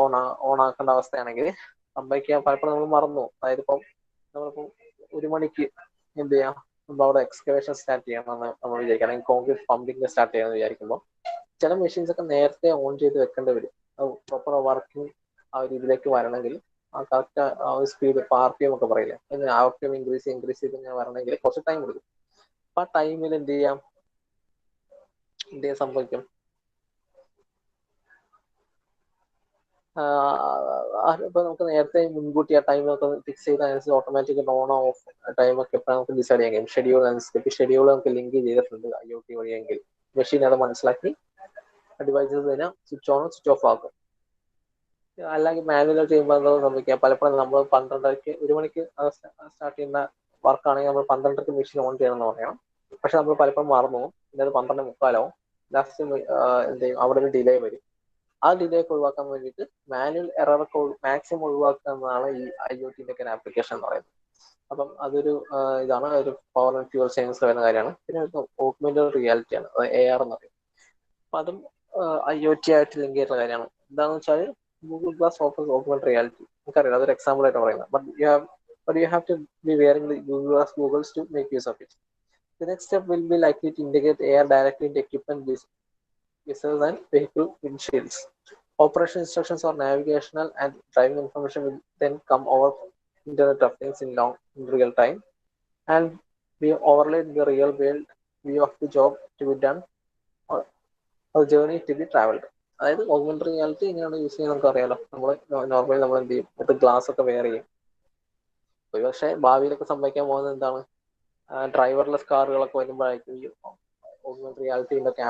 ഓൺ ആക്കേണ്ട അവസ്ഥയാണെങ്കിൽ സംഭവിക്കാൻ പലപ്പോഴും നമ്മൾ മറന്നു. അതായത് ഇപ്പം നമ്മളിപ്പം 1 മണിക്ക് എന്ത് ചെയ്യാം, നമ്മൾ അവിടെ എക്സ്കവേഷൻ സ്റ്റാർട്ട് ചെയ്യണമെന്ന് നമ്മൾ വിചാരിക്കുക, അല്ലെങ്കിൽ കോൺക്രീറ്റ് പമ്പിങ് സ്റ്റാർട്ട് ചെയ്യാമെന്ന് വിചാരിക്കുമ്പോൾ ചില മെഷീൻസ് ഒക്കെ നേരത്തെ ഓൺ ചെയ്ത് വെക്കേണ്ടി വരും. പ്രോപ്പർ വർക്കിംഗ് ആ ഒരു ഇതിലേക്ക് വരണമെങ്കിൽ ആ കറക്റ്റ് ആ ഒരു സ്പീഡ് ഇപ്പോൾ RPM ഒക്കെ പറയില്ലേ, RPM ഇൻക്രീസ് ചെയ്ത് ഇങ്ങനെ വരണമെങ്കിൽ കുറച്ച് ടൈം എടുക്കും. അപ്പൊ ആ ടൈമിൽ എന്ത് ചെയ്യാൻ സംഭവിക്കും, ഇപ്പൊ നമുക്ക് നേരത്തെ മുൻകൂട്ടി ആ ടൈം ഒക്കെ ഫിക്സ് ചെയ്ത് അനുസരിച്ച് ഓട്ടോമാറ്റിക് ഓൺ ഓഫ് ടൈം ഒക്കെ എപ്പോഴും നമുക്ക് ഡിസൈഡ് ചെയ്യാൻ കഴിയും. ഷെഡ്യൂൾ അനുസരിച്ച് ഷെഡ്യൂൾ നമുക്ക് ലിങ്ക് ചെയ്തിട്ടുണ്ട് IoT വഴിയെങ്കിൽ മെഷീൻ അത് മനസ്സിലാക്കി ഡിവൈസസ് തന്നെ സ്വിച്ച് ഓൺ സ്വിച്ച് ഓഫ് ആക്കും. അല്ലെങ്കിൽ മാനുവൽ ചെയ്യുമ്പോൾ എന്താ സംഭവിക്കുക, പലപ്പോഴും നമ്മൾ 12:30 1 മണിക്ക് സ്റ്റാർട്ട് ചെയ്യുന്ന വർക്കാണെങ്കിൽ നമ്മൾ 12:30 മെഷീൻ ഓൺ ചെയ്യണമെന്ന് പറയണം. പക്ഷെ നമ്മൾ പലപ്പോഴും മറന്നു പോകും, പിന്നെ അത് 12:45 ലാസ്റ്റ് എന്ത് ചെയ്യും, അവിടെ ഒരു ഡിലേ വരും. ആ ഡിലേ ഒക്കെ ഒഴിവാക്കാൻ വേണ്ടിയിട്ട് മാനുവൽ എററൊക്കെ മാക്സിമം ഒഴിവാക്കുക എന്നതാണ് ഈ IoT-ന്റെ ഒക്കെ ആപ്ലിക്കേഷൻ എന്ന് പറയുന്നത്. അപ്പം അതൊരു ഇതാണ് ഒരു പവർ ആൻഡ് ഫ്യൂവൽ സയൻസ് വരുന്ന കാര്യമാണ്. പിന്നെ ഓഗ്മെന്റഡ് റിയാലിറ്റി ആണ്, അത് AR എന്ന് പറയും. അതും IoT ആയിട്ട് ലിങ്ക് ചെയ്തിട്ടുള്ള കാര്യമാണ്. എന്താണെന്ന് വെച്ചാൽ Google glass offers augmented reality. നമുക്കറിയാം, അതൊരു എക്സാമ്പിൾ ആയിട്ട് പറയുന്നത്. But you have to be wearing the Google Glass goggles to make use of it. The next step will be likely to integrate AR directly into equipment visors and vehicle windshields. Operation instructions or navigational and driving information will then come over Internet of Things in real time and be overlaid in the real world view of the job to be done or journey to be traveled. അതായത് ഓഗ്മെന്റഡ് റിയാലിറ്റി എങ്ങനെയാണ് യൂസ് ചെയ്യുന്നത് നമുക്ക് അറിയാലോ. നമ്മൾ നോർമലി നമ്മൾ എന്ത് ചെയ്യും, ഇത് ഗ്ലാസ് ഒക്കെ വെയർ ചെയ്യും. ഒരുപക്ഷെ ഭാവിയിലൊക്കെ സംഭവിക്കാൻ പോകുന്നത് എന്താണ്, ഡ്രൈവർലെസ് കാറുകളൊക്കെ വരുമ്പോഴായിരിക്കും ഈ ഓഗ്മെന്റഡ് റിയാലിറ്റിന്റെ ഒക്കെ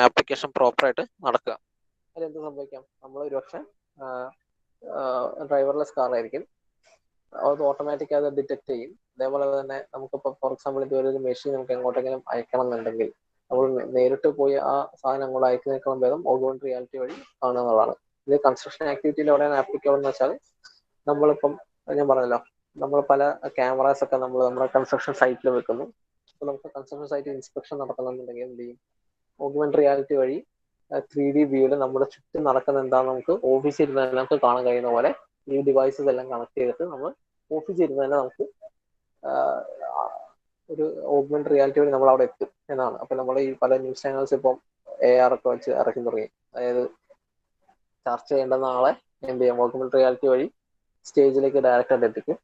ആപ്ലിക്കേഷൻ പ്രോപ്പറായിട്ട് നടക്കുക. അതിലെന്ത് സംഭവിക്കാം, നമ്മൾ ഒരുപക്ഷെ ഡ്രൈവർലെസ് കാറായിരിക്കും, അത് ഓട്ടോമാറ്റിക് അത് ഡിറ്റക്ട് ചെയ്യും. അതേപോലെ തന്നെ നമുക്കിപ്പോൾ ഫോർ എക്സാമ്പിൾ ഇതുപോലെ ഒരു മെഷീൻ നമുക്ക് എങ്ങോട്ടെങ്കിലും അയക്കണം എന്നുണ്ടെങ്കിൽ നമ്മൾ നേരിട്ട് പോയി ആ സാധനം അങ്ങോട്ട് അയക്കുന്നേക്കാളും ഭേദം ഓഗ്മെന്റഡ് റിയാലിറ്റി വഴി കാണുന്നതാണ്. ഇത് കൺസ്ട്രക്ഷൻ ആക്ടിവിറ്റിയിൽ എവിടെയാണ് ആപ്ലിക്കബിൾ എന്ന് വെച്ചാൽ, നമ്മളിപ്പം ഞാൻ പറഞ്ഞല്ലോ, നമ്മൾ പല ക്യാമറാസ് ഒക്കെ നമ്മൾ നമ്മുടെ കൺസ്ട്രക്ഷൻ സൈറ്റിൽ വെക്കുന്നു. അപ്പോൾ നമുക്ക് കൺസ്ട്രക്ഷൻ സൈറ്റ് ഇൻസ്പെക്ഷൻ നടത്തണമെന്നുണ്ടെങ്കിൽ എന്ത് ചെയ്യും, ഓഗ്മെന്റഡ് റിയാലിറ്റി വഴി 3D വ്യൂവിൽ നമ്മുടെ ചുറ്റും നടക്കുന്ന എന്താണെന്ന് നമുക്ക് ഓഫീസിൽ ഇരുന്ന് തന്നെ നമുക്ക് കാണാൻ കഴിയുന്ന പോലെ ഈ ഡിവൈസസ് എല്ലാം കണക്ട് ചെയ്തിട്ട് നമ്മൾ ഓഫീസിൽ ഇരുന്ന് തന്നെ നമുക്ക് ഒരു ഓഗ്മെന്റഡ് റിയാലിറ്റി വഴി നമ്മൾ അവിടെ എത്തും എന്നാണ്. അപ്പൊ നമ്മൾ ഈ പല ന്യൂസ് ചാനൽസ് ഇപ്പം AR ഒക്കെ വെച്ച് ഇറക്കി തുടങ്ങി. അതായത് ചർച്ച ചെയ്യേണ്ടുന്ന ആളെ എന്ത് ചെയ്യാം, ഓഗ്മെന്റഡ് റിയാലിറ്റി വഴി സ്റ്റേജിലേക്ക് ഡയറക്റ്റ് ആയിട്ട് എത്തിക്കും,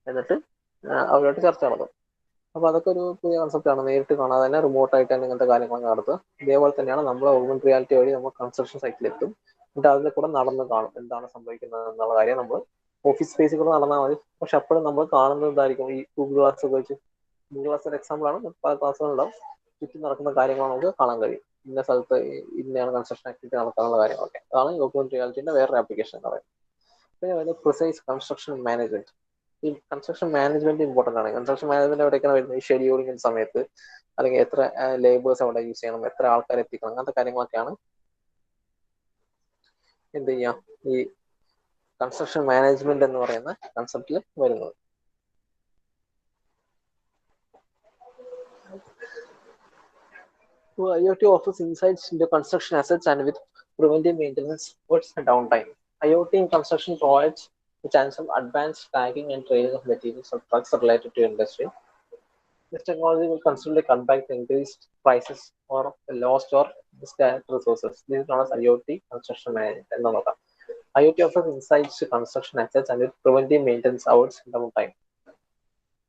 എന്നിട്ട് അവരോട്ട് ചർച്ച നടത്തും. അപ്പൊ അതൊക്കെ ഒരു പുതിയ കോൺസെപ്റ്റ് ആണ്. നേരിട്ട് കാണാതെ തന്നെ റിമോട്ട് ആയിട്ട് തന്നെ ഇങ്ങനത്തെ കാര്യങ്ങൾ നടത്തുക. ഇതേപോലെ തന്നെയാണ് നമ്മൾ ഓഗ്മെന്റഡ് റിയാലിറ്റി വഴി നമ്മൾ കൺസ്ട്രക്ഷൻ സൈറ്റിൽ എത്തും, എന്നിട്ട് അതിൽ കൂടെ നടന്ന് കാണും എന്താണ് സംഭവിക്കുന്നത് എന്നുള്ള കാര്യം. നമ്മൾ ഓഫീസ് സ്പേസിൽ കൂടെ നടന്നാൽ മതി, പക്ഷെ അപ്പോഴും നമ്മൾ കാണുന്നത് എന്തായിരിക്കും, ഈ ഗൂഗിൾ ഗ്ലാസ് ഉപയോഗിച്ച്. ഗൂഗിൾ ഗ്ലാസ് ഒരു എക്സാമ്പിൾ ആണ്, പല ക്ലാസ്സുകളുണ്ടാവും, ചുറ്റും നടക്കുന്ന കാര്യങ്ങൾ നമുക്ക് കാണാൻ കഴിയും. ഇന്ന സ്ഥലത്ത് ഇന്നയാണ് കൺസ്ട്രക്ഷൻ ആക്ടിവിറ്റി നടക്കാനുള്ള കാര്യങ്ങളൊക്കെ. അതാണ് ഓഗ്മെന്റഡ് റിയാലിറ്റിന്റെ വേറൊരു ആപ്ലിക്കേഷൻ എന്ന് പറയുന്നത്. പിന്നെ വരുന്നത് പ്രിസൈസ് കൺസ്ട്രക്ഷൻ മാനേജ്മെന്റ്. ഈ കൺസ്ട്രക്ഷൻ മാനേജ്മെന്റ് ഇമ്പോർട്ടന്റ് ആണ്. കൺസ്ട്രക്ഷൻ മാനേജ്മെന്റ് എവിടെയൊക്കെയാണ് വരുന്നത്, ഈ ഷെഡ്യൂളിംഗ് സമയത്ത്, അല്ലെങ്കിൽ എത്ര ലേബേഴ്സ് അവിടെ യൂസ് ചെയ്യണം, എത്ര ആൾക്കാരെ എത്തിക്കണം, അങ്ങനത്തെ കാര്യങ്ങളൊക്കെയാണ് എന്ത് ചെയ്യാം, ഈ കൺസ്ട്രക്ഷൻ മാനേജ്മെന്റ് എന്ന് പറയുന്ന കൺസെപ്റ്റിൽ വരുന്നത്. IoT offers insights into construction assets and with preventive maintenance towards downtime. IoT in construction provides the chance of advanced tagging and trailing of materials or trucks related to industry. This technology will constantly cut back the increased prices or lost or discarded resources. This is known as IoT construction management. IoT offers insights to construction assets and with preventive maintenance hours and downtime.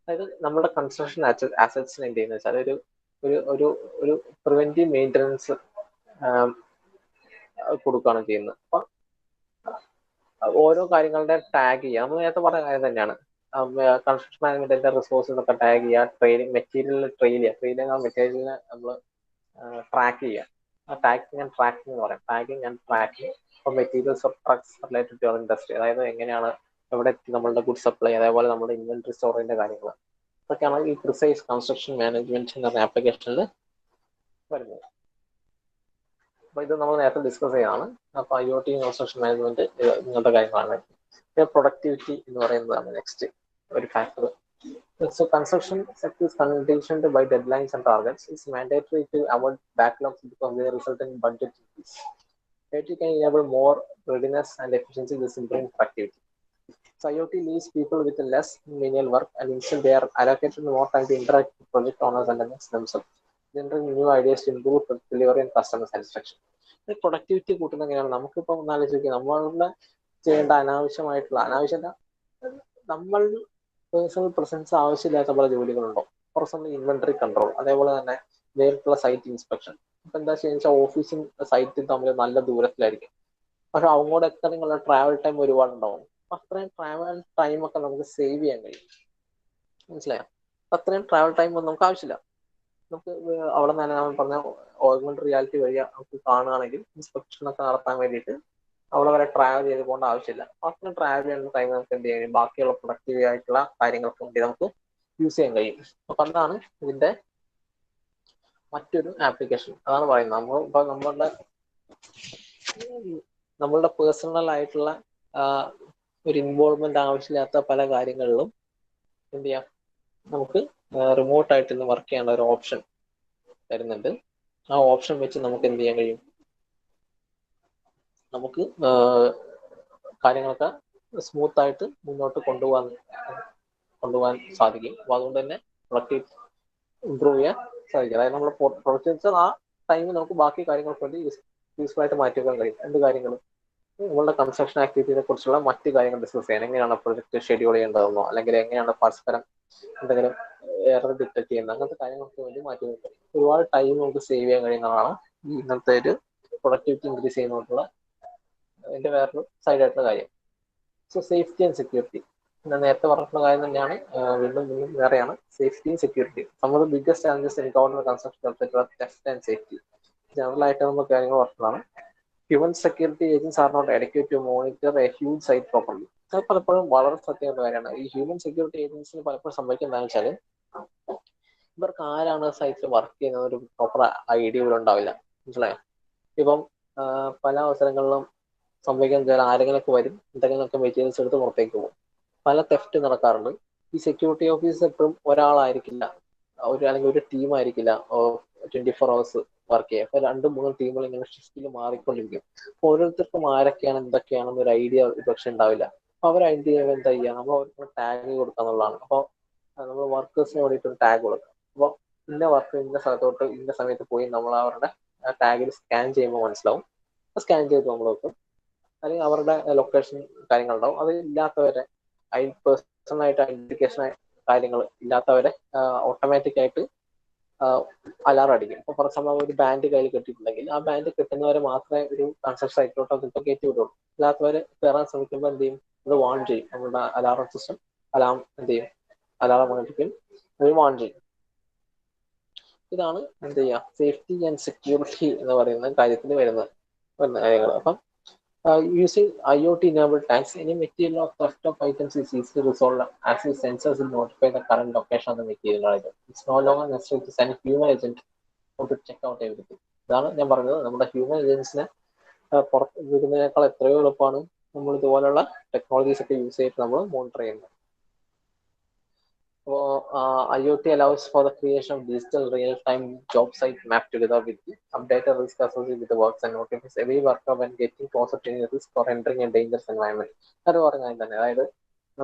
അതായത് നമ്മുടെ കൺസ്ട്രക്ഷൻ അസറ്റ്സിന് എന്ത് ചെയ്യുന്നത് വെച്ചാൽ ഒരു ഒരു ഒരു പ്രിവെന്റീവ് മെയിൻ്റനൻസ് കൊടുക്കുകയാണ് ചെയ്യുന്നത്. അപ്പൊ ഓരോ കാര്യങ്ങളുടെ ടാഗ് ചെയ്യുക, നമ്മൾ നേരത്തെ പറഞ്ഞ കാര്യം തന്നെയാണ്. കൺസ്ട്രക്ഷൻ മാനേജ്മെന്റിന്റെ റിസോഴ്സസ് ഒക്കെ ടാഗ് ചെയ്യുക, ട്രെയിനിങ് മെറ്റീരിയൽ ട്രെയിനിങ് മെറ്റീരിയലിനെ നമ്മൾ ട്രാക്ക് ചെയ്യുക. ടാഗിങ് ആൻഡ് ട്രാക്കിംഗ് എന്ന് പറയാം. Tagging and tracking for materials of trucks related to industry. അതായത് എങ്ങനെയാണ് എവിടെ നമ്മളുടെ ഗുഡ് സപ്ലൈ, അതേപോലെ നമ്മുടെ ഇൻവെന്ററി സ്റ്റോറിന്റെ കാര്യങ്ങൾ, അതൊക്കെയാണ് ഈ പ്രിസൈസ് കൺസ്ട്രക്ഷൻ മാനേജ്മെന്റ് എന്ന ആപ്ലിക്കേഷനിൽ വരുന്നത്. അപ്പൊ ഇത് നമ്മൾ നേരത്തെ ഡിസ്കസ് ചെയ്യാണ്. അപ്പൊ IoT കൺസ്ട്രക്ഷൻ മാനേജ്മെന്റ് ഇങ്ങനത്തെ കാര്യങ്ങളാണ്. പ്രൊഡക്ടിവിറ്റി എന്ന് പറയുന്നതാണ് നെക്സ്റ്റ് ഒരു factor. So construction sector is conditioned by deadlines and targets. It's mandatory to avoid backlogs because they result in budget increase. IoT can enable more readiness and efficiency with improving productivity. So IoT leaves people with less menial work and instead they are allocated more time to interact with project owners and themselves, generating new ideas to improve delivery and customer satisfaction. Productivity കൂട്ടുന്ന എങ്ങനെയാണ്, നമുക്കിപ്പോൾ ഒന്നാലോചിക്കുക, നമ്മളുടെ ചെയ്യേണ്ട അനാവശ്യമല്ല, നമ്മൾ പേഴ്സണൽ പ്രസൻസ് ആവശ്യമില്ലാത്ത പല ജോലികളുണ്ടോ. ഫോർ എക്സാമ്പിൾ ഇൻവെന്ററി കൺട്രോൾ, അതേപോലെ തന്നെ നേരിട്ടുള്ള സൈറ്റ് ഇൻസ്പെക്ഷൻ. ഇപ്പൊ എന്താ വെച്ചാൽ ഓഫീസും സൈറ്റും തമ്മിൽ നല്ല ദൂരത്തിലായിരിക്കും, പക്ഷെ അങ്ങോട്ട് എത്തണമെങ്കിൽ ട്രാവൽ ടൈം ഒരുപാടുണ്ടാവും. അപ്പൊ അത്രയും ട്രാവൽ ടൈം ഒക്കെ നമുക്ക് സേവ് ചെയ്യാൻ കഴിയും. മനസ്സിലായോ? അത്രയും ട്രാവൽ ടൈം ഒന്നും നമുക്ക് ആവശ്യമില്ല. നമുക്ക് അവിടെ നിന്ന് നമ്മൾ പറഞ്ഞ ഓഗ്മെന്റഡ് റിയാലിറ്റി വഴി നമുക്ക് കാണുകയാണെങ്കിൽ ഇൻസ്പെക്ഷൻ ഒക്കെ നടത്താൻ വേണ്ടിയിട്ട് അവിടെ വരെ ട്രാവൽ ചെയ്ത് പോകേണ്ട ആവശ്യമില്ല. അത്രയും ട്രാവൽ ചെയ്യുന്ന ടൈം നമുക്ക് എന്ത് ചെയ്യാൻ, ബാക്കിയുള്ള പ്രൊഡക്റ്റീവ് ആയിട്ടുള്ള കാര്യങ്ങൾക്ക് വേണ്ടി നമുക്ക് യൂസ് ചെയ്യാൻ കഴിയും. അപ്പൊ അതാണ് ഇതിന്റെ മറ്റൊരു ആപ്ലിക്കേഷൻ. അതാണ് പറയുന്നത്, നമ്മൾ ഇപ്പൊ നമ്മളുടെ പേഴ്സണൽ ആയിട്ടുള്ള ഒരു ഇൻവോൾവ്മെന്റ് ആവശ്യമില്ലാത്ത പല കാര്യങ്ങളിലും എന്ത് ചെയ്യാം, നമുക്ക് റിമോട്ടായിട്ട് ഇന്ന് വർക്ക് ചെയ്യാനുള്ള ഒരു ഓപ്ഷൻ തരുന്നുണ്ട്. ആ ഓപ്ഷൻ വെച്ച് നമുക്ക് എന്ത് ചെയ്യാൻ കഴിയും? നമുക്ക് കാര്യങ്ങളൊക്കെ സ്മൂത്ത് ആയിട്ട് മുന്നോട്ട് കൊണ്ടുപോകാൻ സാധിക്കും. അപ്പോൾ അതുകൊണ്ട് തന്നെ പ്രൊഡക്ടിവിറ്റി ഇമ്പ്രൂവ് ചെയ്യാൻ സാധിക്കും. അതായത് നമ്മൾ പ്രൊഡക്റ്റ് വെച്ചാൽ ആ ടൈമിൽ നമുക്ക് ബാക്കി കാര്യങ്ങൾക്ക് വേണ്ടി യൂസ്ഫുൾ ആയിട്ട് മാറ്റി വെക്കാൻ കഴിയും. എന്ത് കാര്യങ്ങൾ? നിങ്ങളുടെ കൺസ്ട്രക്ഷൻ ആക്ടിവിറ്റിനെ കുറിച്ചുള്ള മറ്റ് കാര്യങ്ങൾ ഡിസ്കസ് ചെയ്യാൻ, എങ്ങനെയാണ് പ്രൊജക്ട് ഷെഡ്യൂൾ ചെയ്യേണ്ടതെന്നോ അല്ലെങ്കിൽ എങ്ങനെയാണ് പരസ്പരം എന്തെങ്കിലും എറർ ഡിറ്റക്ട് ചെയ്യുന്നത്, അങ്ങനത്തെ കാര്യങ്ങൾക്ക് വേണ്ടി മാറ്റി വെക്കും. ഒരുപാട് ടൈം നമുക്ക് സേവ് ചെയ്യാൻ കഴിയുന്നതാണ് ഇന്നത്തെ ഒരു പ്രൊഡക്ടിവിറ്റി ഇൻക്രീസ് ചെയ്യുന്നതിനുള്ള അതിന്റെ വേറൊരു സൈഡായിട്ടുള്ള കാര്യം. സോ സേഫ്റ്റി ആൻഡ് സെക്യൂരിറ്റി, ഞാൻ നേരത്തെ പറഞ്ഞിട്ടുള്ള കാര്യം തന്നെയാണ്, വീണ്ടും വേറെയാണ് സേഫ്റ്റിയും സെക്യൂരിറ്റിയും. Some of the biggest challenges encounter construction test and safety. General ആയിട്ട് നമ്മൾ കാര്യങ്ങൾ പറഞ്ഞതാണ്. Human security agents are not adequate to monitor a huge site properly. അത് പലപ്പോഴും വളരെ സത്യമായിട്ടുള്ള കാര്യമാണ്. ഈ ഹ്യൂമൻ സെക്യൂരിറ്റി ഏജൻസിന് പലപ്പോഴും സംഭവിക്കുന്നതെന്ന് വെച്ചാൽ ഇവർക്ക് ആരാണ് സൈറ്റിൽ വർക്ക് ചെയ്യുന്നത് ഒരു പ്രോപ്പർ ഐഡിയ പോലും ഉണ്ടാവില്ല. മനസ്സിലായോ? ഇപ്പം പല അവസരങ്ങളിലും സംഭവിക്കാൻ വെച്ചാൽ ആരെങ്കിലൊക്കെ വരും, എന്തെങ്കിലുമൊക്കെ മെറ്റീരിയൽസ് എടുത്ത് പുറത്തേക്ക് പോകും. പല തെഫ്റ്റ് നടക്കാറുണ്ട്. ഈ സെക്യൂരിറ്റി ഓഫീസർ എപ്പോഴും ഒരാളായിരിക്കില്ല, അല്ലെങ്കിൽ ഒരു ടീം ആയിരിക്കില്ല 24 hours വർക്ക് ചെയ്യുക. അപ്പൊ 2-3 ടീമുകൾ ഇങ്ങനെ ഷിഫ്റ്റിൽ മാറിക്കൊണ്ടിരിക്കും. അപ്പൊ ഓരോരുത്തർക്കും ആരൊക്കെയാണ് എന്തൊക്കെയാണെന്ന് ഒരു ഐഡിയ പക്ഷെ ഉണ്ടാവില്ല. അപ്പൊ അവർ ഐഡിയ എന്താ ചെയ്യുക? നമ്മൾ അവർക്ക് ടാഗ് കൊടുക്കുക എന്നുള്ളതാണ്. അപ്പോൾ നമ്മൾ വർക്കേഴ്സിന് വേണ്ടിയിട്ട് ഒരു ടാഗ് കൊടുക്കുക. അപ്പോൾ ഇന്ന വർക്ക് ഇന്ന സ്ഥലത്തോട്ട് ഇന്ന സമയത്ത് പോയി നമ്മൾ അവരുടെ ടാഗിൽ സ്കാൻ ചെയ്യുമ്പോൾ മനസ്സിലാവും. സ്കാൻ ചെയ്ത് നമ്മൾ വെക്കും. അല്ലെങ്കിൽ അവരുടെ ലൊക്കേഷൻ കാര്യങ്ങളുണ്ടാവും. അത് ഇല്ലാത്തവരെ പേഴ്സണലായിട്ട് ഐഡന്റിഫിക്കേഷൻ കാര്യങ്ങൾ ഇല്ലാത്തവരെ ഓട്ടോമാറ്റിക് ആയിട്ട് അലാറം അടിക്കും. ഇപ്പൊ ഫോർ എക്സാമ്പിൾ ഒരു ബാൻഡ് കയ്യിൽ കെട്ടിയിട്ടുണ്ടെങ്കിൽ ആ ബാൻഡ് കെട്ടുന്നവരെ മാത്രമേ ഒരു കൺസ്ട്രക്ഷൻ സൈറ്റിലോട്ടോ ചിലപ്പോൾ കയറ്റി വിടുള്ളൂ. അല്ലാത്തവരെ കയറാൻ ശ്രമിക്കുമ്പോൾ എന്ത് ചെയ്യും? അത് വാൺ ചെയ്യും. നമ്മുടെ അലാറം സിസ്റ്റം എന്ത് ചെയ്യും? അലാറം അടിക്കും, അത് വാൺ ചെയ്യും. ഇതാണ് എന്ത് ചെയ്യുക, സേഫ്റ്റി ആൻഡ് സെക്യൂരിറ്റി എന്ന് പറയുന്ന കാര്യത്തിൽ വരുന്ന കാര്യങ്ങൾ. അപ്പം using IoT-enabled tags, any material or theft of items is easily resolved as the sensors will notify the current location of the material item. It's no longer necessary to send a human agent to check out everything. ഇതാണ് ഞാൻ പറഞ്ഞത്, നമ്മുടെ ഹ്യൂമൻ ഏജൻസിനെ പുറത്ത് വിടുന്നതിനേക്കാൾ എത്രയോ എളുപ്പമാണ് നമ്മൾ ഇതുപോലുള്ള ടെക്നോളജീസ് ഒക്കെ യൂസ് ചെയ്തിട്ട് നമ്മൾ മോണിറ്റർ ചെയ്യുന്നത്. IoT allows for the creation of digital real-time job site map together with the updated risk associated with the works and notifies every worker when getting closer to any risk or entering a dangerous environment. അത് പറഞ്ഞാൽ തന്നെ, അതായത്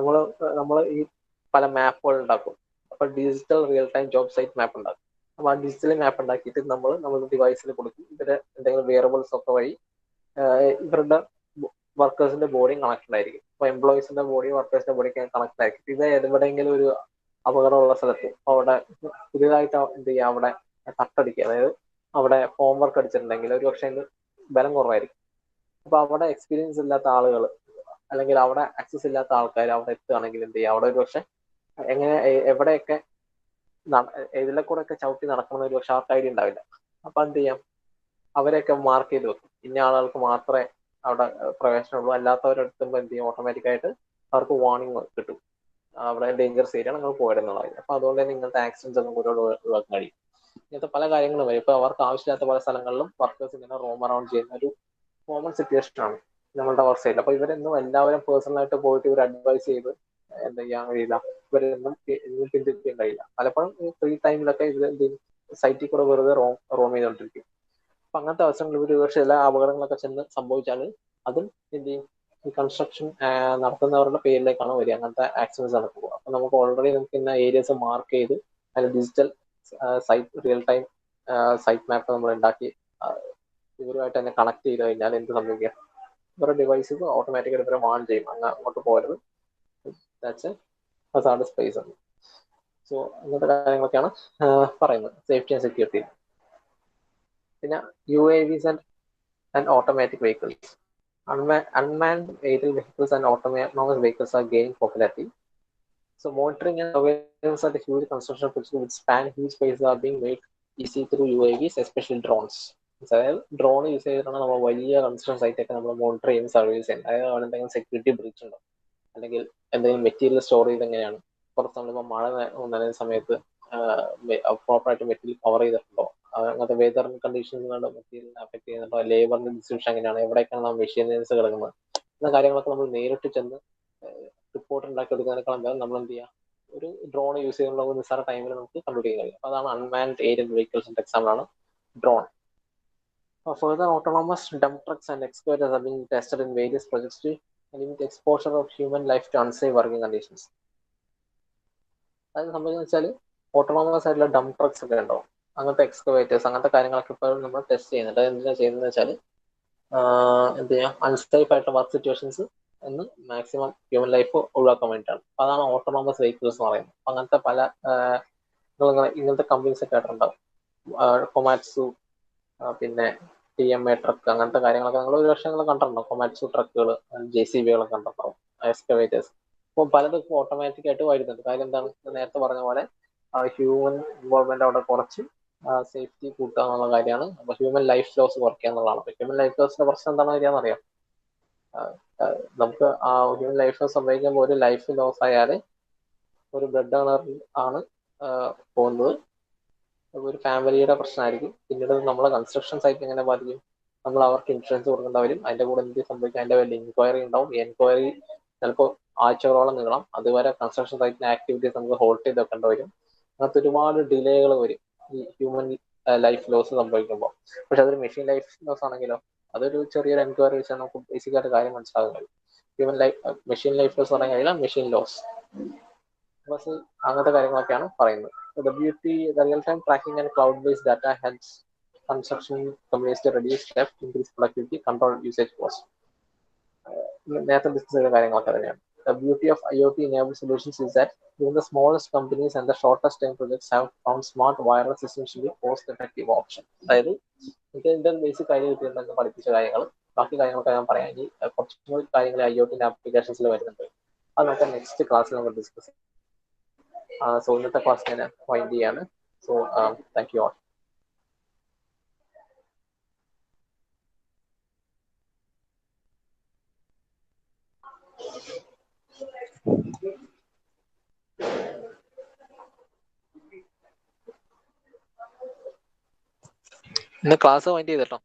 നമ്മൾ ഈ പല മാപ്പുകൾ ഉണ്ടാക്കും. അപ്പൊ digital real time job site map ഉണ്ടാക്കും. അപ്പൊ ആ ഡിജിറ്റൽ മാപ്പ് ഉണ്ടാക്കിയിട്ട് നമ്മുടെ ഡിവൈസിൽ കൊടുക്കും. ഇവരെ എന്തെങ്കിലും വെയറബിൾസ് ഒക്കെ വഴി ഇവരുടെ വർക്കേഴ്സിന്റെ ബോഡിയും കണക്റ്റഡ് ആയിരിക്കും. അപ്പൊ എംപ്ലോയീസിന്റെ ബോഡി വർക്കേഴ്സിന്റെ ബോഡിക്ക് കണക്റ്റഡ് ആയിരിക്കും. ഇത് എവിടെയെങ്കിലും ഒരു അപകടമുള്ള സ്ഥലത്ത് അവിടെ പുതിയതായിട്ട് എന്ത് ചെയ്യുക, അവിടെ തട്ടടിക്കുക. അതായത് അവിടെ ഹോം വർക്ക് അടിച്ചിട്ടുണ്ടെങ്കിൽ ഒരു പക്ഷേ ബലം കുറവായിരിക്കും. അപ്പൊ അവിടെ എക്സ്പീരിയൻസ് ഇല്ലാത്ത ആളുകൾ അല്ലെങ്കിൽ അവിടെ ആക്സസ് ഇല്ലാത്ത ആൾക്കാർ അവിടെ എത്തുകയാണെങ്കിൽ എന്ത് ചെയ്യുക, അവിടെ ഒരു പക്ഷെ എവിടെയൊക്കെ ഇതിലെ കൂടെ ഒക്കെ ചവിട്ടി നടക്കുന്ന ഒരു പക്ഷെ അവർക്ക് ഐഡിയ ഉണ്ടാവില്ല. അപ്പൊ എന്ത് ചെയ്യാം, അവരെയൊക്കെ മാർക്ക് ചെയ്ത് വെക്കും. ഇന്ന ആളുകൾക്ക് മാത്രമേ അവിടെ പ്രവേശനമുള്ളൂ, അല്ലാത്തവരെടുത്തുമ്പോൾ എന്ത് ചെയ്യും, ഓട്ടോമാറ്റിക്കായിട്ട് അവർക്ക് വാർണിംഗ് കിട്ടും, അവിടെ ഡേഞ്ചറസ് ഏരിയ നിങ്ങൾ പോയിടുന്നതായി. അപ്പൊ അതുകൊണ്ട് തന്നെ ഇങ്ങനത്തെ ആക്സിഡൻസ് ഒന്നും കൂടെ ഒഴിവാക്കാൻ കഴിയും. ഇങ്ങനത്തെ പല കാര്യങ്ങളും വരും. ഇപ്പൊ അവർക്ക് ആവശ്യമില്ലാത്ത പല സ്ഥലങ്ങളിലും വർക്കേഴ്സ് ഇങ്ങനെ റോം അറൗണ്ട് ചെയ്യുന്ന ഒരു കോമൺ സിറ്റുവേഷൻ ആണ് നമ്മളുടെ വർക്ക് സൈഡിൽ. അപ്പൊ ഇവരെന്നും എല്ലാവരും പേഴ്സണലായിട്ട് പോയിട്ട് ഇവർ അഡ്വൈസ് ചെയ്ത് എന്താ ചെയ്യാൻ കഴിയില്ല, ഇവരൊന്നും പിന്തിരിക്കാൻ കഴിയില്ല. പലപ്പോഴും ഫ്രീ ടൈമിലൊക്കെ ഇവർ സൈറ്റിൽ കൂടെ വെറുതെ റോം ചെയ്തുകൊണ്ടിരിക്കും. അപ്പൊ അങ്ങനത്തെ അവസരങ്ങളിൽ ഇവർ പക്ഷേ എല്ലാ അപകടങ്ങളൊക്കെ ചെന്ന് സംഭവിച്ചാൽ അതും എന്ത് ചെയ്യും, ഈ കൺസ്ട്രക്ഷൻ നടത്തുന്നവരുടെ പേരിലേക്കാണ് വരിക. അങ്ങനത്തെ ആക്സിഡൻസ് നടക്കുക. അപ്പൊ നമുക്ക് ഓൾറെഡി നമുക്ക് ഇന്ന ഏരിയസ് മാർക്ക് ചെയ്ത് അതിൽ digital site real time site map നമ്മൾ ഉണ്ടാക്കി ഇവരുമായിട്ട് തന്നെ കണക്ട് ചെയ്ത് കഴിഞ്ഞാൽ എന്ത് സംഭവിക്കുക, ഇവരുടെ ഡിവൈസസ് ഓട്ടോമാറ്റിക്കായിട്ട് ഇവരെ വാൺ ചെയ്യും, അങ്ങോട്ട് പോകരുത്, ദാറ്റ്സ് എ ഹസാർഡസ് സ്പേസ് ആണ്. സോ അങ്ങനത്തെ കാര്യങ്ങളൊക്കെയാണ് പറയുന്നത് സേഫ്റ്റി ആൻഡ് സെക്യൂരിറ്റി. പിന്നെ UAVs and automatic vehicles. Unmanned aerial vehicles and autonomous vehicles are gaining popularity. So monitoring and surveillance of the huge construction projects which span huge spaces are being made easy through UAVs, especially drones. അതായത് ഡ്രോൺ യൂസ് ചെയ്തിട്ടാണ് നമ്മൾ വലിയ കൺസ്ട്രക്ഷൻ സൈറ്റ് ഒക്കെ നമ്മൾ മോണിറ്റർ ചെയ്യുന്ന സർവീസ് ചെയ്യുന്നത്. അതായത് അവിടെ എന്തെങ്കിലും സെക്യൂരിറ്റി ബ്രീച്ച് ഉണ്ടോ, അല്ലെങ്കിൽ എന്തെങ്കിലും മെറ്റീരിയൽ സ്റ്റോർ ചെയ്ത് എങ്ങനെയാണ്, പുറത്ത് നമ്മളിപ്പോൾ മഴ നനയുന്ന സമയത്ത് പ്രോപ്പറായിട്ട് മെറ്റീരിയൽ കവർ ചെയ്തിട്ടുണ്ടോ, അങ്ങനത്തെ വെതർ കണ്ടീഷൻസ് മെറ്റീരിയലിനെ അഫക്ട് ചെയ്യുന്നുണ്ടോ, ലേബറിന്റെ ഡിസ്ട്രിബ്യൂഷൻ എങ്ങനെയാണ്, എവിടെയൊക്കെയാണ് നമ്മൾ മെഷീനറീസ് കിടക്കുന്നത്, എന്ന കാര്യങ്ങളൊക്കെ നമ്മൾ നേരിട്ട് ചെന്ന് റിപ്പോർട്ട് ഉണ്ടാക്കി എടുക്കുന്നതിനേക്കാളും നമ്മൾ എന്ത് ചെയ്യുക, ഒരു ഡ്രോൺ യൂസ് ചെയ്യുന്ന നിസ്സാര ടൈമിൽ നമുക്ക് കംപ്ലീറ്റ് ചെയ്യാൻ കഴിയും. അതാണ് അൺമാൻഡ് എയർ വെഹിക്കിൾസിന്റെ എക്സാമ്പിൾ ആണ് drone. Further, autonomous dump trucks and excavators are being tested in various projects to limit exposure of human life to unsafe working conditions. അത് സംഭവിക്കുന്നത് വെച്ചാൽ ഓട്ടോണോമസ് ആയിട്ടുള്ള ഡംപ് ട്രക്സ് ഒക്കെ ഉണ്ടാവും, അങ്ങനത്തെ എക്സ്കവേറ്റേഴ്സ്, അങ്ങനത്തെ കാര്യങ്ങളൊക്കെ ഇപ്പോൾ നമ്മൾ ടെസ്റ്റ് ചെയ്യുന്നുണ്ട്. അത് എന്തിനാ ചെയ്യുന്നത് വെച്ചാൽ എന്ത് ചെയ്യാം, അൺസേഫ് ആയിട്ടുള്ള വർക്ക് സിറ്റുവേഷൻസ് എന്ന് മാക്സിമം ഹ്യൂമൻ ലൈഫ് ഒഴിവാക്കാൻ വേണ്ടിയിട്ടാണ്. അതാണ് ഓട്ടോണോമസ് വെഹിക്കിൾസ് എന്ന് പറയുന്നത്. അങ്ങനത്തെ പല ഇങ്ങനത്തെ കമ്പനീസ് ഒക്കെ ആയിട്ടുണ്ടാവും. കൊമാറ്റ്സു, പിന്നെ TMA ട്രക്ക്, അങ്ങനത്തെ കാര്യങ്ങളൊക്കെ നിങ്ങൾ ഒരു വർഷം കണ്ടിട്ടുണ്ടോ? കൊമാറ്റ്സു ട്രക്കുകൾ, JCBകളൊക്കെ കണ്ടിട്ടുണ്ടാവും, എക്സ്കവേറ്റേഴ്സ്. അപ്പോൾ പലതും ഓട്ടോമാറ്റിക് ആയിട്ട് വരുന്നുണ്ട്. കാര്യം എന്താണ്, നേരത്തെ പറഞ്ഞ പോലെ ഹ്യൂമൻ ഇൻവോൾവ്മെന്റ് അവിടെ കുറച്ച് സേഫ്റ്റി കൂട്ടുക എന്നുള്ള കാര്യമാണ്. അപ്പൊ ഹ്യൂമൻ ലൈഫ് ലോസ് കുറയ്ക്കുക എന്നുള്ളതാണ്. അപ്പൊ ഹ്യൂമൻ ലൈഫ് ലോസിന്റെ പ്രശ്നം എന്താണെന്ന് അറിയാം. നമുക്ക് ആ ഹ്യൂമൻ ലൈഫ് ലോസ് സംഭവിക്കുമ്പോൾ ഒരു ലൈഫ് ലോസ് ആയാൽ ഒരു ബ്ലഡ് ഓണർ ആണ് പോകുന്നത്, ഒരു ഫാമിലിയുടെ പ്രശ്നമായിരിക്കും. പിന്നീട് നമ്മളെ കൺസ്ട്രക്ഷൻ സൈറ്റ് എങ്ങനെ ബാധിക്കും, നമ്മൾ അവർക്ക് ഇൻഷുറൻസ് കൊടുക്കേണ്ട വരും. അതിന്റെ കൂടെ എന്ത് സംഭവിക്കും, അതിന്റെ വലിയ എൻക്വയറി ഉണ്ടാവും. ഈ എൻക്വയറി ചിലപ്പോൾ ആഴ്ചകളോളം നീളം. അതുവരെ കൺസ്ട്രക്ഷൻ സൈറ്റിന്റെ ആക്ടിവിറ്റീസ് നമുക്ക് ഹോൾഡ് ചെയ്ത് വെക്കേണ്ടി വരും. അങ്ങനത്തെ ഒരുപാട് ഡിലേകൾ വരും ഈ ഹ്യൂമൻ ലൈഫ് ലോസ് സംഭവിക്കുമ്പോൾ. പക്ഷെ അതൊരു മെഷീൻ ലൈഫ് ലോസ് ആണെങ്കിലോ, അതൊരു ചെറിയൊരു എൻക്വയറി വെച്ചാൽ നമുക്ക് ബേസിക് ആയിട്ട് കാര്യം മനസ്സിലാകുന്നത്. Human life machine life loss പറഞ്ഞു കഴിഞ്ഞാൽ മെഷീൻ ലോസ്. ബസ് അങ്ങനത്തെ കാര്യങ്ങളൊക്കെയാണ് പറയുന്നത്. The beauty, the real-time tracking and cloud-based data helps construction companies to reduce theft, increase productivity, control usage cost. നേരത്തെ ഡിസ്കസ് ചെയ്ത കാര്യങ്ങളൊക്കെ തന്നെയാണ്. The beauty of IoT-enabled solutions is that even the smallest companies and the shortest time projects have found smart wireless systems to be cost-effective option. അതായത് ഇതിന്റെ ബേസിക് കാര്യം കിട്ടിയിട്ടുണ്ടെന്ന് പഠിപ്പിച്ച കാര്യങ്ങൾ, ബാക്കി കാര്യങ്ങളൊക്കെ ഞാൻ പറയാം. ഇനി കുറച്ചും കൂടി കാര്യങ്ങൾ IoT ആപ്ലിക്കേഷൻസിൽ വരുന്നുണ്ട്. അത് നമുക്ക് നെക്സ്റ്റ് ക്ലാസ്സിൽ നമുക്ക് ഡിസ്കസ് ചെയ്യാം. സോ ഇന്നത്തെ ക്ലാസ് ഞാൻ വൈൻഡ് ചെയ്യാണ്. So thank you all. ഇന്ന് ക്ലാസ് വൈൻഡ് ചെയ്തിട്ടോ.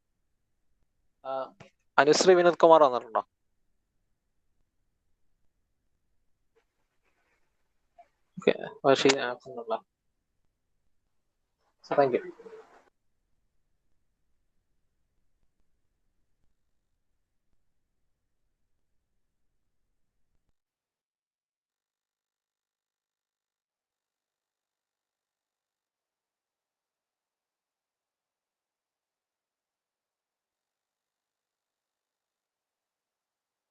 അനുശ്രീ വിനോദ് കുമാർ വന്നിട്ടുണ്ടോ? Okay, thank you.